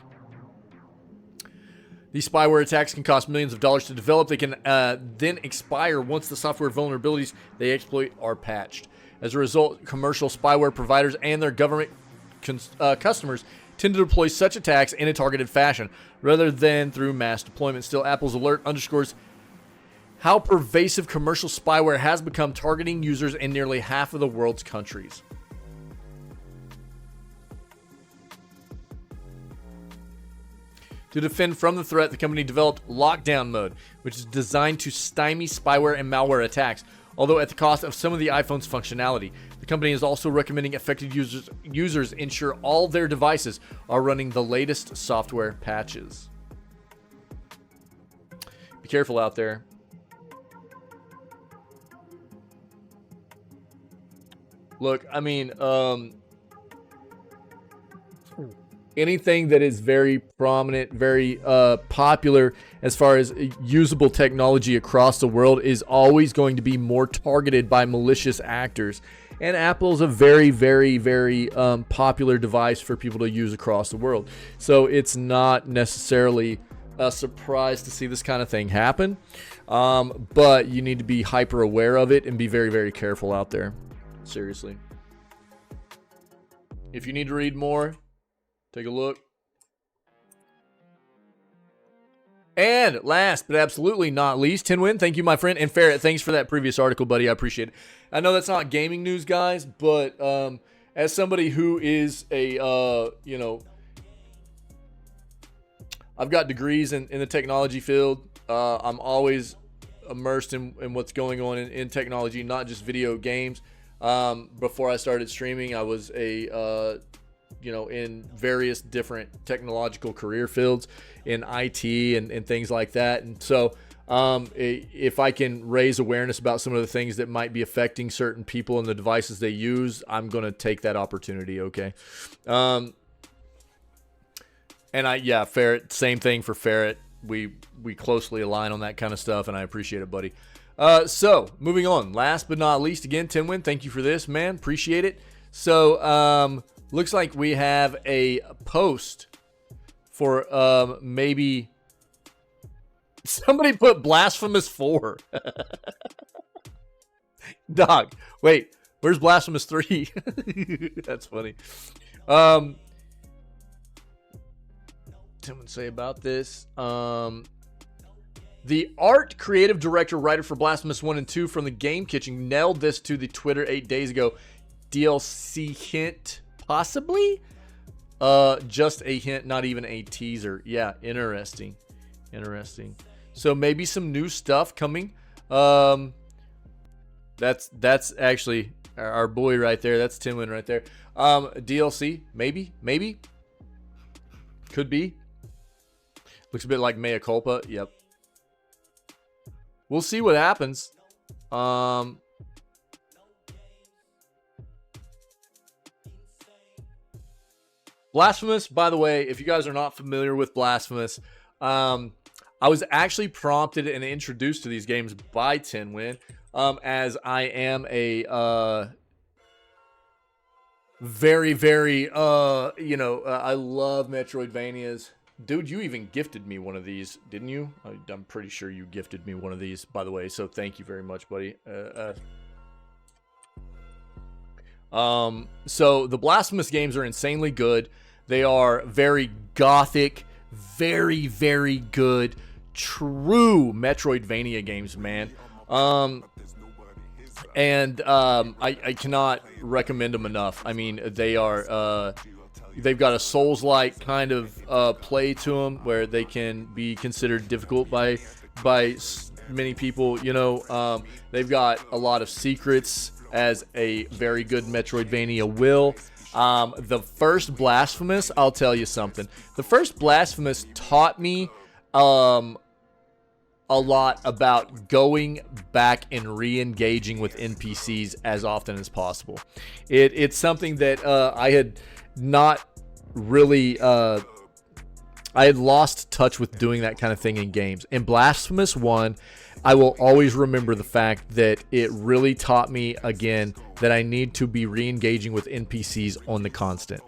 These spyware attacks can cost millions of dollars to develop. They can then expire once the software vulnerabilities they exploit are patched. As a result, commercial spyware providers and their government customers tend to deploy such attacks in a targeted fashion, rather than through mass deployment. Still, Apple's alert underscores how pervasive commercial spyware has become, targeting users in nearly half of the world's countries. To defend from the threat, the company developed Lockdown Mode, which is designed to stymie spyware and malware attacks, although at the cost of some of the iPhone's functionality. The company is also recommending affected users ensure all their devices are running the latest software patches. Be careful out there. Look, I mean, anything that is very prominent, very popular as far as usable technology across the world is always going to be more targeted by malicious actors. And Apple's a very, very, very popular device for people to use across the world. So it's not necessarily a surprise to see this kind of thing happen. But you need to be hyper aware of it and be very, very careful out there. Seriously. If you need to read more, take a look. And last but absolutely not least, Tinwin, thank you, my friend. And Ferret, thanks for that previous article, buddy. I appreciate it. I know that's not gaming news, guys, but as somebody who is a, I've got degrees in the technology field. I'm always immersed in what's going on in technology, not just video games. Before I started streaming, I was in various different technological career fields in IT and things like that. And so if I can raise awareness about some of the things that might be affecting certain people and the devices they use, I'm going to take that opportunity, okay? And Ferret, same thing for Ferret. We closely align on that kind of stuff, and I appreciate it, buddy. So moving on. Last but not least, again, Tinwin, thank you for this, man. Appreciate it. So looks like we have a post for maybe somebody put Blasphemous 4. Dog, wait, where's Blasphemous 3? That's funny. Someone say about this. The art creative director writer for Blasphemous 1 and 2 from the Game Kitchen nailed this to the Twitter 8 days ago. DLC hint, possibly? Just a hint, not even a teaser. Yeah, interesting. Interesting. So maybe some new stuff coming. That's actually our boy right there. That's Tinwin right there. DLC, maybe. Could be. Looks a bit like Mea Culpa. Yep. We'll see what happens. Blasphemous, by the way, if you guys are not familiar with Blasphemous, I was actually prompted and introduced to these games by Tinwin, as I am a very, very, I love Metroidvanias. Dude, you even gifted me one of these, didn't you? I'm pretty sure you gifted me one of these, by the way, so thank you very much, buddy. So the Blasphemous games are insanely good. They are very gothic, very, very good, true Metroidvania games, man. I cannot recommend them enough. I mean, they are, they've got a Souls-like kind of play to them where they can be considered difficult by many people. You know, they've got a lot of secrets, as a very good Metroidvania will. The first Blasphemous, I'll tell you something. The first Blasphemous taught me a lot about going back and re-engaging with NPCs as often as possible. It's something that I had not really... I had lost touch with doing that kind of thing in games. In Blasphemous 1, I will always remember the fact that it really taught me, again, that I need to be re-engaging with NPCs on the constant.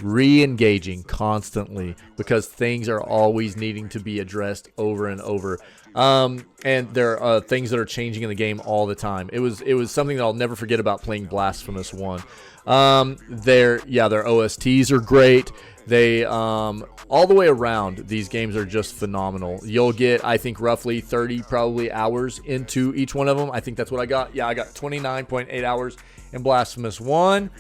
Re-engaging constantly, because things are always needing to be addressed over and over. And there are things that are changing in the game all the time. It was something that I'll never forget about playing Blasphemous 1. Their OSTs are great. They all the way around, these games are just phenomenal. You'll get, I think, roughly 30 probably hours into each one of them. I think that's what I got. Yeah, I got 29.8 hours in Blasphemous 1.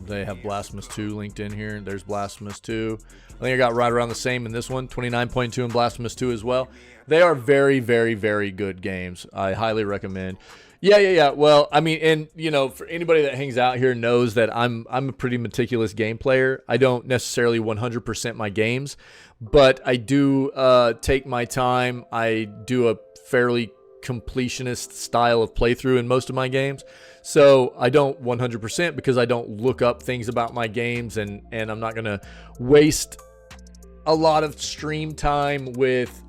They have Blasphemous 2 linked in here. There's Blasphemous 2. I think I got right around the same in this one, 29.2 in Blasphemous 2 as well. They are very, very, very good games. I highly recommend. Yeah. Well, I mean, and, you know, for anybody that hangs out here knows that I'm a pretty meticulous game player. I don't necessarily 100% my games, but I do take my time. I do a fairly completionist style of playthrough in most of my games. So I don't 100% because I don't look up things about my games, and I'm not going to waste a lot of stream time with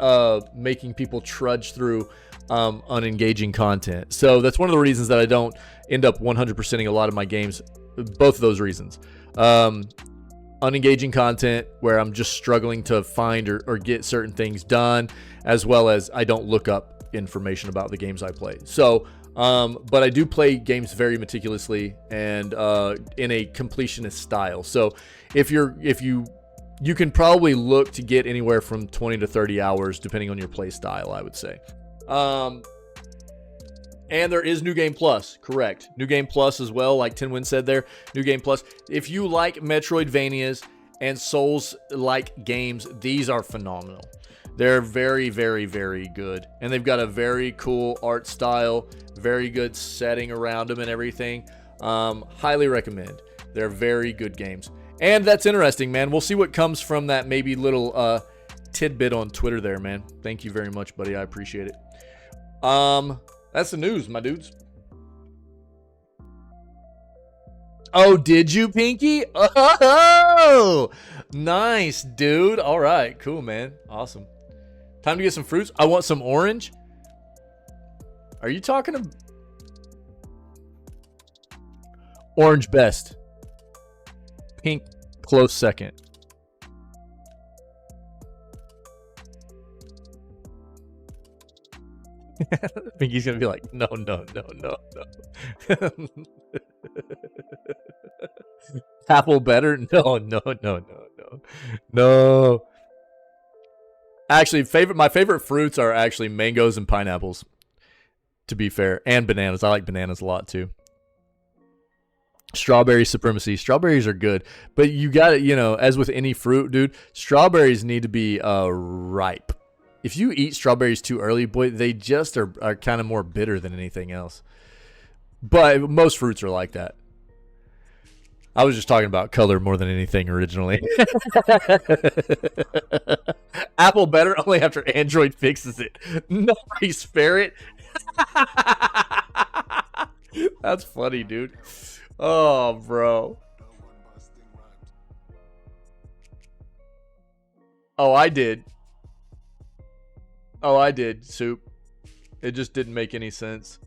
making people trudge through unengaging content. So that's one of the reasons that I don't end up 100%ing a lot of my games. Both of those reasons. Unengaging content where I'm just struggling to find or get certain things done, as well as I don't look up information about the games I play. So, but I do play games very meticulously and in a completionist style. So if you can probably look to get anywhere from 20 to 30 hours depending on your play style, I would say. And there is New Game Plus, correct. New Game Plus as well, like Tinwin said there. New Game Plus. If you like Metroidvanias and Souls-like games, these are phenomenal. They're very, very, very good. And they've got a very cool art style, very good setting around them and everything. Highly recommend. They're very good games. And that's interesting, man. We'll see what comes from that maybe little tidbit on Twitter there, man. Thank you very much, buddy. I appreciate it. That's the news, my dudes. Oh, did you, Pinky? Oh, nice, dude. All right, cool, man. Awesome. Time to get some fruits. I want some orange. Are you talking about orange best? Pink close second. I think he's gonna be like, no. Apple better? No. Actually, my favorite fruits are actually mangoes and pineapples, to be fair, and bananas. I like bananas a lot too. Strawberry supremacy. Strawberries are good, but you got it. As with any fruit, dude, strawberries need to be ripe. If you eat strawberries too early, boy, they just are kind of more bitter than anything else. But most fruits are like that. I was just talking about color more than anything originally. Apple better only after Android fixes it. Nice, Ferret. That's funny, dude. Oh, bro. Oh, I did, Soup. It just didn't make any sense.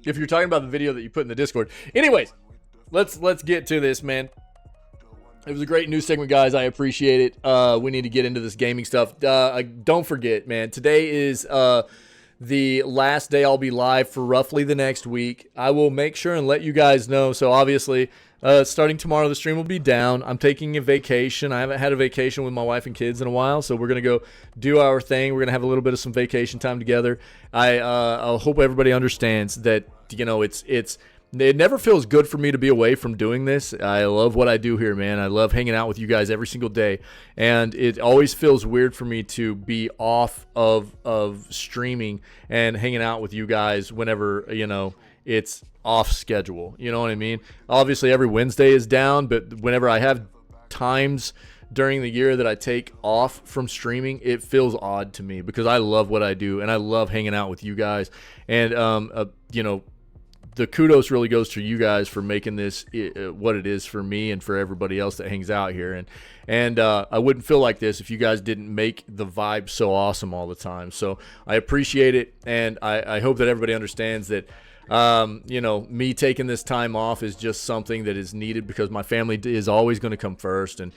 If you're talking about the video that you put in the Discord. Anyways, let's get to this, man. It was a great news segment, guys. I appreciate it. We need to get into this gaming stuff. Don't forget, man, today is the last day I'll be live for roughly the next week. I will make sure and let you guys know. So obviously, starting tomorrow, the stream will be down. I'm taking a vacation. I haven't had a vacation with my wife and kids in a while, so we're going to go do our thing. We're going to have a little bit of some vacation time together. I hope everybody understands that, it never feels good for me to be away from doing this. I love what I do here, man. I love hanging out with you guys every single day. And it always feels weird for me to be off of streaming and hanging out with you guys whenever, it's off schedule. You know what I mean? Obviously, every Wednesday is down, but whenever I have times during the year that I take off from streaming, it feels odd to me because I love what I do and I love hanging out with you guys. And, the kudos really goes to you guys for making this what it is for me and for everybody else that hangs out here. And I wouldn't feel like this if you guys didn't make the vibe so awesome all the time. So I appreciate it, and I hope that everybody understands that me taking this time off is just something that is needed because my family is always going to come first, and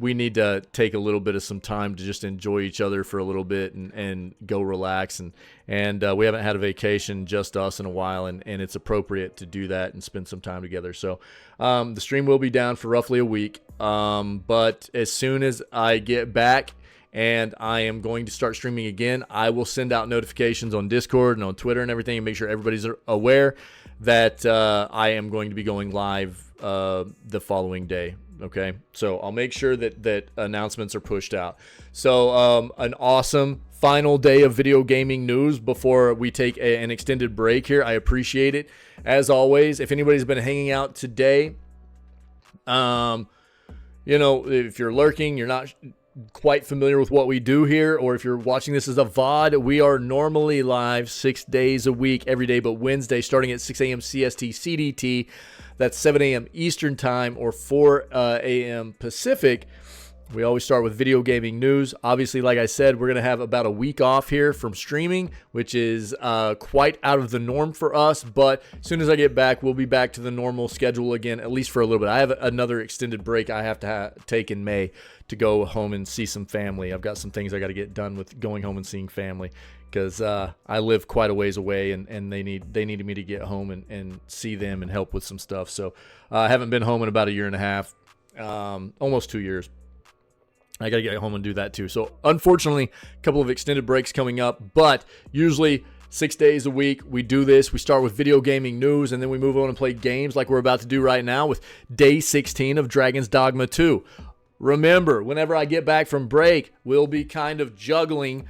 we need to take a little bit of some time to just enjoy each other for a little bit and go relax, and we haven't had a vacation, just us, in a while, and it's appropriate to do that and spend some time together. So the stream will be down for roughly a week, but as soon as I get back and I am going to start streaming again, I will send out notifications on Discord and on Twitter and everything and make sure everybody's aware that I am going to be going live the following day. Okay, so I'll make sure that announcements are pushed out. So an awesome final day of video gaming news before we take an extended break here. I appreciate it. As always, if anybody's been hanging out today, if you're lurking, you're not quite familiar with what we do here, or if you're watching this as a VOD, we are normally live 6 days a week, every day but Wednesday, starting at 6 a.m. CST CDT. That's 7 a.m. Eastern Time or 4 a.m. Pacific. We always start with video gaming news. Obviously, like I said, we're going to have about a week off here from streaming, which is quite out of the norm for us. But as soon as I get back, we'll be back to the normal schedule again, at least for a little bit. I have another extended break I have to take in May to go home and see some family. I've got some things I got to get done with going home and seeing family because I live quite a ways away, and they needed me to get home and see them and help with some stuff. So I haven't been home in about a year and a half, almost 2 years. I got to get home and do that too. So unfortunately, a couple of extended breaks coming up, but usually 6 days a week we do this. We start with video gaming news, and then we move on and play games like we're about to do right now with day 16 of Dragon's Dogma 2. Remember, whenever I get back from break, we'll be kind of juggling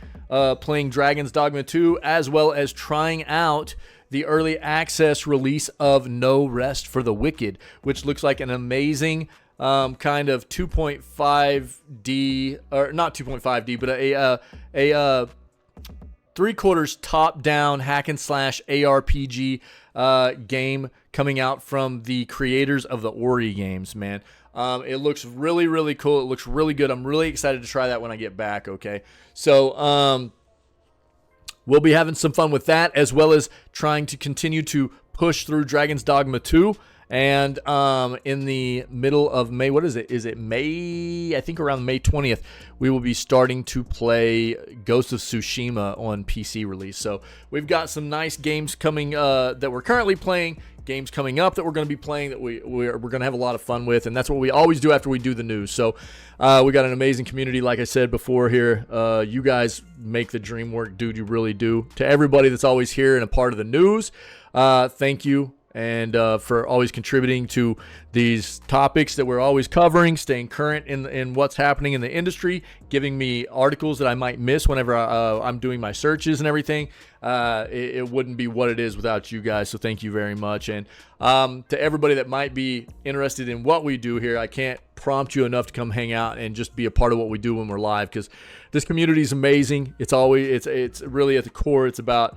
playing Dragon's Dogma 2 as well as trying out the early access release of No Rest for the Wicked, which looks like an amazing kind of 2.5D, or not 2.5D, but a 3/4 top-down hack and slash ARPG game coming out from the creators of the Ori games, man. It looks really, really cool. It looks really good. I'm really excited to try that when I get back, okay? So we'll be having some fun with that, as well as trying to continue to push through Dragon's Dogma 2. And in the middle of May, what is it? Is it May? I think around May 20th, we will be starting to play Ghost of Tsushima on PC release. So we've got some nice games coming that we're currently playing, games coming up that we're going to be playing that we're going to have a lot of fun with, and that's what we always do after we do the news. So we got an amazing community, like I said before here. You guys make the dream work, dude. You really do. To everybody that's always here and a part of the news, thank you. And for always contributing to these topics that we're always covering, staying current in what's happening in the industry, giving me articles that I might miss whenever I'm doing my searches and everything. It wouldn't be what it is without you guys, so thank you very much. And to everybody that might be interested in what we do here, I can't prompt you enough to come hang out and just be a part of what we do when we're live, because this community is amazing. It's really at the core. It's about,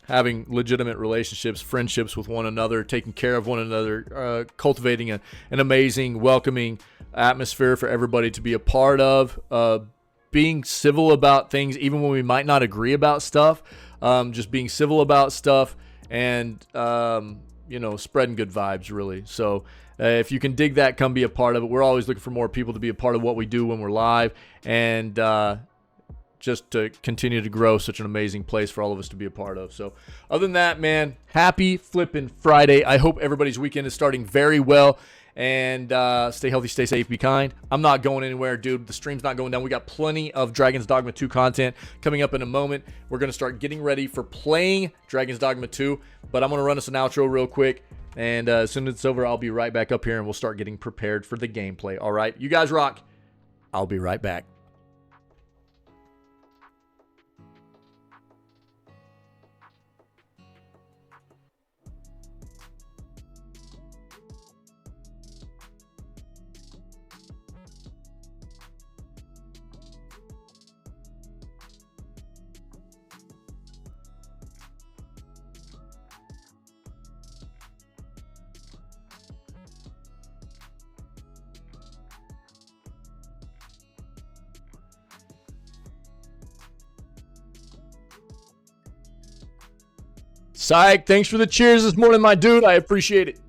having legitimate relationships, friendships with one another, taking care of one another, cultivating an amazing, welcoming atmosphere for everybody to be a part of, being civil about things even when we might not agree about stuff, just being civil about stuff, and, spreading good vibes, really. So if you can dig that, come be a part of it. We're always looking for more people to be a part of what we do when we're live, and just to continue to grow such an amazing place for all of us to be a part of. So other than that, man, happy flipping Friday. I hope everybody's weekend is starting very well, and stay healthy, stay safe, be kind. I'm not going anywhere, dude. The stream's not going down. We got plenty of Dragon's Dogma 2 content coming up in a moment. We're going to start getting ready for playing Dragon's Dogma 2, but I'm going to run us an outro real quick, and as soon as it's over, I'll be right back up here, and we'll start getting prepared for the gameplay. All right? You guys rock. I'll be right back. Psych, thanks for the cheers this morning, my dude. I appreciate it.